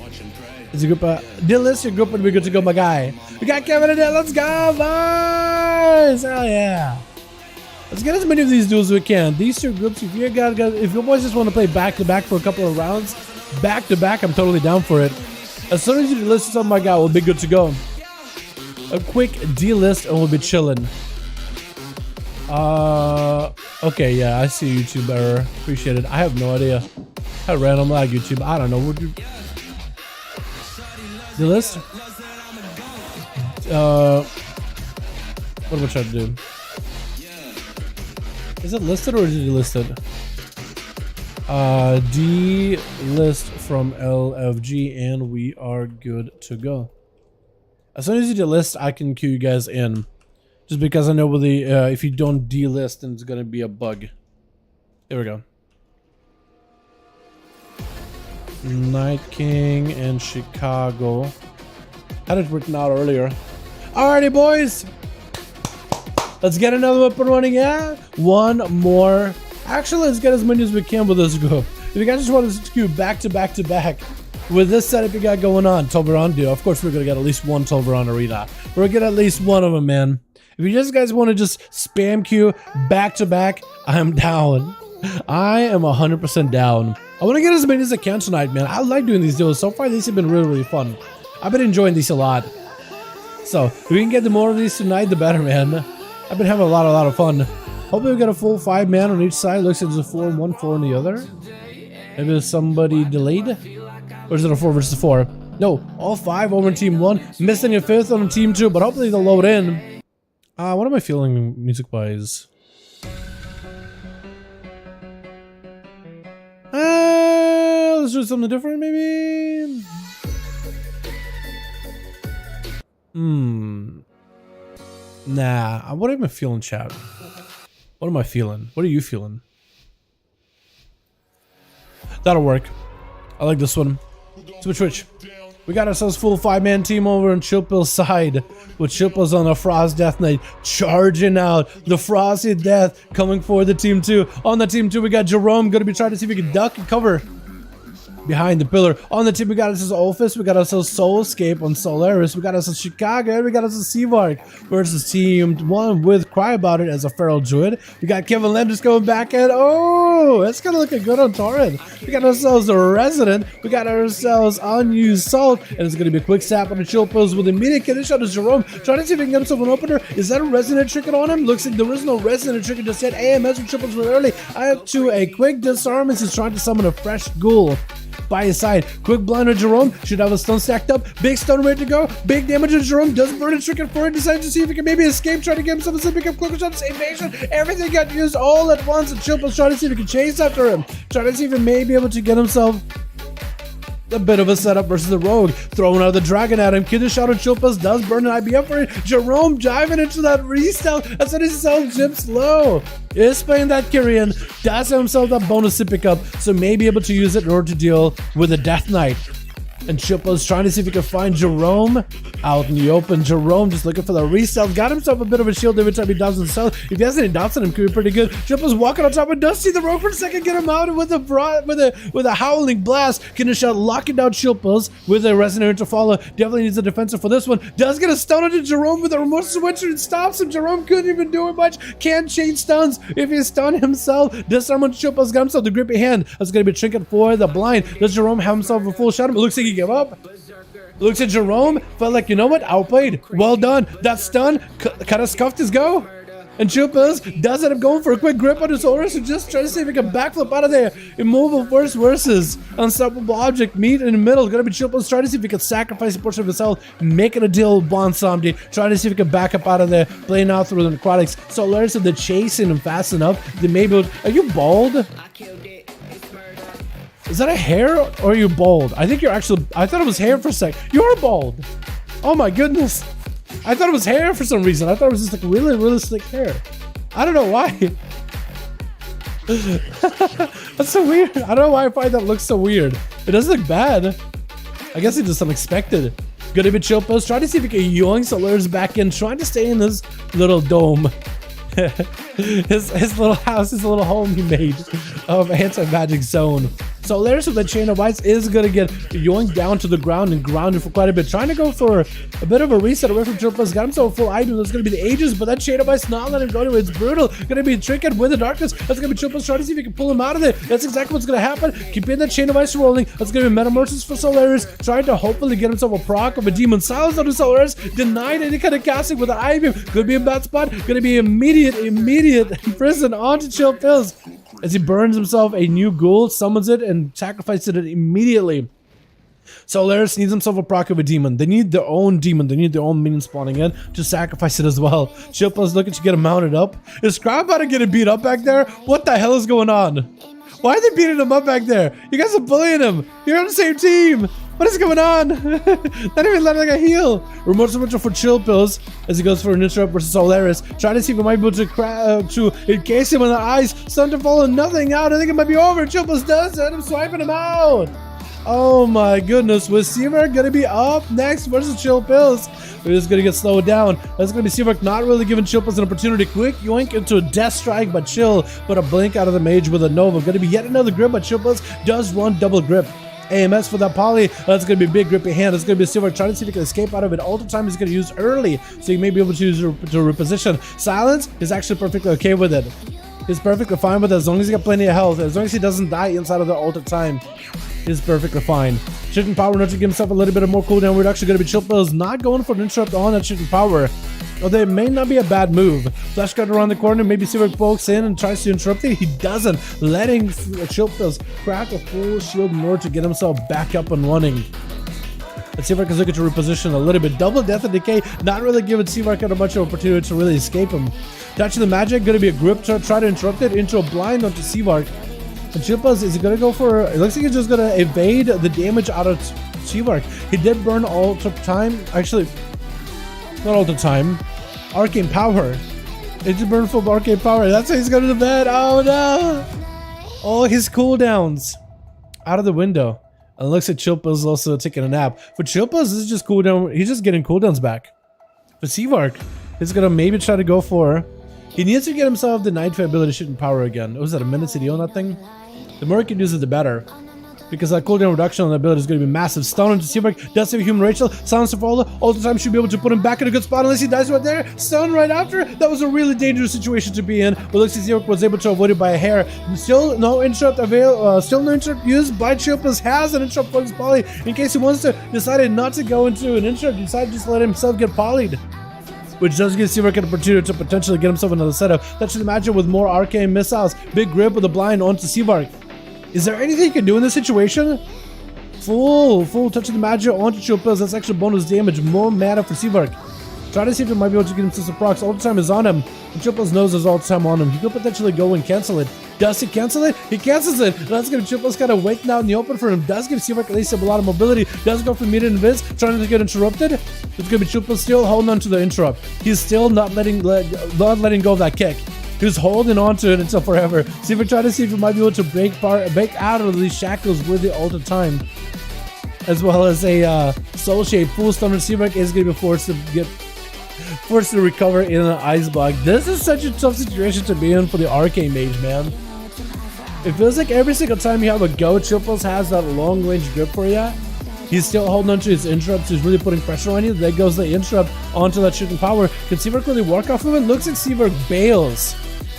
Is a group Dillis, your group would be good to go, my guy. We got Kevin in there. Let's go, boys! Hell yeah! Let's get as many of these duels as we can. These two groups, if you guys, if your boys just want to play back to back for a couple of rounds, back to back, I'm totally down for it. As soon as you delist something, my guy, we'll be good to go. A quick delist and we'll be chilling. Okay, yeah, I see YouTube error. Appreciate it. I have no idea. I random lag YouTube. I don't know. Would you delist? What am I trying to do? Is it listed or is it delisted? Delist from LFG and we are good to go. As soon as you delist, I can queue you guys in. Just because I know with the if you don't delist, then it's gonna be a bug. Here we go. Night King and Chicago. Had it written out earlier. Alrighty, boys. Let's get another weapon running, yeah? One more. Actually, let's get as many as we can with this group. If you guys just want to queue back to back to back with this setup you got going on, Tolveron duo. Of course, we're gonna get at least one Tolveron arena. We're gonna get at least one of them, man. If you guys want to just spam queue back to back, I'm down. I am 100% down. I want to get as many as I can tonight, man. I like doing these duels. So far, these have been really fun. I've been enjoying these a lot. So, if we can get the more of these tonight, the better, man. I've been having a lot of fun. Hopefully we got a full 5-man on each side. Looks like there's a 4 and 1, 4 on the other. Maybe there's somebody delayed? Or is it a 4 versus 4? No, all 5 over in team 1. Missing a 5th on team 2, but hopefully they'll load in. What am I feeling music-wise? Let's do something different, maybe? Nah, what am I feeling, chat? What am I feeling? What are you feeling? That'll work. I like this one. Switch. We got ourselves full 5-man team over on Chillpill's side, with Chillpill's on a Frost Death Knight charging out. The Frosty Death coming for the team 2. On the team 2, we got Jerome. Gonna be trying to see if he can duck and cover. behind the pillar. On the team, we got ourselves Olphus, we got ourselves Soulscape on Solaris, we got ourselves Chicago, and we got ourselves Seavark versus Team 1 with Cry About It as a Feral Druid. We got Kevin Landers going back in. Oh, that's kind of looking good on Torrent. We got ourselves a Resident, we got ourselves Unused Salt, and it's going to be a quick sap on the chill pills with immediate condition on Jerome. Trying to see if he can get himself an opener. Is that a Resonant Trinket on him? Looks like there is no Resonant Trinket just yet. AMS with triples really early. I have to a quick disarm as he's trying to summon a fresh ghoul by his side. Quick blind on Jerome. Should have a stun stacked up. Big stun ready to go. Big damage on Jerome. Doesn't burn a Trinket for it. Decides to see if he can maybe escape. Trying to get himself a pick up quick shots. Invasion. Everything got used all at once. And Chillpill's trying to see if he can chase after him. Trying to see if he may be able to get himself a bit of a setup versus the Rogue. Throwing out the Dragon at him. Kiddish shot on Chillpills does burn an IBF for it. Jerome diving into that restyle. That's when his self chips low. Is playing that Kyrian. Does have himself that bonus to pick up. So may be able to use it in order to deal with a Death Knight. And Chillpill's trying to see if he can find Jerome out in the open. Jerome just looking for the resell. Got himself a bit of a shield every time he dives in the cell. If he has any dots on him, could be pretty good. Chillpill's walking on top and does see the Rogue for a second. Get him out with a howling blast. Kiddish shot locking down Chillpill's with a Resonant to follow. Definitely needs a defensive for this one. Does get a stun onto Jerome with a remote switcher and stops him. Jerome couldn't even do it much. Can't change stuns if he stun himself. Disarm on Chillpill's got himself the grippy hand. That's going to be a trinket for the blind. Does Jerome have himself a full shot? It looks like he give up. Looks at Jerome, felt like, you know what, outplayed. Well done. That stun kind of scuffed his go. And Chillpills does end up going for a quick grip on his Horus and just try to see if he can backflip out of there. Immobile force versus unstoppable object. Meet in the middle. Gonna be Chillpills trying to see if he can sacrifice a portion of his health, making a deal with Bonsomdi. Trying to see if he can back up out of there, playing out through the necrotics. Solaris said they're chasing him fast enough. They may be able to, are you bald? Is that a hair or are you bald? I think you're actually, I thought it was hair for a sec. You're bald. Oh my goodness. I thought it was hair for some reason. I thought it was just like really, really slick hair. I don't know why. That's so weird. I don't know why I find that looks so weird. It doesn't look bad. I guess it's just unexpected. Gonna be Chillpills. Trying to see if he can yoink Solaris back in. Trying to stay in this little dome. his little house, his little home he made of anti-magic zone. Solaris with the Chain of Ice is going to get yoinked down to the ground and grounded for quite a bit. Trying to go for a bit of a reset away from Chillpills. Got himself a full item. That's going to be the Aegis, but that Chain of Ice not letting him go to it. It's brutal. Going to be a Trinket with the Darkness. That's going to be Chillpills trying to see if he can pull him out of there. That's exactly what's going to happen. Keeping that Chain of Ice rolling. That's going to be Metamorphosis for Solaris. Trying to hopefully get himself a proc of a Demon Silence out of Solaris. Denied any kind of casting with an Ivy. Could be a bad spot. Going to be immediate prison onto Chillpills. As he burns himself a new ghoul, summons it, and sacrifices it immediately. Solaris needs himself a proc of a demon. They need their own demon. They need their own minion spawning in to sacrifice it as well. Chillpill's looking to get him mounted up. Is Scrap about to get beat up back there? What the hell is going on? Why are they beating him up back there? You guys are bullying him. You're on the same team. What is going on? Not even letting a heal. Remote switcher for Chillpills as he goes for an interrupt versus Solaris. Trying to see if he might be able to encase him in the eyes. Stun to follow, nothing out. I think it might be over. Chillpills does it. I'm swiping him out. Oh my goodness. Was Seavark going to be up next versus Chillpills? We're just going to get slowed down. That's going to be Seavark not really giving Chillpills an opportunity. Quick yoink into a Death Strike by Chill, but a blink out of the Mage with a Nova. Going to be yet another grip, but Chillpills does run double grip. AMS for that poly. That's going to be a big grippy hand. It's going to be Seavark trying to see if he can escape out of it. Alter time is going to use early, so you may be able to use to reposition. Silence is actually perfectly okay with it. He's perfectly fine with it as long as he got plenty of health. As long as he doesn't die inside of the alter time, he's perfectly fine. Shifting power not to give himself a little bit of more cooldown. We're actually going to be Chillpills not going for an interrupt on that shifting power. Although it may not be a bad move. Flash cut around the corner, maybe Seavark pokes in and tries to interrupt it. He doesn't, letting Chillpills crack a full shield in order to get himself back up and running. Let's see if I can look to reposition a little bit. Double Death and Decay, not really giving Seavark a much of an opportunity to really escape him. Touch of the Magic, going to be a grip to try to interrupt it into a blind onto Seavark. And Chillpills, is he going to go for, it looks like he's just going to evade the damage out of Seavark. He did burn alter time, actually, not all the time. Arcane Power. It just burned full Arcane Power. That's why he's going to the bed. Oh no! All his cooldowns out of the window. And it looks like Chillpills is also taking a nap. For Chillpills, this is just cooldown. He's just getting cooldowns back. For Seavark, he's going to maybe try to go for. He needs to get himself the Nightfall ability shooting power again. Was that a minute CD on that thing? The more he can use it, the better. because that cooldown reduction on the ability is going to be massive. Stun into Seabrick, does have a human Rachel, silence to follow, all the time should be able to put him back in a good spot unless he dies right there. Stun right after. That was a really dangerous situation to be in, but looks like Seabrick was able to avoid it by a hair. Still no interrupt still no interrupt used by Chilpas. Has an interrupt for his poly in case he wants to. Decided not to go into an interrupt, decided to just let himself get polyed, which does give Seabrick an opportunity to potentially get himself another setup. That should imagine with more arcane missiles. Big grip with the blind onto Seabrick. Is there anything you can do in this situation? Full touch of the magic onto Chilpas. That's extra bonus damage, more mana for Seabrick. Try to see if he might be able to get himself some procs. All the time is on him. And Chilpas knows there's all the time on him. He could potentially go and cancel it. Does he cancel it? He cancels it. That's going to Chilpas kind of waiting out in the open for him. Does give Seabrick at least a lot of mobility. Does go for immediate invis, trying to get interrupted. It's going to be Chilpas still holding on to the interrupt. He's still not letting go of that kick. He's holding on to it until forever. Seabrick trying to see if he might be able to break out of these shackles with the ultra time. As well as a soul shape. Full stunner. Seabrick is going to be forced to recover in an ice block. This is such a tough situation to be in for the arcane mage, man. It feels like every single time you have a go, Chilpas has that long range grip for you. He's still holding on to his interrupts. He's really putting pressure on you. There goes the interrupt onto that shooting power. Can Seabrick really work off of it? Looks like Seabrick bails.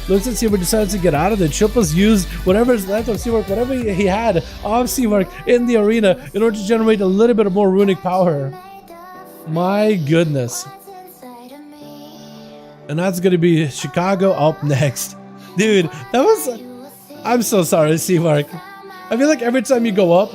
Looks like Seabrick decides to get out of it. Chilpas used whatever is left of Seabrick, whatever he had of Seabrick in the arena in order to generate a little bit of more runic power. My goodness. And that's going to be Chicago up next. Dude, that was... I'm so sorry, Seabrick. I feel like every time you go up,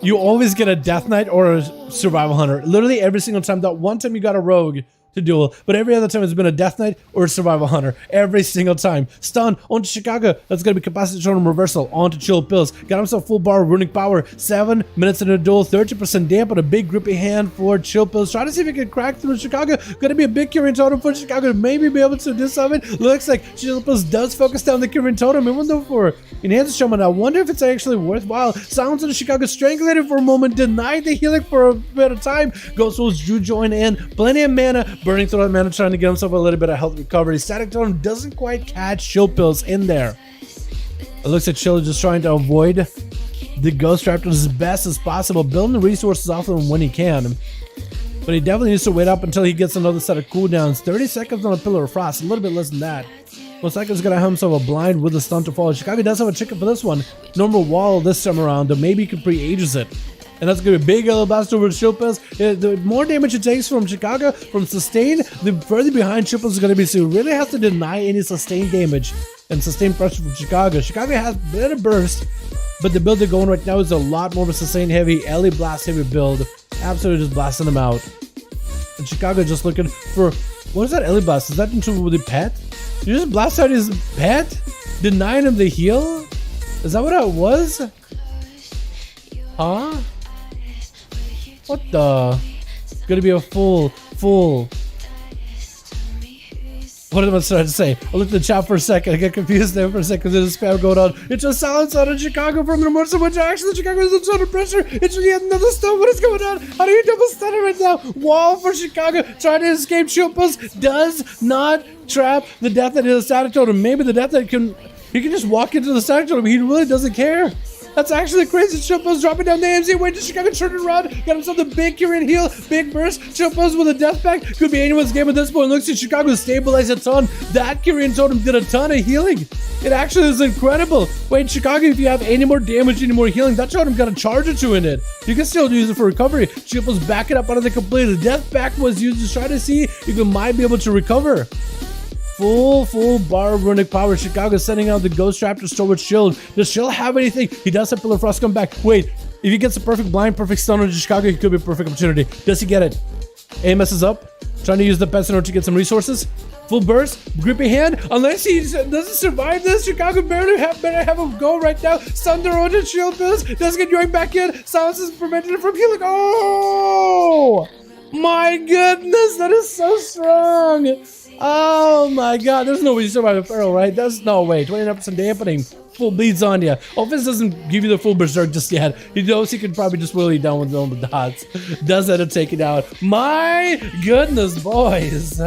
you always get a Death Knight or a Survival Hunter. Literally every single time. That one time you got a Rogue to duel, but every other time it's been a Death Knight or a Survival Hunter. Every single time. Stun onto Chicago. That's going to be Capacity Totem Reversal onto Chill Pills. Got himself full bar runic power. 7 minutes in a duel. 30% damp on a big grippy hand for Chill Pills. Try to see if he can crack through Chicago. Going to be a big Kyrian Totem for Chicago to maybe be able to do something. Looks like Chill Pills does focus down the Kyrian Totem. Even though for Enhanced Shaman, I wonder if it's actually worthwhile. Silence on Chicago. Strangulated for a moment. Denied the healing for a bit of time. Ghost Wolves Drew join in. Plenty of mana. Burning through that mana, trying to get himself a little bit of health recovery. Static Totem doesn't quite catch Chill Pills in there. It looks like Chill is just trying to avoid the Ghost Raptor as best as possible, building the resources off of him when he can. But he definitely needs to wait up until he gets another set of cooldowns. 30 seconds on a Pillar of Frost, a little bit less than that. 1 second is going to have himself a blind with a stun to follow. Chicago does have a chicken for this one. Normal wall this time around, though maybe he can pre-ages it. And that's going to be a big yellow blast over Chilpas. The more damage it takes from Chicago, from sustain, the further behind Chilpas is going to be. So he really has to deny any sustained damage and sustained pressure from Chicago. Chicago has a bit of burst, but the build they're going right now is a lot more of a sustained heavy, LE blast heavy build. Absolutely just blasting them out. And Chicago just looking for, what is that LE blast? Is that into with the pet? You just blast out his pet? Denying him the heal? Is that what it was? Huh? What the? It's gonna be a full. What am I trying to say? I looked at the chat for a second. I get confused there for a second. There's a spam going on. It's just silence out of Chicago from the Morse, which actually Chicago is a ton of pressure. It's yet another stun. What is going on? How do you double stun it right now? Wall for Chicago. Trying to escape Chilpas. Does not trap the Death Knight in the Static Totem. Maybe the Death Knight can just walk into the Static Totem. He really doesn't care. That's actually crazy. Chilpas dropping down the AMZ. Wait, did Chicago turn it around? Got himself the big Kyrian heal. Big burst. Chilpas with a death pack. Could be anyone's game at this point. Looks like Chicago stabilized a ton. That Kyrian totem did a ton of healing. It actually is incredible. Wait, Chicago, if you have any more damage, any more healing, that totem got a charge or two in it. You can still use it for recovery. Chilpas backing up out of the complete. The death pack was used to try to see if you might be able to recover. Full bar of runic power. Chicago sending out the Ghost Raptor storage shield. Does Shield have anything? He does have Pillar of Frost come back. Wait, if he gets a perfect blind, perfect stun on Chicago, he could be a perfect opportunity. Does he get it? AMS is up. Trying to use the pets in order to get some resources. Full burst, grippy hand. Unless he doesn't survive this, Chicago better have a go right now. Thunder onto Shield Bills. Doesn't get yoinked back in. Silence is prevented from healing. Oh! My goodness, that is so strong. Oh my god, there's no way you survive a feral, right? There's no way. 29% dampening. Full bleeds on you. Offense doesn't give you the full berserk just yet. He knows he could probably just willy down with the dots. Does end up taking out. My goodness, boys.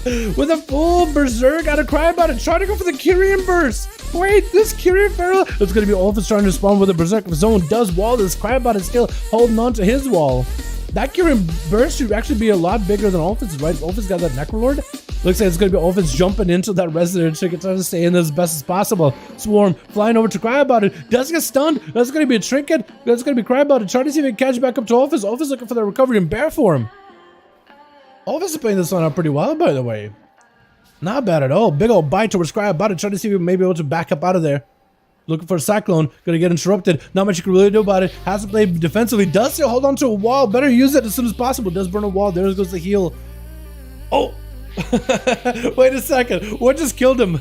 With a full berserk, gotta cry about it. Try to go for the Kyrian burst. Wait, this Kyrian Feral. It's gonna be Olphus trying to spawn with a berserk of his own. Does wall this Crybot is still holding on to his wall. That Kyrian burst should actually be a lot bigger than Olphus, right? Olphus got that Necrolord. Looks like it's gonna be Olphus jumping into that resident trinket, trying to stay in as best as possible. Swarm flying over to Crybot. Does get stunned. That's gonna be a trinket. That's gonna be Crybot. Trying to see if he can catch back up to Olphus. Olphus looking for the recovery in bear form. Olphus is playing this one out pretty well, by the way. Not bad at all. Big old bite towards Crybot, trying to see if he may be able to back up out of there. Looking for a Cyclone. Gonna get interrupted. Not much you can really do about it. Has to play defensively. Does still hold on to a wall. Better use it as soon as possible. Does burn a wall. There goes the heal. Oh! Wait a second. What just killed him?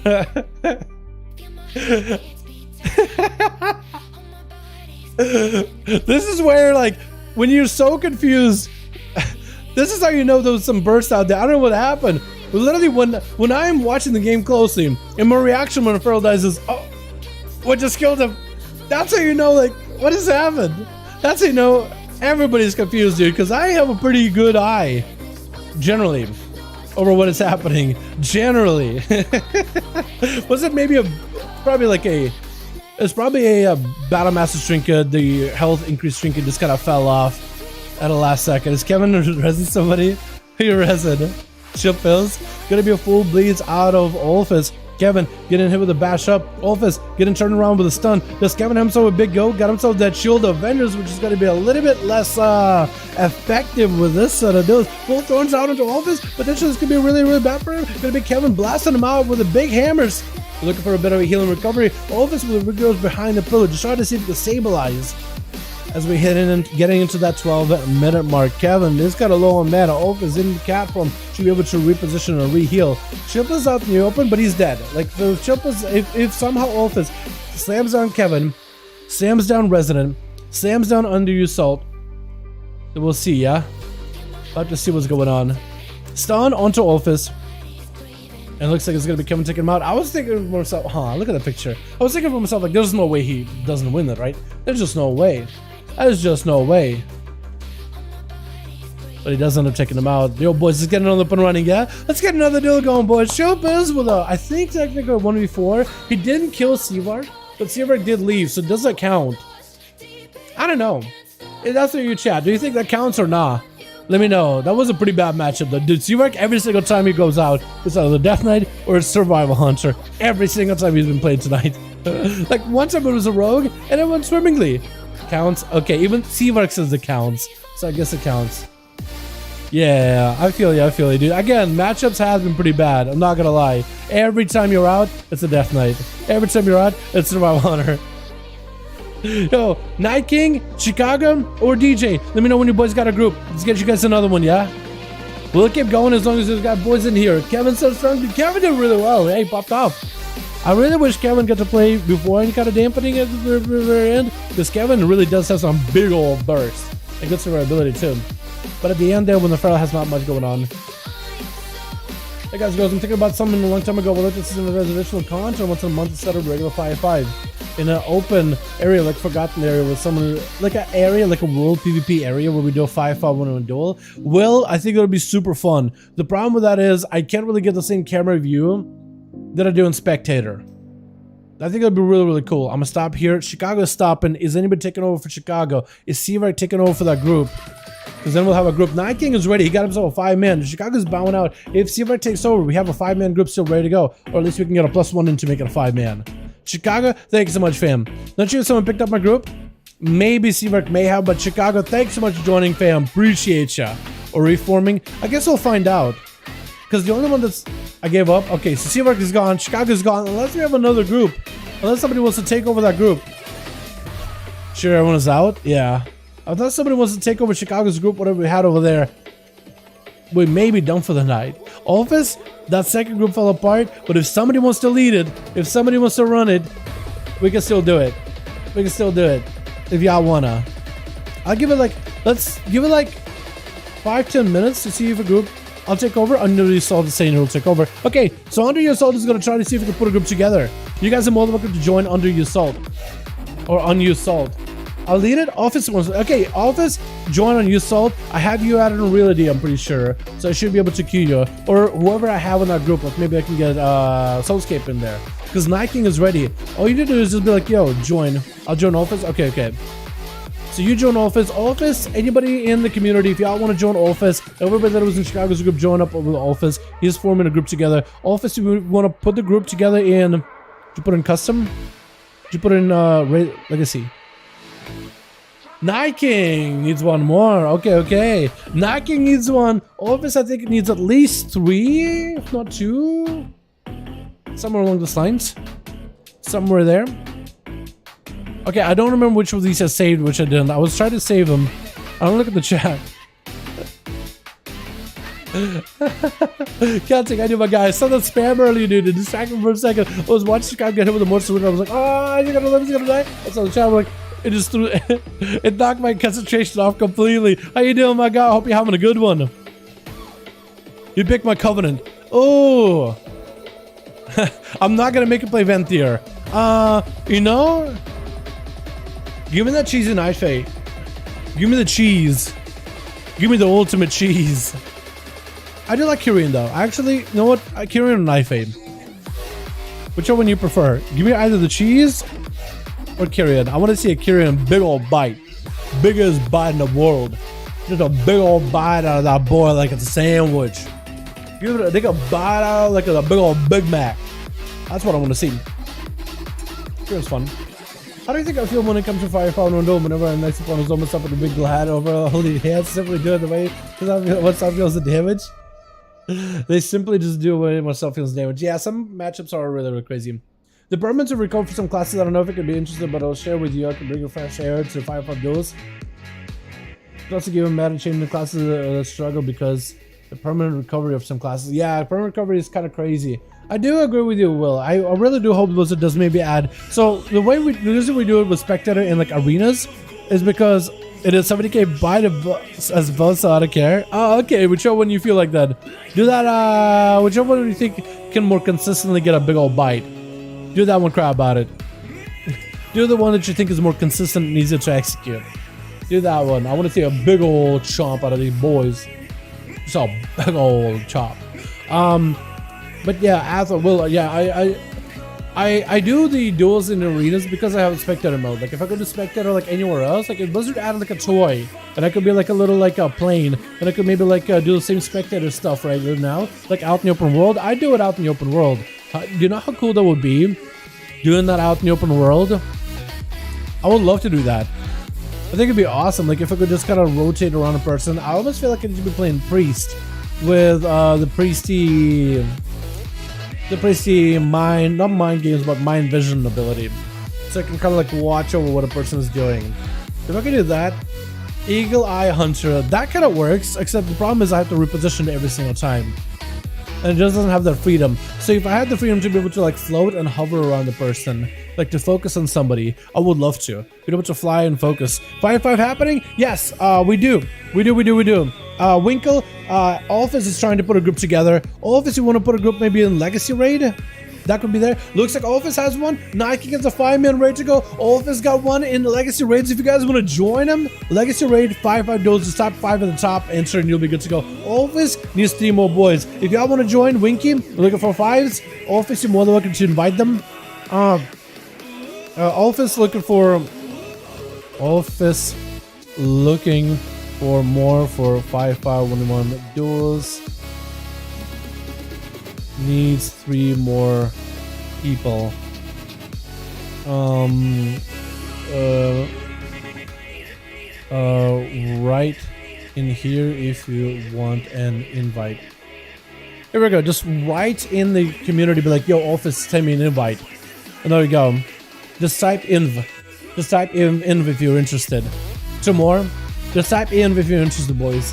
This is where, like, when you're so confused, this is how you know there was some burst out there. I don't know what happened. But literally, when I'm watching the game closely, and my reaction when a Feral dies is, oh, what just killed him? That's how you know, like, what has happened? That's how you know everybody's confused, dude, because I have a pretty good eye, generally, over what is happening. Generally. Was it maybe it's probably a Battle Master trinket, the health increase trinket just kind of fell off at the last second. Is Kevin resin somebody? He resin. Chip fills. Gonna be a full bleeds out of Olphus. Kevin getting hit with a bash up. Olphus getting turned around with a stun. Does Kevin have himself a big go? Got himself that Shield of Avengers, which is going to be a little bit less effective with this set of deals. Full throws out into Olphus. Potentially this could be really, really bad for him. Going to be Kevin blasting him out with the big hammers. Looking for a bit of a healing recovery. Olphus with the goes behind the pillar. Just trying to see if he can stabilize as we hit in and getting into that 12-minute mark. Kevin is kind of low on mana. Olphus in the cat form should be able to reposition and re-heal. Chimpa's out in the open, but he's dead. Like, so Chimpa's, if somehow Olphus slams down Kevin, slams down Resident, slams down Underused Salt, then we'll see, yeah? We'll have to see what's going on. Stun onto Olphus. And it looks like it's going to be Kevin taking him out. I was thinking to myself, look at the picture. I was thinking to myself, like, there's no way he doesn't win that, right? There's just no way. There's just no way. But he does end up taking him out. The old boys is getting on up and running, yeah? Let's get another duel going, boys. Showbiz with a, I think, technically a 1v4. He didn't kill Seavark, but Seavark did leave, so does that count? I don't know. That's what you chat. Do you think that counts or not? Let me know. That was a pretty bad matchup, though. Dude, Seavark, every single time he goes out, it's either Death Knight or it's Survival Hunter. Every single time he's been played tonight. Like, one time it was a Rogue, and it went swimmingly. Counts? Okay, even Seavark says it counts. So I guess it counts. Yeah, I feel you, dude. Again, matchups have been pretty bad. I'm not gonna lie. Every time you're out, it's a Death Knight. Every time you're out, it's Survival Hunter. Yo, Night King, Chicago, or DJ? Let me know when you boys got a group. Let's get you guys another one, yeah? We'll keep going as long as we've got boys in here. Kevin so strong. Kevin did really well. Hey, popped off. I really wish Kevin got to play before any kind of dampening at the very end, because Kevin really does have some big old bursts and good survivability too. But at the end there, when the Feral has not much going on. Hey guys, I'm thinking about something a long time ago. Well, this is a reservation content once a month instead of regular 5v5 in an open area, like Forgotten area, with someone like an area, like a world PvP area where we do a 5v5 1v1 duel. Well, I think it would be super fun. The problem with that is I can't really get the same camera view that I do in Spectator. I think it'd be really, really cool. I'm gonna stop here. Chicago's stopping. Is anybody taking over for Chicago? Is Seavark taking over for that group? Because then we'll have a group. Night King is ready. He got himself a 5-man. Chicago's bowing out. If Seavark takes over, we have a 5-man group still ready to go. Or at least we can get a +1 in to make it a 5-man. Chicago, thank you so much, fam. Not sure if someone picked up my group. Maybe Seavark may have, but Chicago, thanks so much for joining, fam. Appreciate ya. Or reforming. I guess we'll find out. Because the only one that's... I gave up. Okay, so Seavark is gone. Chicago's gone. Unless we have another group. Unless somebody wants to take over that group. Sure, everyone is out? Yeah. Unless somebody wants to take over Chicago's group, whatever we had over there, we may be done for the night. Olphus, that second group fell apart, but if somebody wants to lead it, if somebody wants to run it, we can still do it. We can still do it. If y'all wanna. I'll give it like, let's give it like 5-10 minutes to see if a group, I'll take over. Underused Salt is saying he'll take over. Okay, so Underused Salt is gonna try to see if we can put a group together. You guys are more than welcome to join Underused Salt. Or Unused Salt. I'll lead it. Office wants. Okay, Office, join on you, Salt. I have you added on Reality, I'm pretty sure. So I should be able to queue you. Or whoever I have in that group, like maybe I can get Soulscape in there. Because Night King is ready. All you need to do is just be like, yo, join. I'll join Office. Okay, okay. So you join Office. Office, anybody in the community, if y'all want to join Office, everybody that was in Chicago's group, join up over the Office. He's forming a group together. Office, you want to put the group together in... Did you put in custom? Did you put in legacy? Night King needs one more. Okay, okay. Night King needs one. Office, I think it needs at least 3, if not 2. Somewhere along the lines. Somewhere there. Okay, I don't remember which of these I saved, which I didn't. I was trying to save them. I don't look at the chat. Can't think I knew my guy. I saw that spam earlier, dude. It distracted me for a second. I was watching Scott get hit with a monster window. I was like, oh, he's gonna live, he's gonna die. I saw the chat. I'm like, it just threw it knocked my concentration off completely. How you doing, my guy? I hope you're having a good one. You picked my Covenant. Oh. I'm not gonna make you play Venthier. You know, give me that cheesy knife, eh? Give me the cheese. Give me the ultimate cheese. I do like Kyrian though. Actually, you know what? Kyrian or knife aid. Whichever one you prefer. Give me either the cheese or Kyrian. I want to see a Kyrian big old bite. Biggest bite in the world. Just a big old bite out of that boy like it's a sandwich. Give it a, take a bite out like it's a big old Big Mac. That's what I want to see. Kyrian's fun. How do you think I feel when it comes to 5v5 1v1 DUELS whenever I'm next upon a zombie stuff with a big glad over holding hands, simply do it the way once I feels the damage? They simply just do it when stuff feels damage. Yeah, some matchups are really, really crazy. The permanents are recalled for some classes. I don't know if it could be interesting, but I'll share with you. I can bring a fresh air to 5v5 DUELS. Could also give them mad and change the classes a struggle because the permanent recovery of some classes. Yeah, permanent recovery is kind of crazy. I do agree with you, Will. I really do hope Blizzard does maybe add. So the reason we do it with spectator in like arenas is because it is 70k bite as well, so I don't care. Oh, okay. Whichever one you feel like that. Do that. Whichever one you think can more consistently get a big old bite. Do that one. Crap about it. Do the one that you think is more consistent and easier to execute. Do that one. I want to see a big old chomp out of these boys. Just a big old chop. But yeah, as a Will, yeah, I do the duels in arenas because I have a spectator mode. Like if I go to spectator like anywhere else, like if Blizzard added like a toy, and I could be like a little like a plane, and I could maybe like do the same spectator stuff right now, like out in the open world. I do it out in the open world. Do you know how cool that would be? Doing that out in the open world. I would love to do that. I think it'd be awesome. Like if I could just kind of rotate around a person. I almost feel like I should be playing Priest with the Priesty mind, not mind games, but mind vision ability. So I can kind of like watch over what a person is doing. If I can do that, Eagle Eye Hunter, that kind of works, except the problem is I have to reposition it every single time. And it just doesn't have that freedom. So if I had the freedom to be able to like float and hover around the person, like to focus on somebody, I would love to. Be able to fly and focus. 5v5 happening? Yes, we do. We do. Winkle, Office is trying to put a group together. Office, you want to put a group maybe in Legacy Raid? That could be there. Looks like Office has one. Nike gets a 5-man raid to go. Office got one in the Legacy Raids. If you guys want to join them, Legacy Raid, 5v5 DUELS, just top 5 at the top, enter, and you'll be good to go. Office needs 3 more boys. If y'all want to join Winky, looking for 5s, Office, you're more than welcome to invite them. Office looking for more for 5v5 1v1 DUELS. Needs 3 more people. Right in here if you want an invite. Here we go. Just write in the community, be like, yo, Office, send me an invite. And there we go. Just type inv. Just type inv if you're interested. 2 more. Just type inv if you're interested, boys.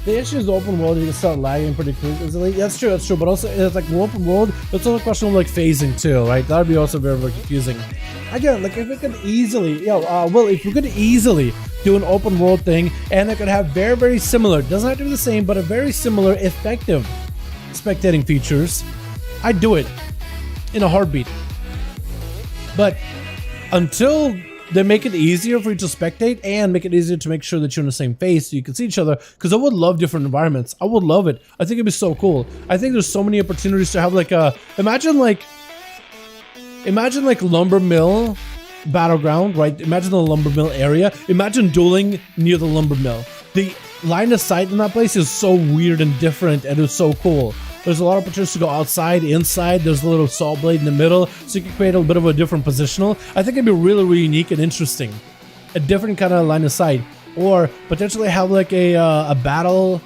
The issue is the open world, you can start lagging pretty easily. That's true, but also it's like open world, it's also a question of like phasing too, right? That would be also very, very confusing. Again, like if we could easily, Will, if we could easily do an open world thing and it could have very, very similar, doesn't have to be the same, but a very similar, effective spectating features, I'd do it in a heartbeat. But until they make it easier for you to spectate and make it easier to make sure that you're in the same phase so you can see each other. Because I would love different environments. I would love it. I think it'd be so cool. I think there's so many opportunities to have like a imagine like lumber mill battleground, right? Imagine the lumber mill area. Imagine dueling near the lumber mill. The line of sight in that place is so weird and different, and it's so cool. There's a lot of opportunities to go outside, inside. There's a little saw blade in the middle, so you can create a bit of a different positional. I think it'd be really, really unique and interesting. A different kind of line of sight, or potentially have like a battle.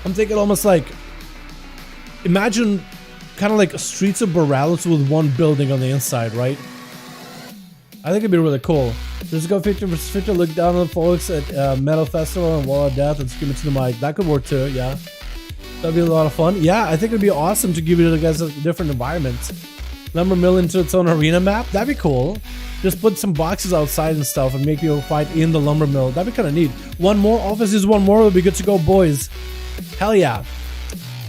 I'm thinking almost like, imagine kind of like Streets of Borealis with one building on the inside, right? I think it'd be really cool. Just go 50 look down on the folks at Metal Festival and Wall of Death and scream it to the mic. That could work too, yeah. That'd be a lot of fun. Yeah, I think it'd be awesome to give you guys different environments. Lumber Mill into its own arena map. That'd be cool. Just put some boxes outside and stuff and make people fight in the Lumber Mill. That'd be kind of neat. One more. Office is one more. We'll be good to go, boys. Hell yeah.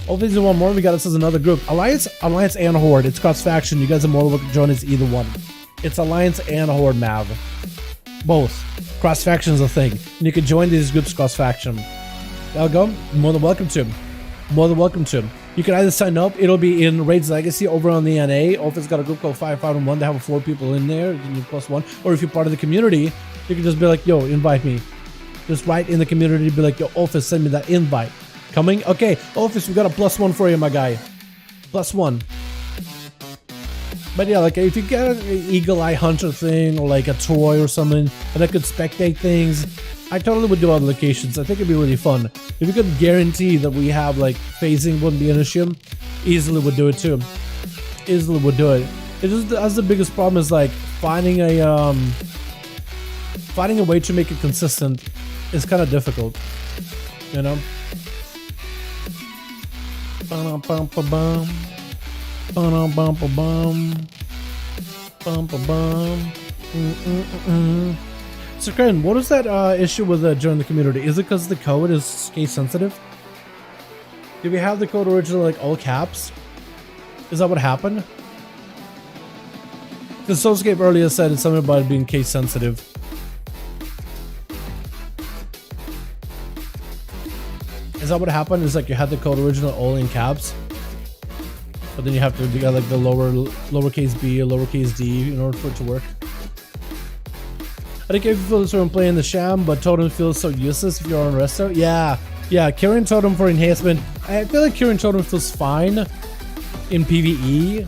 Office is one more. We got us as another group. Alliance and Horde. It's cross faction. You guys are more welcome to join us either one. It's Alliance and Horde Mav. Both. Cross faction is a thing. And you can join these groups cross faction. I'll go. More than welcome to. More than welcome to. You can either sign up. It'll be in Raids Legacy over on the NA. Office got a group called 5V5 1. They have 4 people in there. You can +1. Or if you're part of the community, you can just be like, yo, invite me. Just write in the community, be like, yo, Office, send me that invite. Coming? Okay, Office, we got a +1 for you, my guy. +1. But yeah, like if you get an Eagle Eye Hunter thing or like a toy or something that could spectate things, I totally would do other locations. I think it'd be really fun. If you could guarantee that we have like phasing wouldn't be an issue, easily would do it too. Easily would do it. It just that's the biggest problem is like finding a way to make it consistent is kind of difficult, you know. So Karen, what is that issue with joining the community? Is it because the code is case sensitive? Did we have the code original like all caps? Is that what happened? Because Soulscape earlier said it's something about it being case sensitive. Is that what happened? Is like you had the code original all in caps, but then you have to do like the lowercase b or lowercase d in order for it to work. I think if you feel this when playing the Sham, but Totem feels so useless if you're on Resto. Yeah, carrying Totem for enhancement. I feel like carrying Totem feels fine in PvE.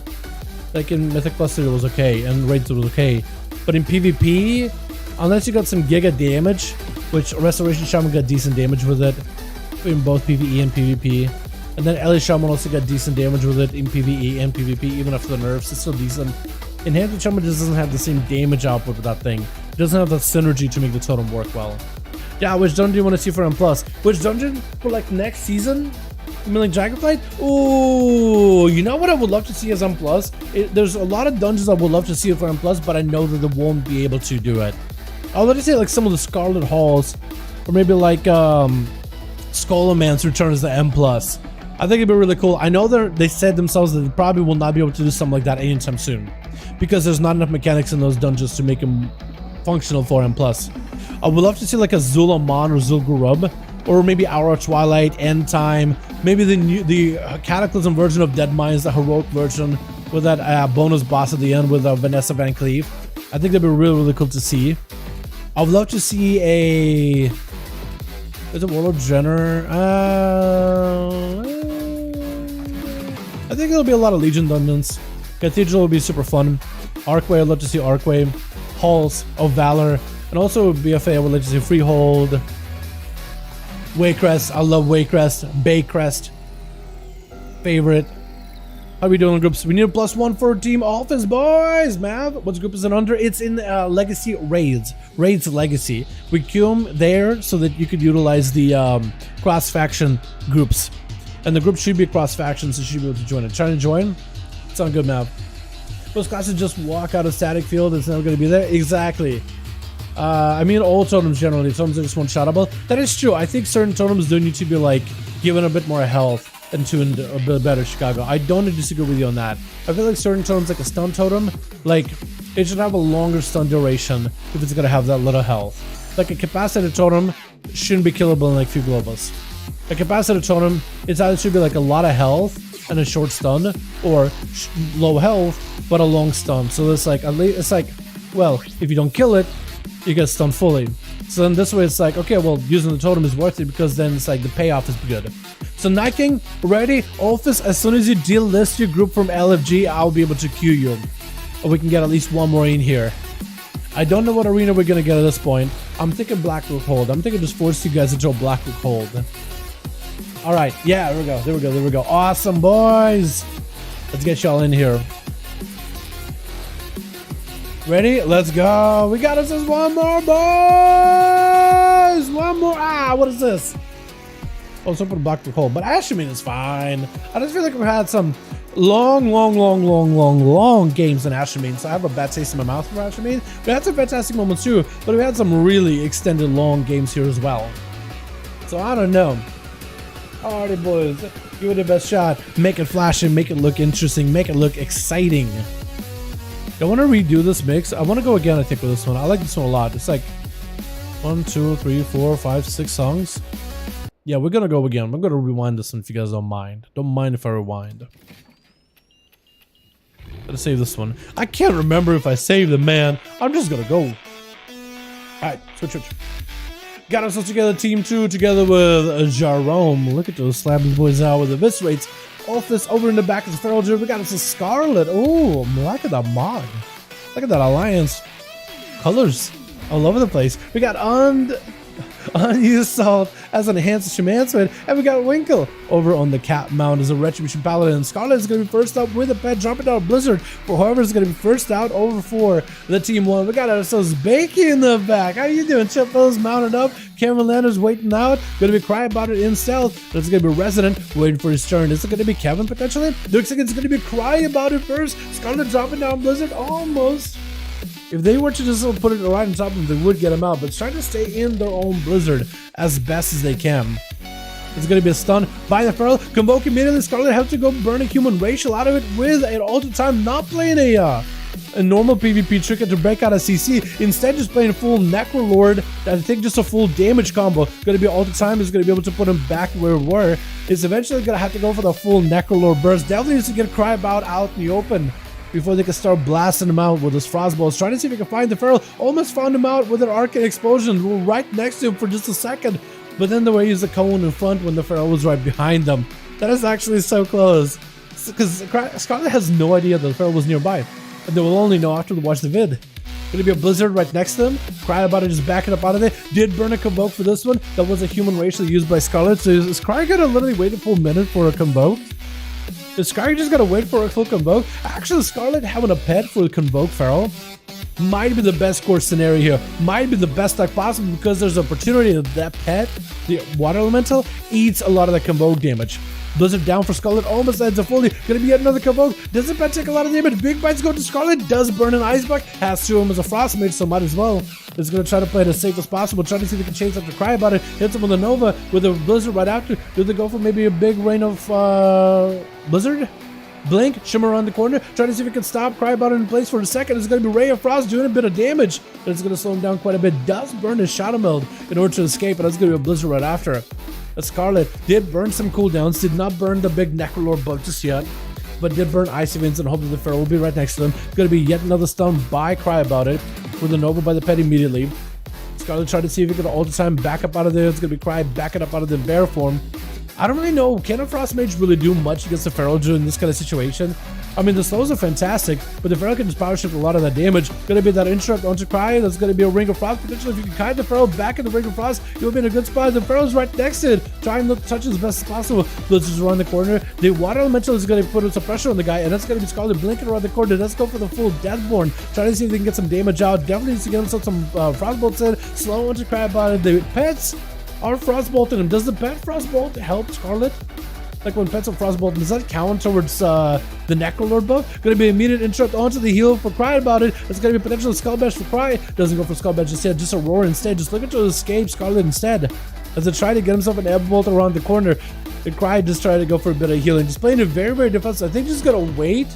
Like in Mythic Cluster it was okay, and Raids it was okay. But in PvP, unless you got some giga damage, which Restoration Shaman got decent damage with it in both PvE and PvP. And then Ellie Shaman also got decent damage with it in PvE and PvP, even after the nerfs. It's still decent. Enhanced Shaman just doesn't have the same damage output with that thing. It doesn't have that synergy to make the totem work well. Yeah, which dungeon do you want to see for M+? Which dungeon for like next season? You mean like Dragonflight? Ooh, you know what I would love to see as M+? There's a lot of dungeons I would love to see for M+, but I know that they won't be able to do it. I would love to see like some of the Scarlet Halls, or maybe like Skullman's return as the M+. I think it'd be really cool. I know they said themselves that they probably will not be able to do something like that anytime soon, because there's not enough mechanics in those dungeons to make them functional for M+. I would love to see like a Zulaman or Zul'Gurub, or maybe Aura Twilight, End Time, maybe the Cataclysm version of Dead Mines, the heroic version with that bonus boss at the end with Vanessa Van Cleef. I think that'd be really, really cool to see. I would love to see a... Is it Warlord Jenner? I think there'll be a lot of Legion dungeons. Cathedral will be super fun. Archway, I'd love to see Archway. Halls of Valor. And also BFA, I would like to see Freehold. Waycrest, I love Waycrest. Baycrest. Favorite. How are we doing in groups? We need a +1 for Team Office, boys! Mav, what group is it under? It's in Legacy Raids. Raids Legacy. We queue them there so that you could utilize the cross-faction groups. And the group should be cross-faction, so you should be able to join it. Trying to join? Sound good, Mav. Those classes just walk out of static field, it's never going to be there? Exactly. I mean, all totems generally. Totems are just one-shotable. That is true. I think certain totems do need to be, like, given a bit more health and tuned a bit better, Chicago. I don't disagree with you on that. I feel like certain totems, like a stun totem, like it should have a longer stun duration if it's gonna have that little health. Like a capacitor totem shouldn't be killable in like few globals. A capacitor totem, it's either should be like a lot of health and a short stun, or low health but a long stun. So it's like, at least it's like, well, if you don't kill it, you get stunned fully. So then this way it's like, okay, well, using the totem is worth it because then it's like the payoff is good. So Night King, ready? Office, as soon as you delist your group from LFG, I'll be able to queue you. Or we can get at least one more in here. I don't know what arena we're gonna get at this point. I'm thinking Blackrook Hold. I'm thinking just force you guys into a Blackrook Hold. Alright, yeah, there we go, there we go, there we go. Awesome, boys! Let's get y'all in here. Ready? Let's go. We got us just one more, boys. One more. Ah, what is this? Oh, something to block the hole. But Ashmin is fine. I just feel like we've had some long games in Ashmin. So I have a bad taste in my mouth for Ashmin. We had some fantastic moments too, but we had some really extended long games here as well. So I don't know. Alrighty, boys. Give it the best shot. Make it flashing. Make it look interesting. Make it look exciting. I want to redo this mix. I want to go again, I think, with this one. I like this one a lot. It's like 1, 2, 3, 4, 5, 6 songs. Yeah, we're going to go again. I'm going to rewind this one if you guys don't mind. Don't mind if I rewind. Gotta save this one. I can't remember if I saved it, man. I'm just going to go. Alright, switch. Got ourselves together, Team 2, together with Jerome. Look at those slapping boys now with the vis rates. Office over in the back is Feral Druid. We got us a Scarlet. Oh, look at that mod. Look at that alliance. Colors all over the place. We got Unused Salt as an enhanced Shamansman. And we got Winkle over on the Cat Mount as a Retribution Paladin. Scarlet is going to be first up with a pet, dropping down a Blizzard. For whoever is going to be first out over for the Team 1. We got ourselves Bakey in the back. How you doing? Chip those mounted up. Cameron Landers waiting out. Going to be Cry About It in stealth. It's going to be Resident waiting for his turn. Is it going to be Kevin potentially? Looks like it's going to be Cry About It first. Scarlet dropping down Blizzard almost. If they were to just put it right on top of them, they would get him out. But trying to stay in their own Blizzard as best as they can. It's going to be a stun by the Feral. Convoke immediately. Scarlet have to go burn a human racial out of it with an ultimate time. Not playing a normal PvP trigger to break out a CC. Instead, just playing full Necrolord. I think just a full damage combo. Going to be all the time. Is going to be able to put him back where we were. Is eventually going to have to go for the full Necrolord burst. Definitely needs to get Cry About out in the open before they can start blasting him out with his frostballs. Trying to see if we can find the Feral. Almost found him out with an Arcane Explosion. We were right next to him for just a second. But then the way he used the cone in front when the Feral was right behind them. That is actually so close. Because Scarlet has no idea that the Feral was nearby. And they will only know after they watch the vid. Gonna be a Blizzard right next to them. Cry About It, just backing up out of there. Did burn a Convoke for this one. That was a human racial used by Scarlet. So is Cry gonna literally wait a full minute for a Convoke? Is Scarlet just gotta wait for a full Convoke? Actually, Scarlet having a pet for the Convoke Feral might be the best course scenario here. Might be the best deck possible because there's opportunity that that pet, the Water Elemental, eats a lot of the Convoke damage. Blizzard down for Scarlet, almost ends a fully. Gonna be yet another Convoke. Doesn't pet take a lot of damage? Big bites go to Scarlet. Does burn an Ice Buck. Has to him as a Frost Mage, so might as well. Is gonna try to play it as safe as possible. Trying to see if they can chase after Cry About It. Hits him with a Nova with a Blizzard right after. Do they go for maybe a big rain of Blizzard? Blink, shimmer around the corner, trying to see if it can stop Cry About It in place for a second. It's going to be Ray of Frost doing a bit of damage, but it's going to slow him down quite a bit. Does burn his Shadow Meld in order to escape, but that's going to be a Blizzard right after. Scarlet did burn some cooldowns, did not burn the big Necrolord bug just yet, but did burn Icy Winds and hope that the Feral will be right next to them. Going to be yet another stun by Cry About It with a Nova by the pet immediately. Scarlet tried to see if he could all the time back up out of there. It's going to be Cry backing up out of the bear form. I don't really know, can a Frost Mage really do much against the Feral during this kind of situation? I mean, the slows are fantastic, but the Feral can just power shift a lot of that damage. Gonna be that interrupt onto Cry, that's gonna be a Ring of Frost. Potentially, if you can kite the Feral back in the Ring of Frost, you'll be in a good spot. The Feral's right next to it, trying to touch as best as possible. Blizzard's around the corner. The Water Elemental is gonna put some pressure on the guy, and that's gonna be Scarlet blinking around the corner. Let's go for the full Deathborn. Trying to see if they can get some damage out. Definitely needs to get himself some Frostbolts in. Slow onto Cry About It. The pets are Frostbolting him. Does the pet Frostbolt help Scarlet? Like when pets are Frostbolt, does that count towards the Necrolord buff? Gonna be immediate interrupt onto the heal for Cry About It. It's gonna be potential Skull Bash for Cry. Doesn't go for Skull Bash instead, just a Roar instead. Just looking to escape Scarlet instead. As they try to get himself an Ebb Bolt around the corner. And Cry just trying to go for a bit of healing. Just playing it very, very defensive. I think just gonna wait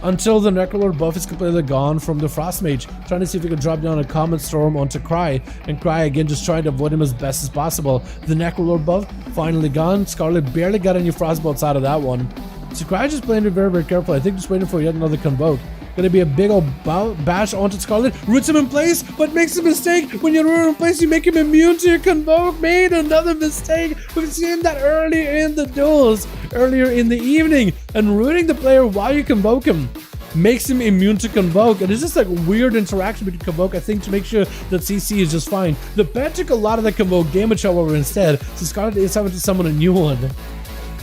until the Necrolord buff is completely gone from the Frost Mage, trying to see if he can drop down a Comet Storm onto Cry, and Cry again just trying to avoid him as best as possible. The Necrolord buff finally gone. Scarlet barely got any Frostbolts out of that one. So Cry just playing it very, very careful. I think just waiting for yet another Convoke. Gonna be a big old bash onto Scarlet, roots him in place, but makes a mistake. When you root him in place, you make him immune to your Convoke. Made another mistake. We've seen that earlier in the duels, earlier in the evening, and rooting the player while you Convoke him makes him immune to Convoke, and it's just like weird interaction between Convoke, I think, to make sure that CC is just fine. The pet took a lot of the Convoke damage, however, instead, so Scarlet is having to summon a new one.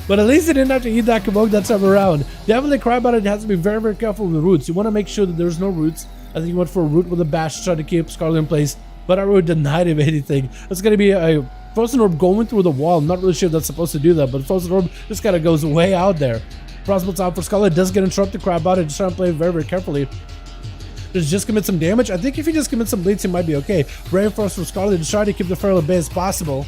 But at least they didn't have to eat that Convoke that time around. Definitely Cry about it has to be very, very careful with the roots. You want to make sure that there's no roots. I think he went for a root with a bash to try to keep Scarlet in place, but our root denied him anything. It's going to be a Frozen Orb going through the wall. I'm not really sure if that's supposed to do that, but Frozen Orb just kind of goes way out there. Frostbolt's out for Scarlet, does get interrupted. Cry about it, just trying to play very, very carefully. Does just commit some damage? I think if he just commits some bleeds, he might be okay. Brave Frost for Scarlet, just try to keep the Feral at bay as possible.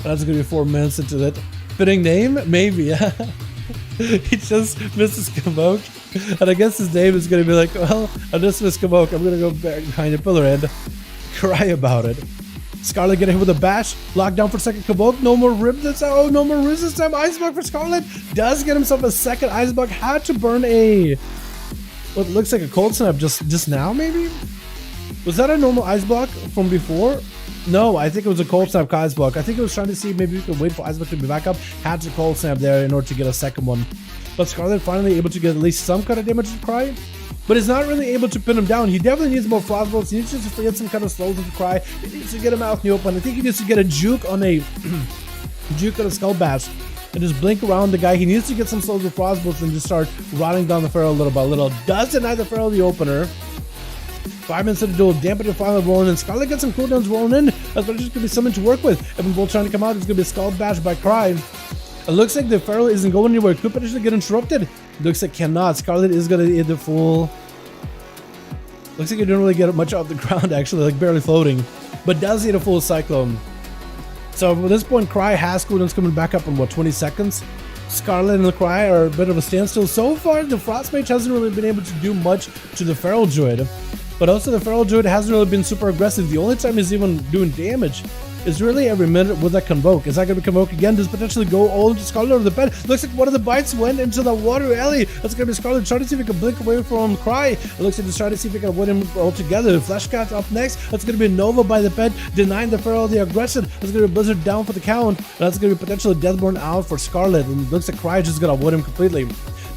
That's going to be 4 minutes into it. Fitting name? Maybe, yeah. He just misses Convoke. And I guess his name is going to be like, well, I just missed Convoke. I'm going to go back behind the pillar and cry about it. Scarlet getting hit with a bash. Locked down for second Convoke. No more rib this time. Oh, no more ribs this time. Ice Block for Scarlet. Does get himself a second Ice Block. Had to burn a... what looks like a Cold Snap just now, maybe? Was that a normal Ice Block from before? No, I think it was a Cold Snap Ice Block. I think it was trying to see maybe we could wait for Ice Block to be back up. Had to Cold Snap there in order to get a second one. But Scarlet finally able to get at least some kind of damage to Cry. But he's not really able to pin him down. He definitely needs more Frostbolts. He needs to get some kind of slows into Cry. He needs to get him out in the open. I think he needs to get a juke on a juke on a Skull Bash and just blink around the guy. He needs to get some slows with Frostbolts and just start rotting down the Feral little by little. Does deny the Feral the opener. 5 minutes of the duel, Dampener finally rolling in. Scarlet gets some cooldowns rolling in. That's just going to be something to work with. Evan Bolt trying to come out. It's going to be a Skull Bash by Cry. It looks like the Feral isn't going anywhere. Could potentially get interrupted. Looks like cannot. Scarlet is going to hit the full. Looks like he didn't really get much off the ground, actually, like barely floating. But does hit a full Cyclone. So at this point, Cry has cooldowns coming back up in what, 20 seconds? Scarlet and the Cry are a bit of a standstill. So far, the Frost Mage hasn't really been able to do much to the Feral Druid. But also the Feral Druid hasn't really been super aggressive. The only time he's even doing damage is really every minute with that Convoke. Is that going to be Convoke again? Does potentially go all into Scarlet over the bed. Looks like one of the bites went into the water alley. That's going to be Scarlet trying to see if he can blink away from Cry. It looks like he's trying to see if he can avoid him altogether. Fleshcat up next. That's going to be Nova by the bed, denying the Feral the aggression. That's going to be Blizzard down for the count. That's going to be potentially Deathborn out for Scarlet. And it looks like Cry just going to avoid him completely.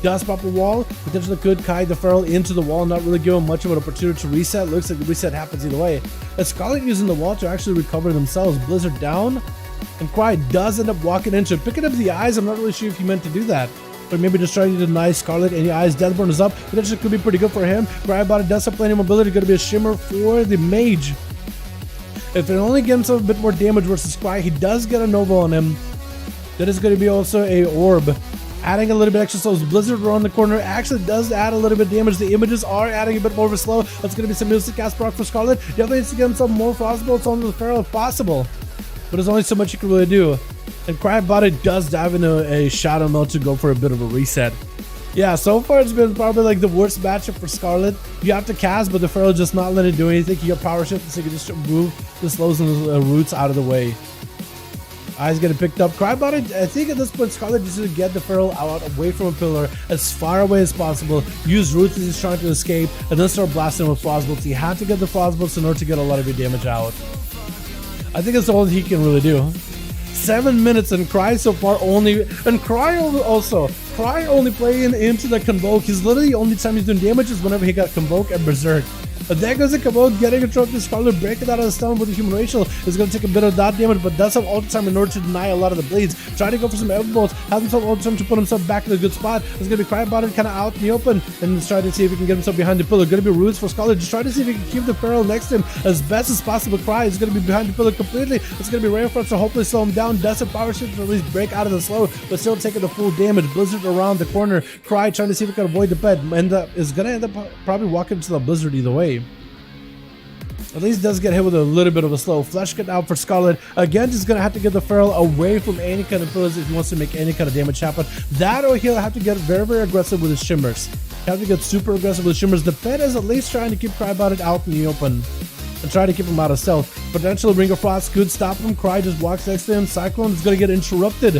Does pop a wall, potentially could kite the Feral into the wall, not really giving much of an opportunity to reset. Looks like the reset happens either way. And Scarlet using the wall to actually recover themselves. Blizzard down, and Cry does end up walking into it. Picking up the eyes, I'm not really sure if he meant to do that. But maybe just trying to deny Scarlet any eyes. Deathborn is up, potentially could be pretty good for him. Cry about it, does have plenty of mobility, going to be a shimmer for the Mage. If it only gives him a bit more damage versus Cry, he does get a Nova on him. That is going to be also a Orb. Adding a little bit extra slows. Blizzard around the corner actually does add a little bit of damage. The images are adding a bit more of a slow. That's going to be some music cast proc for Scarlet. Definitely needs to get himself more Frostbolts on the Feral if possible. But there's only so much you can really do. And Crybot does dive into a Shadow Melt to go for a bit of a reset. Yeah, so far it's been probably like the worst matchup for Scarlet. You have to cast, but the Feral just not letting it do anything. You got Power Shift, so you can just move the slows and the roots out of the way. Eyes getting picked up. Crybot, I think at this point, Scarlet just needs to get the Feral out away from a pillar as far away as possible. Use roots as he's trying to escape, and then start blasting with Frostbolts. He had to get the Frostbolts in order to get a lot of your damage out. I think that's all he can really do. 7 minutes and Cry so far only, and Cry also. Cry only playing into the Convoke. He's literally the only time he's doing damage is whenever he got Convoke and Berserk. But there goes the Convoke, getting interrupted. Scarlet breaking out of the stun with the Human Racial is going to take a bit of that damage, but does have ult time in order to deny a lot of the bleeds. Trying to go for some elbows, has himself ult time to put himself back in a good spot. It's going to be Crybot kind of out in the open, and he's trying to see if he can get himself behind the pillar. Going to be roots for Scarlet, just trying to see if he can keep the Feral next to him as best as possible. Cry is going to be behind the pillar completely. It's going to be Rainforest to hopefully slow him down. Does have Power Shift to at least break out of the slow, but still taking the full damage. Blizzard around the corner. Cry trying to see if he can avoid the bed. Is going to end up probably walking into the Blizzard either way. At least does get hit with a little bit of a slow. Flesh cut out for Scarlet. Again, just going to have to get the Feral away from any kind of pillars if he wants to make any kind of damage happen. That or he'll have to get very, very aggressive with his Shimmers. Have to get super aggressive with Shimmers. The pet is at least trying to keep Crybot out in the open and try to keep him out of stealth. Potential Ring of Frost could stop him. Cry just walks next to him. Cyclone is going to get interrupted.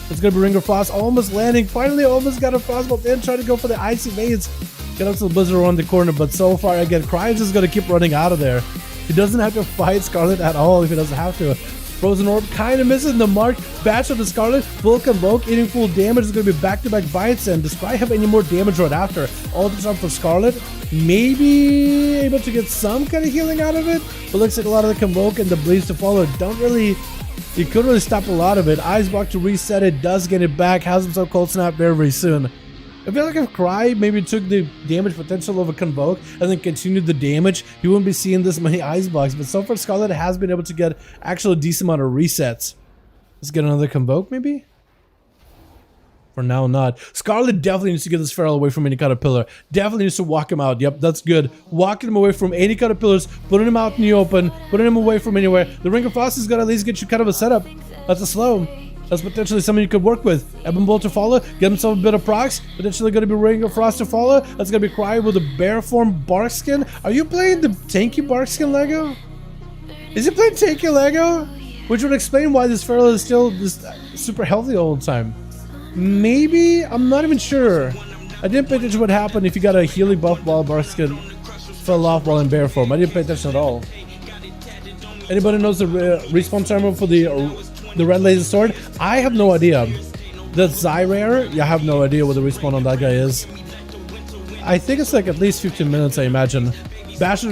It's going to be Ring of Frost almost landing. Finally, almost got a Frostbolt in. Trying to go for the Icy Maze. Get up to the Blizzard around the corner, but so far, again, Cry is just going to keep running out of there. He doesn't have to fight Scarlet at all if he doesn't have to. Frozen Orb kind of misses the mark. Bash of the Scarlet, full Convoke, eating full damage. Is going to be back-to-back bites, and does Cry have any more damage right after? All the time for Scarlet. Maybe able to get some kind of healing out of it, but looks like a lot of the Convoke and the Bleeds to follow don't really... He could really stop a lot of it. Icebox to reset it, does get it back, has himself Cold Snap very, very soon. I feel like if Cry maybe took the damage potential of a Convoke and then continued the damage, he wouldn't be seeing this many Icebox. But so far, Scarlet has been able to get actually a decent amount of resets. Let's get another Convoke, maybe? For now, not. Scarlet definitely needs to get this Feral away from any kind of pillar. Definitely needs to walk him out. Yep, that's good. Walking him away from any kind of pillars, putting him out in the open, putting him away from anywhere. The Ring of Frost has got to at least get you kind of a setup. That's a slow. That's potentially something you could work with. Ebon Bolt to follow, get himself a bit of procs. Potentially going to be Ring of Frost to follow. That's going to be Cry with a Bear Form Bark Skin. Are you playing the tanky Bark Skin Lego? Is he playing tanky Lego? Which would explain why this Feral is still this super healthy all the time. Maybe? I'm not even sure. I didn't pay attention to what happened if you got a healing buff while Bark Skin fell off while in Bear Form. I didn't pay attention at all. Anybody knows the respawn timer for the Red Laser Sword? I have no idea. The Zyrare? Yeah, I have no idea what the respawn on that guy is. I think it's like at least 15 minutes, I imagine. Bash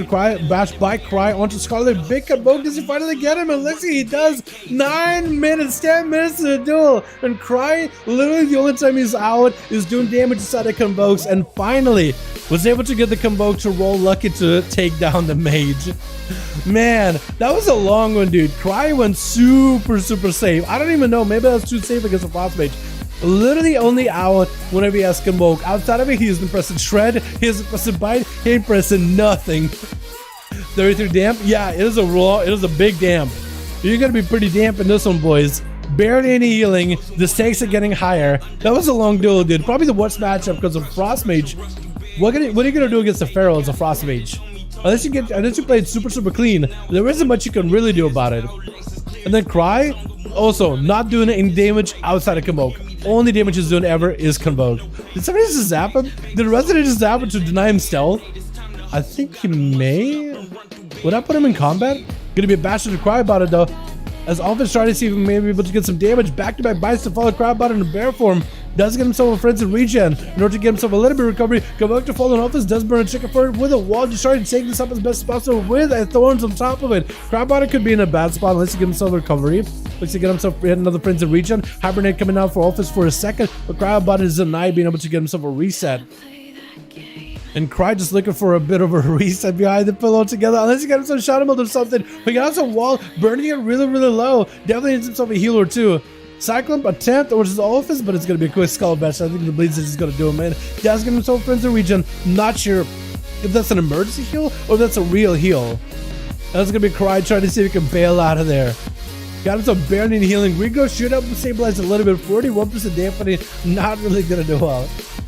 by Cry onto Scarlet. Big Convoke, does he finally get him? And let's see, he does. 9 minutes, 10 minutes to the duel. And Cry, literally the only time he's out is doing damage inside of Convokes. And finally, was able to get the Convoke to roll lucky to take down the Mage. Man, that was a long one, dude. Cry went super, super safe. I don't even know. Maybe that's too safe against a Frost Mage. Literally only out whenever he has Convoke. Outside of it, he isn't pressing Shred, he isn't pressing Bite, he ain't pressing nothing. 33 damp? Yeah, it is a big damp. You're gonna be pretty damp in this one, boys. Barely any healing. The stakes are getting higher. That was a long duel, dude. Probably the worst matchup because of Frost Mage. What are you gonna do against the Feral as a Frost Mage? Unless you played super, super clean, there isn't much you can really do about it. And then Cry, also not doing any damage outside of Convoke. Only damage he's doing ever is Convoke. Did somebody just zap him? Did Resident just zap him to deny him stealth? I think he may. Would I put him in combat? Gonna be a bastard to Cry about it though. As Alpha's trying to see if he may be able to get some damage. Back-to-back bites to follow Cry about it in Bear Form. Does get himself a frenzied regen in order to get himself a little bit of recovery. Convoke to follow in Office, does burn a chicken for it with a wall to try to take this up as best as possible with a Thorns on top of it. Crabbotter could be in a bad spot unless he gives himself a recovery. Looks to get himself another frenzied regen. Hibernate coming out for Office for a second, but Crabbotter is denied being able to get himself a reset. And Cry just looking for a bit of a reset behind the pillow together. Unless he got himself Shadow Meld or something. He got some wall, burning it really, really low. Definitely needs himself a heal or two. Cyclone attempt or his Office, but it's going to be a quick skull bash. I think the Bleeds is just going to do him, man. Does get himself friends in region. Not sure if that's an emergency heal or if that's a real heal. That's going to be Cry trying to see if he can bail out of there. Got himself barely healing. Rigo shoot up and stabilize a little bit. 41% dampening. Not really going to do well.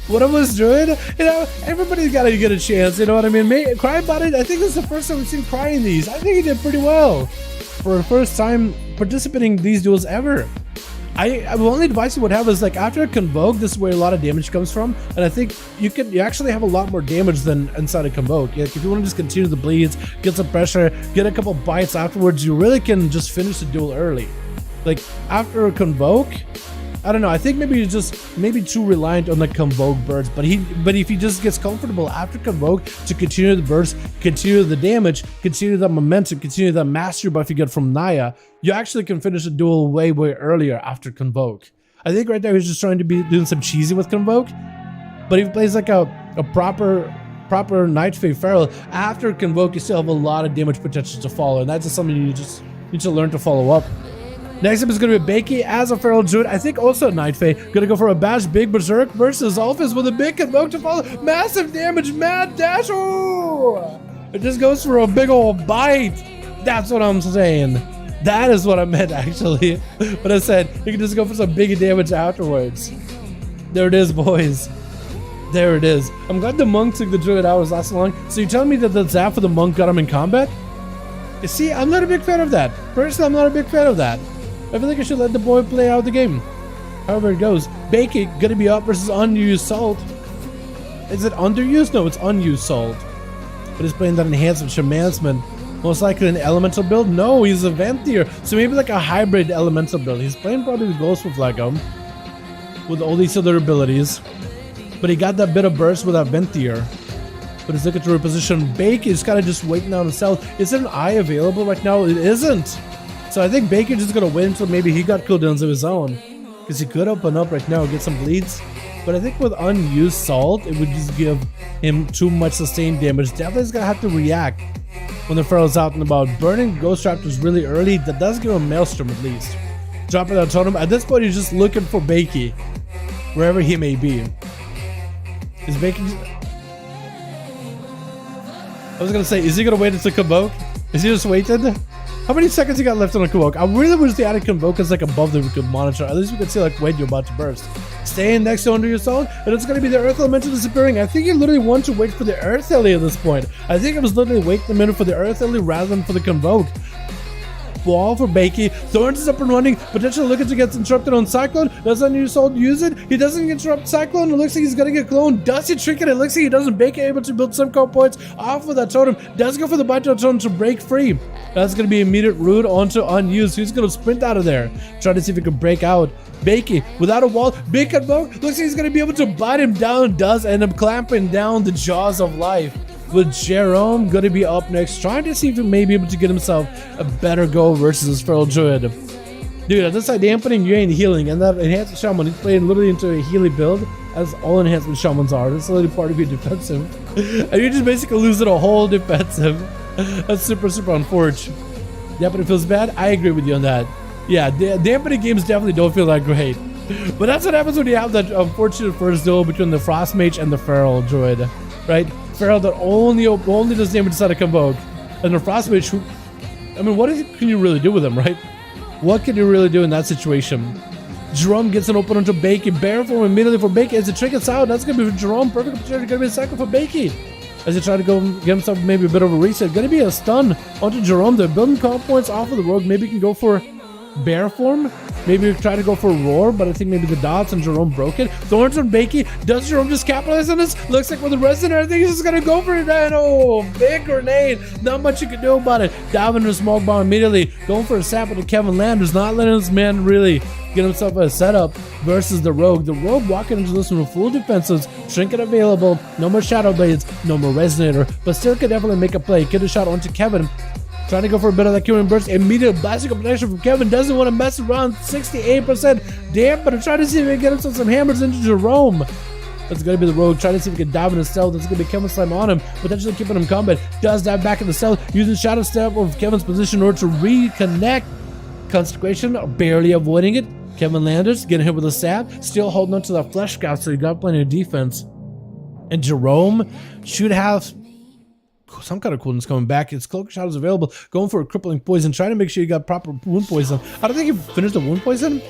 What I was doing, you know, everybody's got to get a chance, you know what I mean? Cry about it. I think this is the first time we've seen Cry in these. I think he did pretty well for the first time participating in these duels ever. I only advice you would have is like after a Convoke, this is where a lot of damage comes from, and I think you actually have a lot more damage than inside a Convoke. Like if you want to just continue the bleeds, get some pressure, get a couple bites afterwards, you really can just finish the duel early. Like after a Convoke, I don't know. I think maybe you're just too reliant on the Convoke burst. But if he just gets comfortable after Convoke to continue the burst, continue the damage, continue the momentum, continue the mastery buff you get from Naya, you actually can finish the duel way earlier after Convoke. I think right there he's just trying to be doing some cheesy with Convoke. But if he plays like a proper Night Fae Feral after Convoke, you still have a lot of damage potential to follow, and that's just something you just need to learn to follow up. Next up is going to be Bakey as a Feral Druid. I think also a Night Fae. Going to go for a Bash Big Berserk versus Office with a big Convoke to follow. Massive damage, Mad Dash. Oh! It just goes for a big old bite. That's what I'm saying. That is what I meant, actually. But I said, you can just go for some big damage afterwards. There it is, boys. There it is. I'm glad the monk took the druid hours last long. So you're telling me that the zap for the monk got him in combat? You see, I'm not a big fan of that. Personally, I'm not a big fan of that. I feel like I should let the boy play out the game. However it goes. Bakey gonna be up versus unused salt. Is it underused? No, it's unused salt. But he's playing that enhancement, Shamansman. Most likely an elemental build? No, he's a Venthier. So maybe like a hybrid elemental build. He's playing probably the Ghost with Lego. With all these other abilities. But he got that bit of burst with that Venthier. But he's looking to reposition. Bakey is kind of just waiting down to sell. Is there an eye available right now? It isn't. So I think Baker's just gonna wait until maybe he got cooldowns of his own. Because he could open up right now and get some bleeds. But I think with unused salt, it would just give him too much sustained damage. Definitely is gonna have to react when the Pharaoh's out and about. Burning Ghost Raptors really early, that does give him Maelstrom at least. Dropping that totem. At this point, he's just looking for Bakey, wherever he may be. Is Bakey... I was gonna say, is he gonna wait until Convoke? Is he just waited? How many seconds he got left on a Convoke? I really wish they added Convoke as like above that we could monitor. At least we could see like when you're about to burst. Staying next to under your salt, and it's gonna be the Earth Elemental disappearing. I think he literally wanted to wait for the Earth Ellie at this point. I think it was literally waiting a minute for the Earth Ellie rather than for the Convoke. Wall for Bakey. Thorns is up and running. Potentially looking to get interrupted on Cyclone. Does unused salt use it? He doesn't interrupt Cyclone. It looks like he's gonna get cloned. Does he trick it? It looks like he doesn't. Bakey able to build some comp points off of that totem. Does go for the Bite totem to break free. That's gonna be immediate root onto unused. He's gonna sprint out of there. Try to see if he can break out. Bakey without a wall. Big Convoke. Looks like he's gonna be able to bite him down. Does end up clamping down the jaws of life. With Jerome gonna be up next, trying to see if he may be able to get himself a better go versus his Feral Druid. Dude, at this side, dampening, you ain't healing, and that enhancement shaman, he's playing literally into a healing build, as all enhancement shamans are. That's literally part of your defensive. And you're just basically losing a whole defensive. That's super, super unfortunate. Yeah, but it feels bad. I agree with you on that. Yeah, dampening games definitely don't feel that great. But that's what happens when you have that unfortunate first duel between the Frost Mage and the Feral Druid, right? Feral that only does damage inside a Convoke, and the Frost Mage, who, I mean, what can you really do with him, right? What can you really do in that situation? Jerome gets an open onto Bakey, Bear form immediately for Bakey. As he triggers out, that's gonna be for Jerome. Perfect opportunity, gonna be a cycle for Bakey. As he try to go get himself maybe a bit of a reset, gonna be a stun onto Jerome. They're building comp points off of the Rogue. Maybe he can go for Bear form. Maybe try to go for Roar, but I think maybe the dots and Jerome broke it. Thorns on Bakey. Does Jerome just capitalize on this? Looks like with the Resident, I think he's just gonna go for it. And oh, big grenade. Not much you can do about it. Diving into a smoke bomb immediately. Going for a sap into Kevin Landers. Not letting this man really get himself a setup versus the Rogue. The Rogue walking into this one with full defenses. Trinket available. No more Shadow Blades. No more Resonator. But still could definitely make a play. Get a shot onto Kevin. Trying to go for a bit of that curing burst. Immediate blasting protection from Kevin. Doesn't want to mess around. 68%. Damn, but I'm trying to see if we can get himself some hammers into Jerome. That's going to be the Rogue. Trying to see if we can dive in the stealth. That's going to be Kevin Slime on him. Potentially keeping him combat. Does dive back in the stealth. Using Shadow Step of Kevin's position in order to reconnect. Consecration barely avoiding it. Kevin Landers getting hit with a stab. Still holding on to that flesh scout, so he got plenty of defense. And Jerome should have some kind of coolness coming back. His Cloak of Shadows available. Going for a crippling poison. Trying to make sure you got proper wound poison. I don't think he finished the wound poison.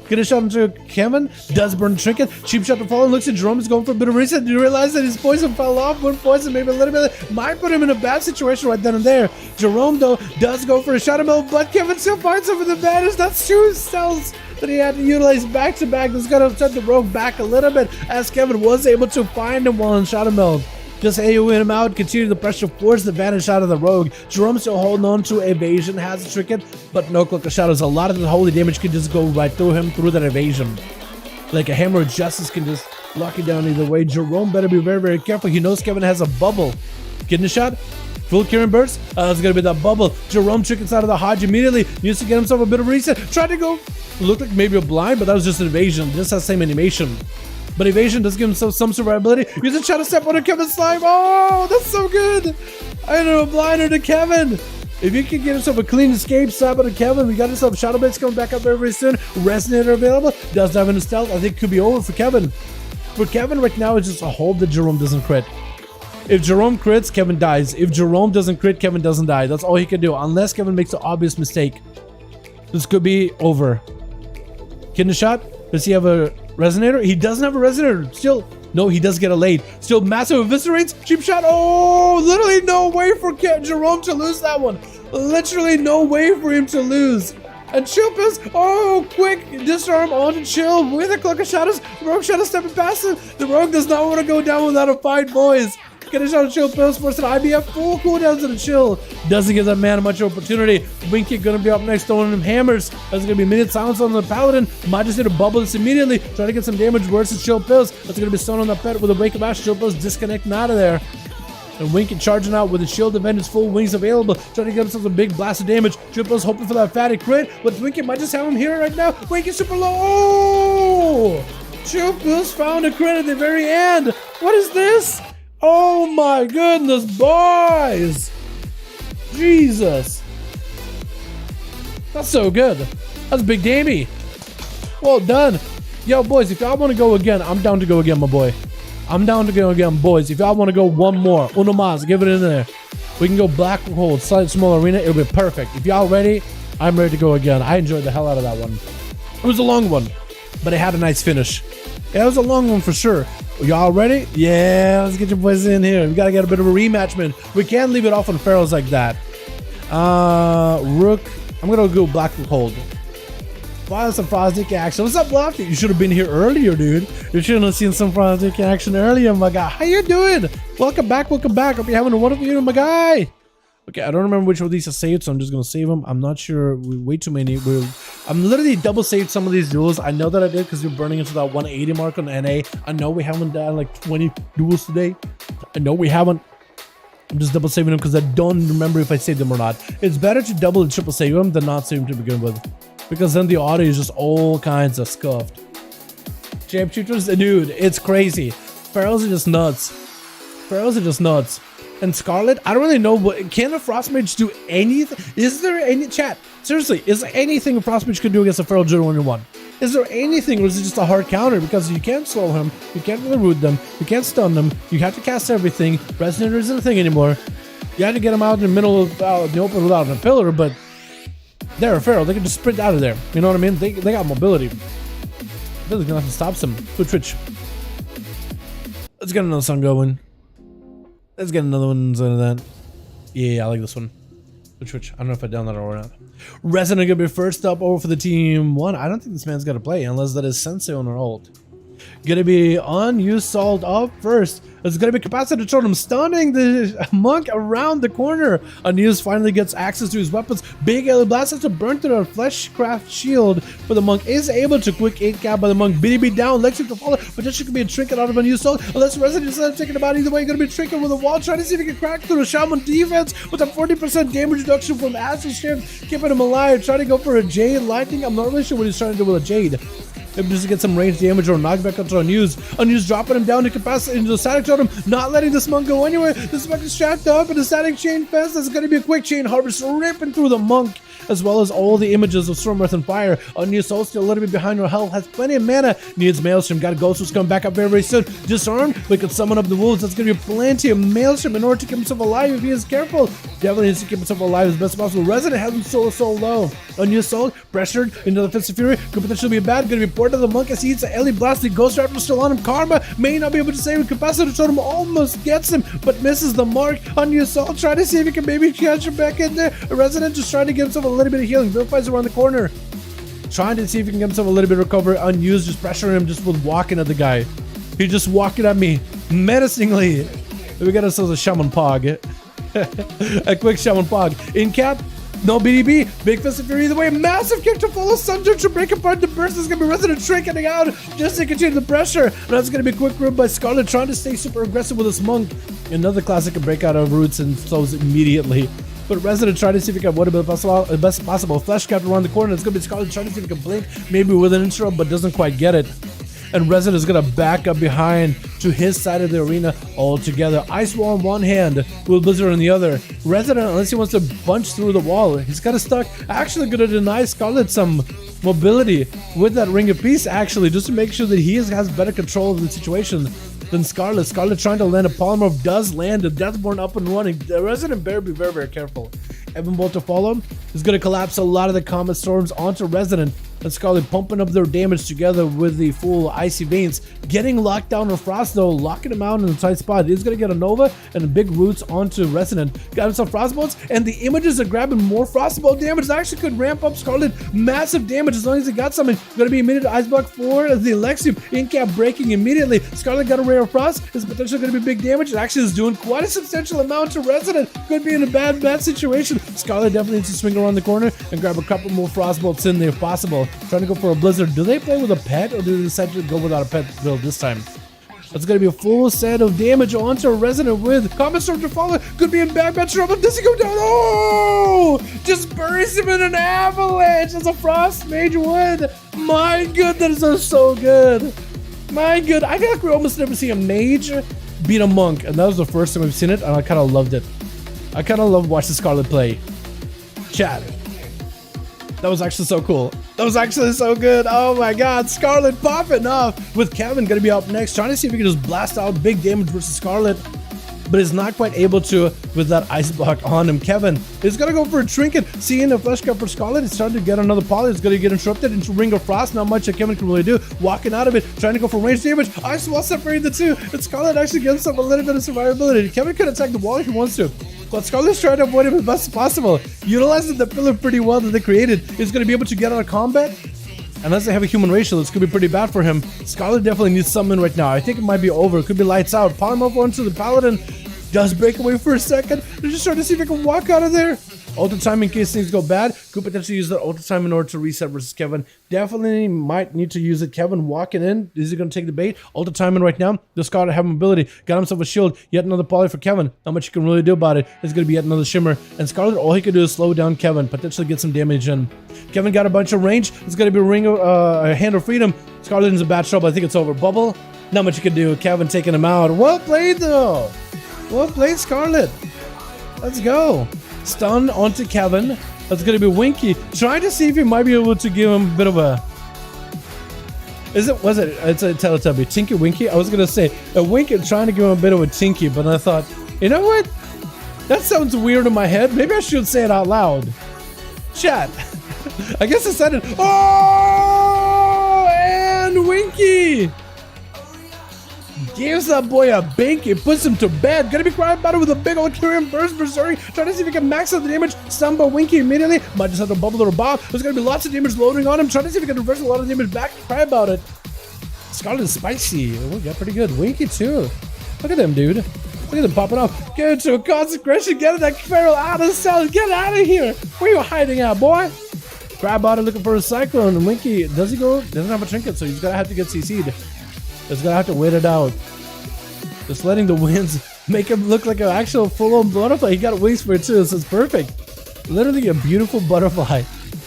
Get a shot into Kevin. Does burn Trinket. Cheap shot to fall. Looks at Jerome. Is going for a bit of reset. Do you realize that his poison fell off? Wound poison maybe a little bit. Might put him in a bad situation right then and there. Jerome though does go for a Shadow Meld, but Kevin still finds him with the advantage. That's two cells that he had to utilize back to back. That's gonna set the Rogue back a little bit as Kevin was able to find him while in Shadow Meld. Just AoE him out, continue the pressure, force the advantage out of the Rogue. Jerome still holding on to evasion, has a Trinket, but no Cloak of Shadows. A lot of the holy damage can just go right through him through that evasion. Like a Hammer of Justice can just lock you down either way. Jerome better be very, very careful. He knows Kevin has a bubble. Getting a shot. Full Curing Burst. It's going to be that bubble. Jerome Trinkets out of the Hodge immediately. Needs to get himself a bit of reset. Tried to go. Looked like maybe a blind, but that was just an evasion. Just has the same animation. But evasion does give himself some survivability. Use a Shadow Step on Kevin Slime. Oh, that's so good. I know a blinder to Kevin. If you can get yourself a clean escape, slap on Kevin. We got yourself Shadow Blades coming back up very, very soon. Resonator available. Does dive into stealth. I think it could be over for Kevin. For Kevin right now, it's just a hope that Jerome doesn't crit. If Jerome crits, Kevin dies. If Jerome doesn't crit, Kevin doesn't die. That's all he can do, unless Kevin makes an obvious mistake. This could be over. Getting a shot. Does he have a Resonator? He doesn't have a Resonator. Still, No, he does get a late. Still massive eviscerates. Cheap shot. Oh, literally no way for Jerome to lose that one. Literally no way for him to lose. And Chill Pills, oh, quick disarm onto Chill with a Cloak of Shadows. The Rogue Shadow stepping past him. The Rogue does not want to go down without a fight, boys. Get a shot of Chill Pills, force an IBF, full cooldowns to the Chill. Doesn't give that man much opportunity. Winky gonna be up next, throwing him hammers. That's gonna be minute silence on the Paladin. Might just hit a bubble this immediately. Try to get some damage versus Chill Pills. That's gonna be stun on that pet with a Wake of Ash. Chill Pills disconnecting out of there. And Winky charging out with his shield defend, his full wings available, trying to get himself a big blast of damage. Triple's hoping for that fatty crit, but Winky might just have him here right now. Winky super low. Oh! Triple's found a crit at the very end. What is this? Oh my goodness, boys! Jesus. That's so good. That's Big Damie. Well done. Yo, boys, if y'all want to go again, I'm down to go again, my boy. I'm down to go again, boys. If y'all want to go one more, uno más, give it in there. We can go black hole, slightly small arena. It'll be perfect. If y'all ready, I'm ready to go again. I enjoyed the hell out of that one. It was a long one, but it had a nice finish. Yeah, it was a long one for sure. Y'all ready? Yeah, let's get your boys in here. We gotta get a bit of a rematch, man. We can't leave it off on Pharaohs like that. Rook. I'm gonna go black hold. Wow, some Frostic action. What's up, Lofty? You should have been here earlier, dude. You should have seen some Frostic action earlier, my guy. How you doing? Welcome back, welcome back. Hope you're having a wonderful evening, my guy. Okay, I don't remember which of these I saved, so I'm just gonna save them. I'm not sure. Way too many. I'm literally double saved some of these duels. I know that I did because we're burning into that 180 mark on NA. I know we haven't done like 20 duels today. I know we haven't. I'm just double saving them because I don't remember if I saved them or not. It's better to double and triple save them than not save them to begin with, because then the audio is just all kinds of scuffed. Champ shooters, dude, it's crazy. Pharaohs are just nuts. Pharaohs are just nuts. And Scarlet, I don't really know what can a Frost Mage do anything. Is there any chat? Seriously, is there anything a Frost Mage could do against a Pharaoh General 1v1? Is there anything, or is it just a hard counter? Because you can't slow him, you can't really root them, you can't stun them, you have to cast everything. Resonator isn't a thing anymore. You had to get him out in the middle of the open without a pillar, but they're a Pharaoh. They can just sprint out of there. You know what I mean? They got mobility. Really gonna have to stop them. Twitch. Let's get another song going. Let's get another one instead of that. Yeah, I like this one. Twitch. I don't know if I downloaded it or not. Resident gonna be first up over for the team one. I don't think this man's gonna play unless that is Sensei on or ult. Gonna be unused salt up first. It's gonna be Capacitor Totem stunning the monk around the corner. Unused finally gets access to his weapons. Big LA Blast has to burn through the Fleshcraft shield, but the monk is able to quick 8 cap by the monk. BDB down, Lexi to follow, but this could be a trinket out of unused salt. Unless Resident is thinking about either way, gonna be trinket with a wall, trying to see if he can crack through the Shaman defense with a 40% damage reduction from ASUS shift, keeping him alive. Trying to go for a Jade Lightning. I'm not really sure what he's trying to do with a Jade. Maybe just to get some range damage or knockback onto Unused. Unused dropping him down to capacity into the static totem, not letting this monk go anywhere. This monk is strapped up in the static chain fence. That's going to be a quick chain harvest ripping through the monk, as well as all the images of Storm, Earth, and Fire. Unused soul still a little bit behind her health, has plenty of mana, needs Maelstrom. Got a Ghost who's coming back up very, very soon. Disarmed, we can summon up the wolves. That's going to be plenty of Maelstrom in order to keep himself alive if he is careful. Definitely needs to keep himself alive as best possible. Resident has him so low. Unused soul, pressured into the Fist of Fury, could potentially be bad. Going to be ported to the monk as he eats a Ellie Blast. The Ghost Raptor still on him. Karma may not be able to save him. Capacitor Totem almost gets him, but misses the mark. Unused soul, trying to see if he can maybe catch him back in there. A Resident just trying to get himself a little bit of healing. Vilifies around the corner, trying to see if he can get himself a little bit of recovery. Unused, just pressuring him just with walking at the guy. He's just walking at me menacingly. We got ourselves a Shaman Pog. A quick Shaman Pog. In cap, no BDB. Big Fist of Fury either way. Massive kick to follow Sunder to break apart the burst. Is going to be Resident Trinketing out just to continue the pressure. And that's going to be a quick rip by Scarlet, trying to stay super aggressive with this monk. Another classic can break out of roots and slows immediately. But Resident trying to see if he can what the best possible. Flesh cap around the corner. It's going to be Scarlet trying to see if he can blink, maybe with an interrupt, but doesn't quite get it. And Resident is going to back up behind to his side of the arena altogether. Ice Wall in one hand, with Blizzard in the other. Resident, unless he wants to punch through the wall, he's kind of stuck. Actually going to deny Scarlet some mobility with that Ring of Peace, actually, just to make sure that he has better control of the situation than Scarlet. Scarlet trying to land a Polymorph, does land a Deathborn up and running. The Resident better be very, very careful. Evan Bolt to follow is going to collapse a lot of the Comet Storms onto Resident. and Scarlet pumping up their damage together with the full Icy Veins, getting locked down on Frost though, locking him out in a tight spot. He's gonna get a Nova and big roots onto Resonant. Got him some Frostbolts, and the images are grabbing more Frostbolt damage. That actually could ramp up Scarlet massive damage as long as he got something. Gonna be immediate Ice Block for the Alexium. In-cap breaking immediately. Scarlet got a Ray of Frost. It's potentially gonna be big damage. It actually is doing quite a substantial amount to Resonant. Could be in a bad situation. Scarlet definitely needs to swing around the corner and grab a couple more Frostbolts in there if possible. Trying to go for a Blizzard. Do they play with a pet, or do they decide to go without a pet build this time? That's going to be a full set of damage onto Resonant with Comet Storm to follow. Could be in bad trouble. Does he go down? Oh! Just buries him in an avalanche as a Frost Mage would. My goodness, that's so good. My good. I feel like we almost never see a Mage beat a Monk, and that was the first time we've seen it, and I kind of loved it. I kind of love watching Scarlet play. Chat. That was actually so cool. That was actually so good. Oh my god, Scarlet popping off with Kevin gonna be up next, trying to see if he can just blast out big damage versus Scarlet, but is not quite able to with that Ice Block on him. Kevin is gonna go for a Trinket, seeing a Flesh Cut for Scarlet. He's starting to get another Poly. It's gonna get interrupted into Ring of Frost. Not much that Kevin can really do. Walking out of it, trying to go for range damage. Ice Wall separating the two, and Scarlet actually gives himself a little bit of survivability. Kevin could attack the wall if he wants to, but Scarlet's trying to avoid him as best as possible. Utilizing the pillar pretty well that they created. He's going to be able to get out of combat. Unless they have a human ratio, this could be pretty bad for him. Scarlet definitely needs something right now. I think it might be over. It could be lights out. Polymorph onto the Paladin. Does break away for a second. They're just trying to see if he can walk out of there. Ultra time in case things go bad. Could potentially use that ultra time in order to reset versus Kevin. Definitely might need to use it. Kevin walking in. Is he going to take the bait? Ultra time in right now. The Scarlet have mobility. Got himself a shield. Yet another Poly for Kevin. Not much you can really do about it. It's going to be yet another Shimmer. And Scarlet, all he can do is slow down Kevin. Potentially get some damage in. Kevin got a bunch of range. It's going to be a Hand of Freedom. Scarlet is in bad trouble. I think it's over. Bubble. Not much you can do. Kevin taking him out. Well played though. Well played, Scarlet. Let's go. Stun onto Kevin. That's going to be Winky. Trying to see if he might be able to give him a bit of a... It's a Teletubby. Tinky Winky? I was going to say a Winky trying to give him a bit of a Tinky, but I thought, you know what? That sounds weird in my head. Maybe I should say it out loud. Chat. I guess I said it. Oh! And Winky! Gives that boy a binky, puts him to bed. Gonna be crying about it with a big old Kyrian burst berserk. Trying to see if he can max out the damage. Stun by Winky immediately. Might just have to bubble or bob. There's gonna be lots of damage loading on him. Trying to see if he can reverse a lot of damage back. Cry about it. Scarlet is spicy. Oh, got pretty good. Winky too. Look at them, dude. Look at them popping off. Get into a consecration. Get that Feral out of the cell. Get out of here. Where you hiding at, boy? Cry about it looking for a Cyclone. And Winky, does he go? Doesn't have a trinket, so he's gonna have to get CC'd. He's gonna have to wait it out. Just letting the winds make him look like an actual full-on butterfly. He got wings for it too, so it's perfect. Literally a beautiful butterfly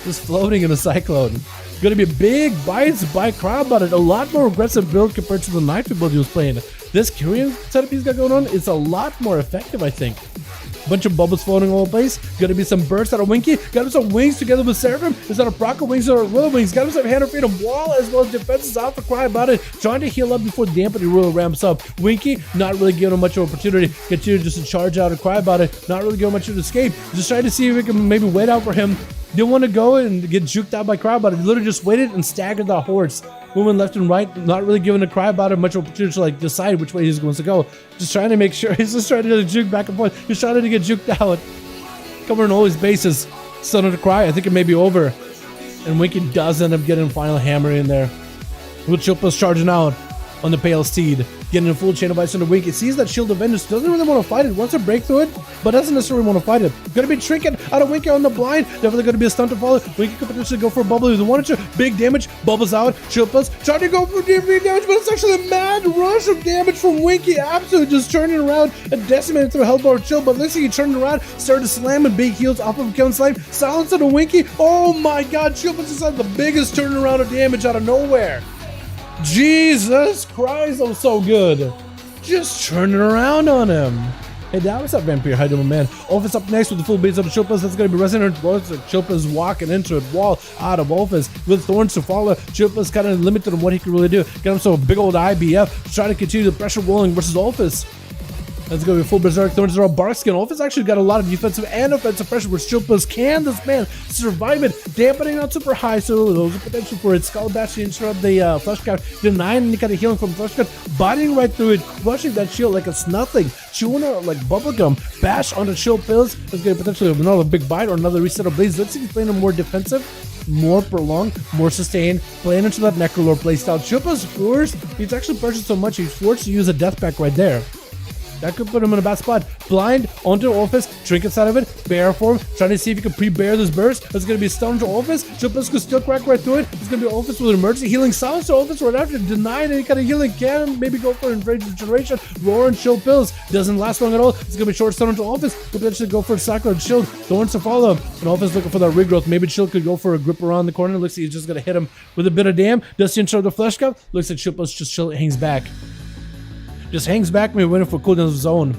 just floating in a cyclone. Gonna be big bites by Crowd, but a lot more aggressive build compared to the Nightly build he was playing. This Kyrian setup he's got going on is a lot more effective, I think. Bunch of bubbles floating all over the place. Gonna be some bursts out of Winky. Got him some wings together with Seraphim. Is that a Proc Wings or Willow Wings? Got him some Hand of Freedom Wall as well as defenses out for Cry about it. Trying to heal up before the Dampening Ruler ramps up. Winky not really giving him much of an opportunity. Continue just to charge out and Cry about it. Not really giving much of an escape. Just trying to see if we can maybe wait out for him. Didn't want to go and get juked out by Cry about it. He literally just waited and staggered the horse. Moving left and right, not really giving a Cry about it much opportunity to like decide which way he's going to go. Just trying to make sure he's just trying to juke back and forth. He's trying to get juked out. Covering all his bases. Son of the Cry, I think it may be over. And Winky does end up getting a final hammer in there. With Chilpa's charging out on the Pale Steed. Getting a full chain of ice on the Winky. Sees that Shield of Vengeance. Doesn't really want to fight it. Wants to break through it, but doesn't necessarily want to fight it. Gonna be Trinket out of Winky on the blind. Definitely gonna be a stunt to follow. Winky could potentially go for a bubble if they wanted to. Big damage. Bubbles out. Chilpa's trying to go for DP damage, but it's actually a mad rush of damage from Winky. Absolutely just turning around and decimating through a Hellbar Chill. But looks like he turned around, started slamming big heals off of Kevin's life. Silence on the Winky. Oh my god, Chilpa's just had the biggest turnaround of damage out of nowhere. Jesus Christ, that was so good. Just turning around on him. Hey, that was up, Vampire. How you doing, man? Office up next with the full base of the Chilpas. That's going to be Resonant. Chilpas walking into it. Wall out of Office with Thorns to follow. Chilpas kind of limited on what he could really do. Got himself a big old IBF. Trying to continue the pressure rolling versus Office. Let's go with full berserk. Thorns are bark skin. Olaf's actually got a lot of defensive and offensive pressure, which Chilpas can this man survive it. Dampening not super high, so there's a potential for it. Skull Bash to interrupt the flesh cap, denying any kind of healing from flesh cap, biting right through it, crushing that shield like it's nothing, chewing it like bubblegum. Bash onto shield pills. Let's get potentially another big bite or another reset of blaze. Let's see if he's playing a more defensive, more prolonged, more sustained, playing into that Necrolord playstyle. Chilpas forced, he's actually pressured so much, he's forced to use a death pack right there. That could put him in a bad spot. Blind onto Office, trinkets out of it, bear form, trying to see if he can pre-bear this burst. It's going to be stunned to Office. Chilpas could still crack right through it. It's going to be Office with emergency healing. Silence to Office right after, denying any kind of healing. Can maybe go for enraged regeneration. Roar and chill pills. Doesn't last long at all. It's going to be short stun into Office. Could potentially go for a Sacro and Shield. Thorns to follow him. And Office looking for that regrowth. Maybe Chill could go for a grip around the corner. Looks like he's just going to hit him with a bit of dam. Does he ensure the flesh cup? Looks like Chilpas just hangs back. Just hangs back, maybe waiting for cooldown of his own.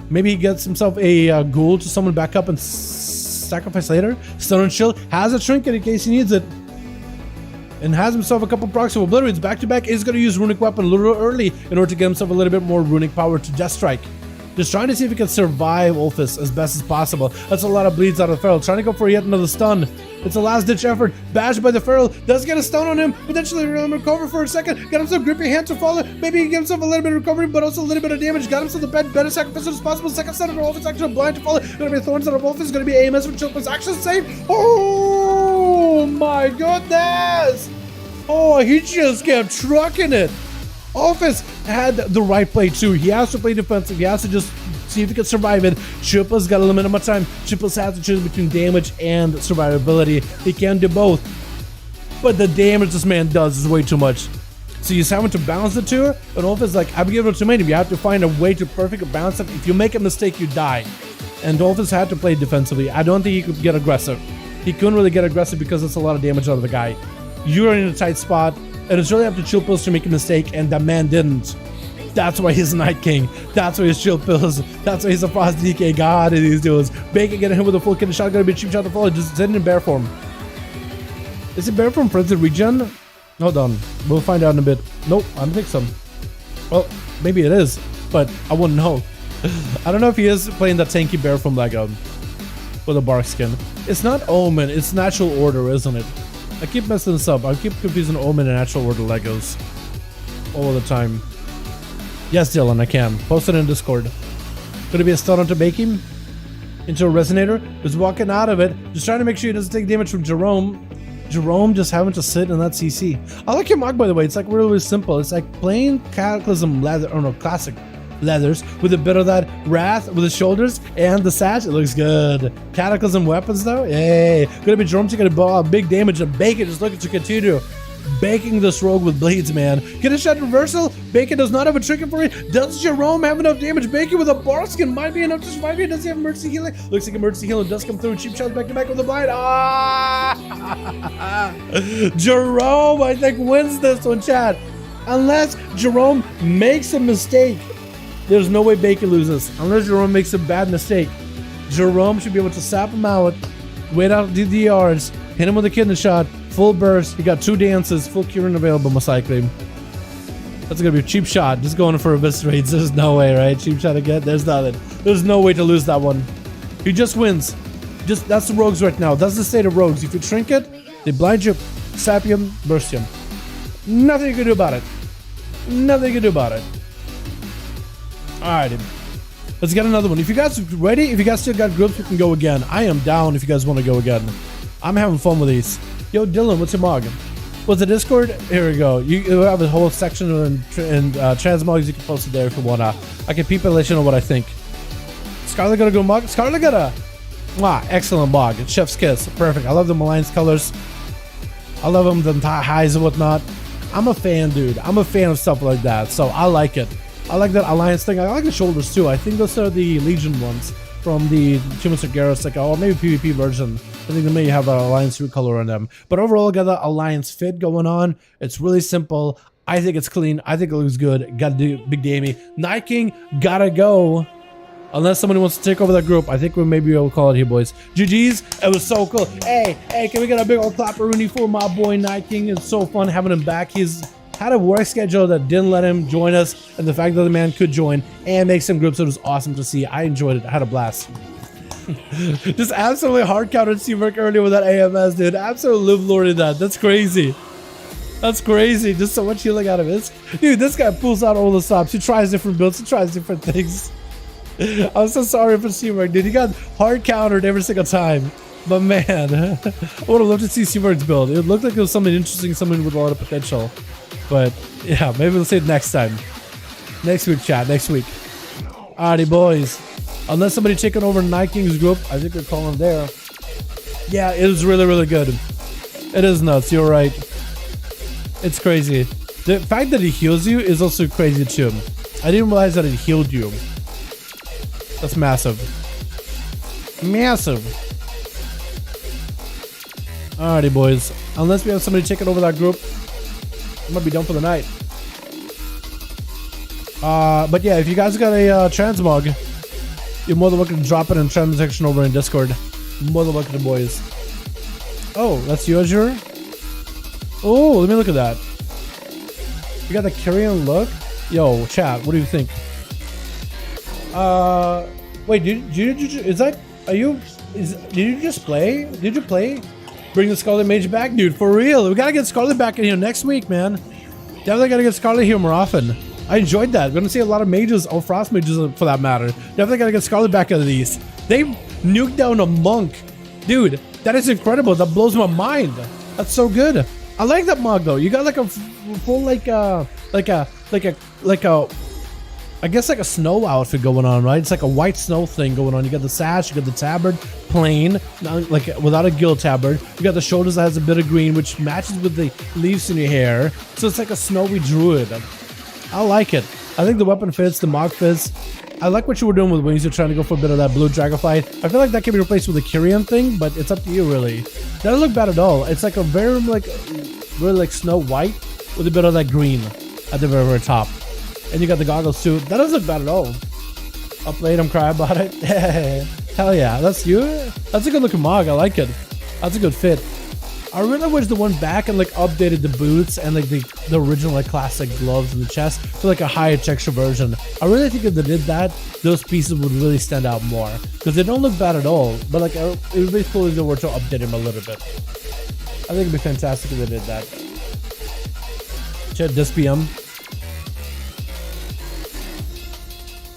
Maybe he gets himself a ghoul to summon back up and sacrifice later. Stun and Shield has a trinket in case he needs it. And has himself a couple procs of obliterates back to back. Is going to use runic weapon a little early in order to get himself a little bit more runic power to Death Strike. Just trying to see if he can survive Ulfis as best as possible. That's a lot of bleeds out of the Feral. Trying to go for yet another stun. It's a last ditch effort. Bashed by the Feral. Does get a stun on him. Potentially recover for a second. Got himself grippy hand to follow. Maybe he gives himself a little bit of recovery, but also a little bit of damage. Got himself the better sacrifice as possible. Second stun of Ulfis. Actually blind to follow. Gonna be Thorns out of Ulfis. Gonna be AMS with Chilpas. Action save. Oh my goodness. Oh, he just kept trucking it. Office had the right play too. He has to play defensive. He has to just see if he can survive it. Chilpas got a limited amount of time. Chilpas has to choose between damage and survivability. He can do both. But the damage this man does is way too much. So he's having to balance the two. And Office like, I've given it too many. You have to find a way to perfectly balance it. If you make a mistake, you die. And Office had to play defensively. I don't think he could get aggressive. He couldn't really get aggressive because it's a lot of damage out of the guy. You're in a tight spot. And it's really up to Chill Pills to make a mistake, and that man didn't. That's why he's Night King. That's why he's Chill Pills. That's why he's a Frost DK god in these duels. Bacon getting hit with a full kit of shot, gonna be a cheap shot to follow. Just sitting in bear form. Is it bear form Frenzy Regen? Hold on. We'll find out in a bit. Nope, I don't think so. Well, maybe it is, but I wouldn't know. I don't know if he is playing that tanky bear form Lego with a bark skin. It's not Omen, it's Natural Order, isn't it? I keep messing this up. I keep confusing Omen and Natural Order Legos all the time. Yes, Dylan, I can. Post it in Discord. Gonna be a stun onto Baking into a Resonator. Just walking out of it. Just trying to make sure he doesn't take damage from Jerome. Jerome just having to sit in that CC. I like your mod, by the way. It's like really simple. It's like plain Cataclysm leather, or no, classic leathers with a bit of that Wrath with the shoulders and the sash. It looks good. Cataclysm weapons though, yay. Gonna be Jerome taking a big damage, and Bacon just looking to continue baking this rogue with blades, man. Get a shot reversal. Bacon does not have a trigger for it. Does Jerome have enough damage? Bacon with a bar skin might be enough to survive it. Does he have emergency healing? Looks like emergency healing does come through. Cheap shots back to back with the blind. Jerome, I think, wins this one, chat. Unless Jerome makes a mistake. There's no way Bacon loses. Unless Jerome makes a bad mistake. Jerome should be able to sap him out, wait out the DRs, hit him with a kidney shot, full burst. He got 2 dances, full curing available, most likely. That's gonna be a cheap shot. Just going for eviscerates. There's no way, right? Cheap shot again. There's nothing. There's no way to lose that one. He just wins. Just that's the rogues right now. That's the state of rogues. If you trinket, they blind you, sap you, burst you. Nothing you can do about it. Nothing you can do about it. Alright, let's get another one. If you guys are ready, if you guys still got groups, we can go again. I am down if you guys want to go again. I'm having fun with these. Yo, Dylan, what's your mog? What's the Discord? Here we go. You have a whole section and transmogs. You can post it there if you wanna. I can peep and let you know what I think. Scarlet got a good mog. Scarlet got a excellent mog. It's Chef's Kiss. Perfect. I love the Alliance colors. I love them, the highs and whatnot. I'm a fan, dude. I'm a fan of stuff like that, so I like it. I like that Alliance thing. I like the shoulders too. I think those are the Legion ones from the Chimister Garrus, like, or maybe PvP version. I think they may have an Alliance suit color on them. But overall, got the Alliance fit going on. It's really simple. I think it's clean. I think it looks good. Gotta do Big Damie. Night King gotta go. Unless somebody wants to take over that group, I think we maybe will call it here, boys. GG's. It was so cool. Hey, can we get a big old clapperoonie for my boy Night King? It's so fun having him back. He's had a work schedule that didn't let him join us, and the fact that the man could join and make some groups, it was awesome to see. I enjoyed it. I had a blast. Just absolutely hard countered Seamark earlier with that AMS, dude. Absolutely live lorded that. That's crazy. That's crazy. Just so much healing out of it. Dude, this guy pulls out all the stops. He tries different builds. He tries different things. I'm so sorry for Seamark, dude. He got hard countered every single time. But man, I would have loved to see Seamark's build. It looked like it was something interesting, something with a lot of potential. But yeah, maybe we'll see it next time. Next week, chat. Next week. Alrighty, boys. Unless somebody taking over Night King's group, I think we're calling there. Yeah, it is really, really good. It is nuts. You're right. It's crazy. The fact that it heals you is also crazy too. I didn't realize that it healed you. That's massive. Massive. Alrighty, boys. Unless we have somebody taking over that group, I might be done for the night. But yeah, if you guys got a transmog, you're more than welcome to drop it in the trans section over in Discord. More than welcome, boys. Oh, that's yours, Azure? Oh, let me look at that. You got the Kyrian look? Yo, chat, what do you think? Wait, did you just play? Did you play? Bring the Scarlet Mage back? Dude, for real. We gotta get Scarlet back in here next week, man. Definitely gotta get Scarlet here more often. I enjoyed that. We're gonna see a lot of mages, or frost mages for that matter. Definitely gotta get Scarlet back out of these. They nuked down a monk. Dude, that is incredible. That blows my mind. That's so good. I like that mug though. You got like a full I guess like a snow outfit going on, right? It's like a white snow thing going on. You got the sash, you got the tabard, plain, like without a gill tabard. You got the shoulders that has a bit of green, which matches with the leaves in your hair. So it's like a snowy druid. I like it. I think the weapon fits, the mog fits. I like what you were doing with wings. You're trying to go for a bit of that blue dragonflight. I feel like that can be replaced with a Kyrian thing, but it's up to you really. That doesn't look bad at all. It's like a very really like snow white with a bit of that green at the very, very top. And you got the goggles too. That doesn't look bad at all. Up late, I'm crying about it. Hell yeah, that's you. That's a good looking mog. I like it. That's a good fit. I really wish the one back and like updated the boots and like the original like classic gloves in the chest for like a higher texture version. I really think if they did that, those pieces would really stand out more because they don't look bad at all. But like it would be cool if they were to update them a little bit. I think it'd be fantastic if they did that. Check this PM.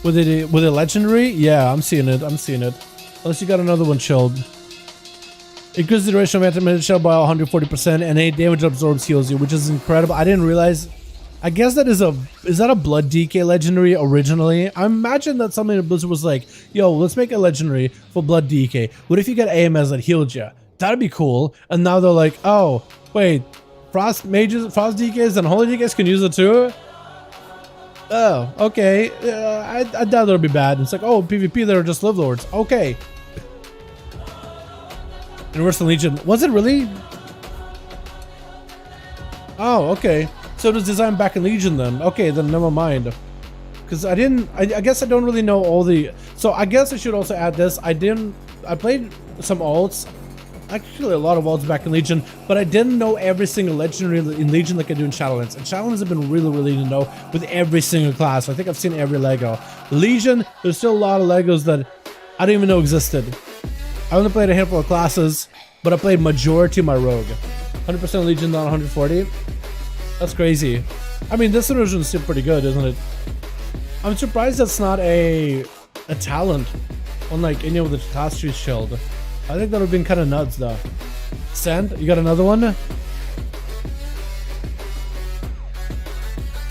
With it legendary? Yeah, I'm seeing it. I'm seeing it. Unless you got another one chilled. Increases the duration of anti-magic shell by 140% and 8 damage absorbs heals you, which is incredible. I didn't realize. I guess that is that a blood DK legendary originally? I imagine that something in Blizzard was like, yo, let's make a legendary for blood DK. What if you get AMS that healed you? That'd be cool. And now they're like, oh, wait, frost mages, frost DKs and holy DKs can use it too? Oh, okay. I doubt it'll be bad. It's like, oh, PvP, they're just live lords. Okay. Universal Legion. Was it really? Oh, okay. So it was designed back in Legion then. Okay, then never mind. Because I guess I don't really know all the... So I guess I should also add this. I played some alts. Actually, a lot of alts back in Legion. But I didn't know every single legendary in Legion like I do in Shadowlands. And Shadowlands have been really, really to know with every single class. I think I've seen every Lego. Legion, there's still a lot of Legos that I didn't even know existed. I only played a handful of classes, but I played majority of my rogue. 100% Legion, not 140. That's crazy. I mean, this version is still pretty good, isn't it? I'm surprised that's not a talent on like any of the class trees shield. I think that would have been kind of nuts though. Send, you got another one?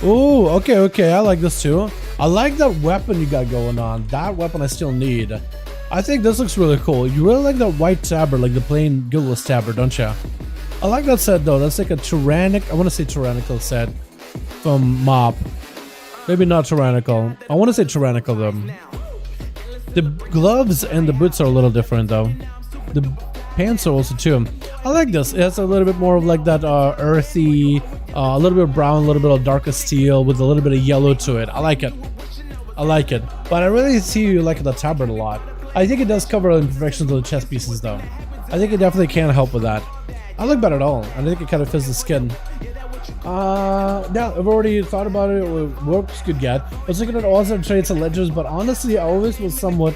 Ooh, okay, I like this too. I like that weapon you got going on. That weapon I still need. I think this looks really cool. You really like that white tabard, like the plain guiltless tabard, don't you? I like that set though. That's like a tyrannic, I want to say tyrannical set from Mop. Maybe not tyrannical. I want to say tyrannical though. The gloves and the boots are a little different though. The pants are also too. I like this. It has a little bit more of like that earthy, a little bit of brown, a little bit of darker steel with a little bit of yellow to it. I like it. I like it. But I really see you like the tabard a lot. I think it does cover imperfections of the chest pieces though. I think it definitely can help with that. I don't look bad at all. I think it kind of fits the skin. Yeah, I've already thought about it. What works could get. I was looking at odds and traits and ledgers, but honestly, I always was somewhat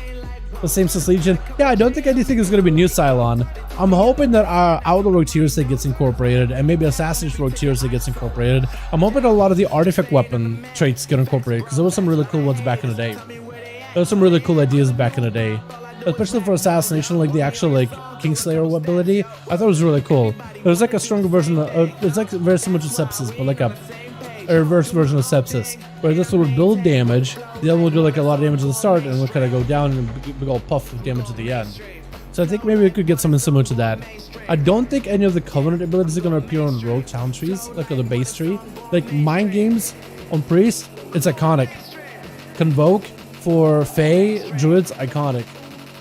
the same as Legion. Yeah, I don't think anything is going to be new Cylon. I'm hoping that our Outlaw Rogue Tier that gets incorporated, and maybe Assassin's Rogue Tier that gets incorporated. I'm hoping a lot of the artifact weapon traits get incorporated, because there was some really cool ones back in the day. There were some really cool ideas back in the day, especially for assassination, like the actual like Kingslayer ability. I thought it was really cool. It was like a stronger version of, it's like very similar to Sepsis, but like a reverse version of Sepsis, where this one would build damage, the other would do like a lot of damage at the start, and it would kind of go down and big old puff of damage at the end. So I think maybe we could get something similar to that. I don't think any of the Covenant abilities are going to appear on Rogue Town trees, like on the base tree. Like Mind Games on Priest, it's iconic. Convoke for Fae, Druids, iconic.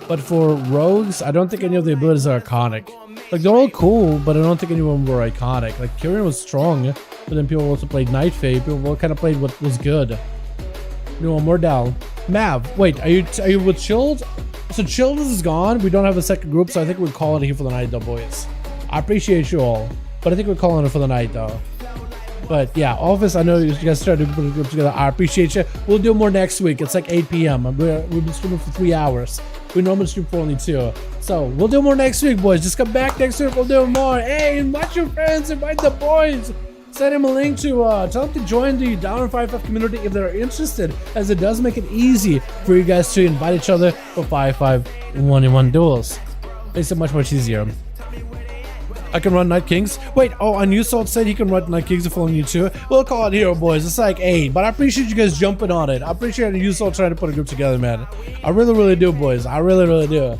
But for Rogues, I don't think any of the abilities are iconic. Like, they're all cool, but I don't think any of them were iconic. Like, Kyrian was strong, but then people also played Night Fae. People kind of played what was good. You know, more Dal. Mav, wait, are you with Chilled? So Chilled is gone. We don't have a second group, so I think we'll call it here for the night, though, boys. I appreciate you all, but I think we're calling it for the night, though. But yeah, Office, I know you guys started to put a group together. I appreciate you. We'll do more next week. It's like 8 p.m. We've been streaming for 3 hours. We normally stream for only 2. So we'll do more next week, boys. Just come back next week. We'll do more. Hey, invite your friends. Invite the boys. Send him a link to, tell them to join the Dalaran 5V5 community if they're interested, as it does make it easy for you guys to invite each other for 5V5 1v1 duels. Makes it much easier. I can run Night Kings. Wait, oh, on you Salt said he can run Night Kings if only you two. We'll call it here, boys. It's like 8, but I appreciate you guys jumping on it. I appreciate you Salt trying to put a group together, man. I really do, boys. I really do.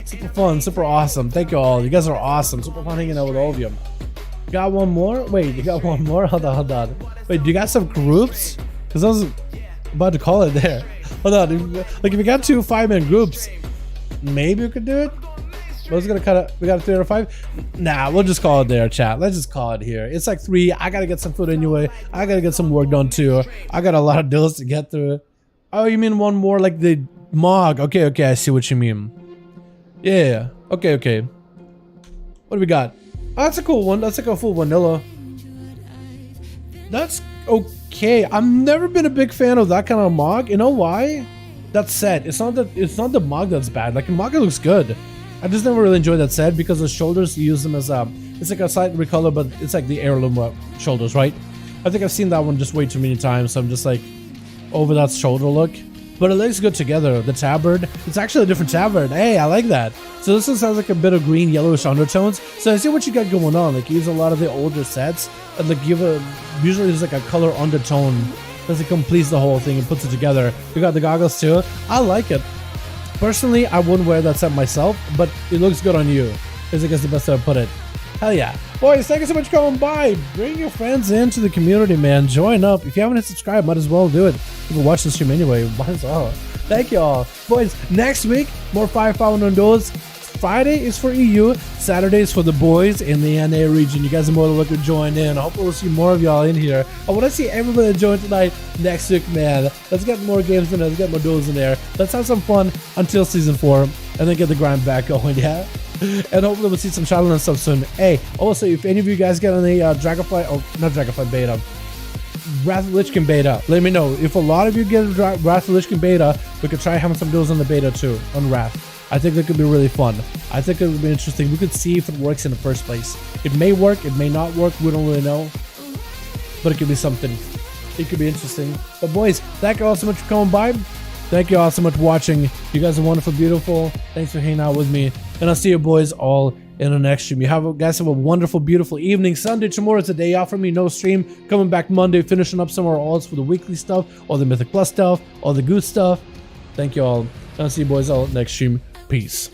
Super fun, super awesome. Thank you all. You guys are awesome. Super fun hanging out with all of you. Got one more? Wait, you got one more? Hold on. Wait, do you got some groups? Because I was about to call it there. Hold on. Like, if we got 2 5-man groups, maybe we could do it. I was gonna cut it. We got a 3 out of 5. Nah, we'll just call it there, chat. Let's just call it here. It's like 3. I gotta get some food anyway. I gotta get some work done too. I got a lot of deals to get through. Oh, you mean one more like the Mog? Okay, I see what you mean. Yeah. Okay. What do we got? Oh, that's a cool one. That's like a full vanilla. That's okay. I've never been a big fan of that kind of Mog. You know why? That set. It's not the Mog that's bad. Like, the Mog looks good. I just never really enjoyed that set because the shoulders, you use them as it's like a slight recolor, but it's like the heirloom shoulders, right? I think I've seen that one just way too many times, so I'm just like over that shoulder look. But it looks good together. The tabard, it's actually a different tabard. Hey, I like that. So this one sounds like a bit of green, yellowish undertones. So I see what you got going on. Like, you use a lot of the older sets and like usually there's like a color undertone as it completes the whole thing and puts it together. You got the goggles too. I like it. Personally, I wouldn't wear that set myself, but it looks good on you. I guess the best way to put it. Hell yeah. Boys, thank you so much for coming by. Bring your friends into the community, man. Join up. If you haven't hit subscribe, might as well do it. If you watch the stream anyway, might as well. Thank you all. Boys, next week, more 5V5 1v1 duels. Friday is for EU. Saturday is for the boys in the NA region. You guys are more than welcome to join in. I hope we'll see more of y'all in here. I want to see everybody join tonight next week, man. Let's get more games in there. Let's get more duels in there. Let's have some fun until season 4 and then get the grind back going, yeah? And hopefully we'll see some Shadowlands stuff soon. Hey, also, if any of you guys get on the Dragonfly, oh, not Dragonfly beta, Wrath of Lich King beta, let me know. If a lot of you get Wrath of Lich King beta, we could try having some duels on the beta too, on Wrath. I think that could be really fun. I think it would be interesting. We could see if it works in the first place. It may work, it may not work, we don't really know. But it could be something. It could be interesting. But boys, thank you all so much for coming by. Thank you all so much for watching. You guys are wonderful, beautiful. Thanks for hanging out with me. And I'll see you boys all in the next stream. You guys have a wonderful, beautiful evening. Sunday, tomorrow's a day off for me. No stream. Coming back Monday, finishing up some of our alts for the weekly stuff, all the Mythic Plus stuff, all the good stuff. Thank you all. And I'll see you boys all next stream. Peace.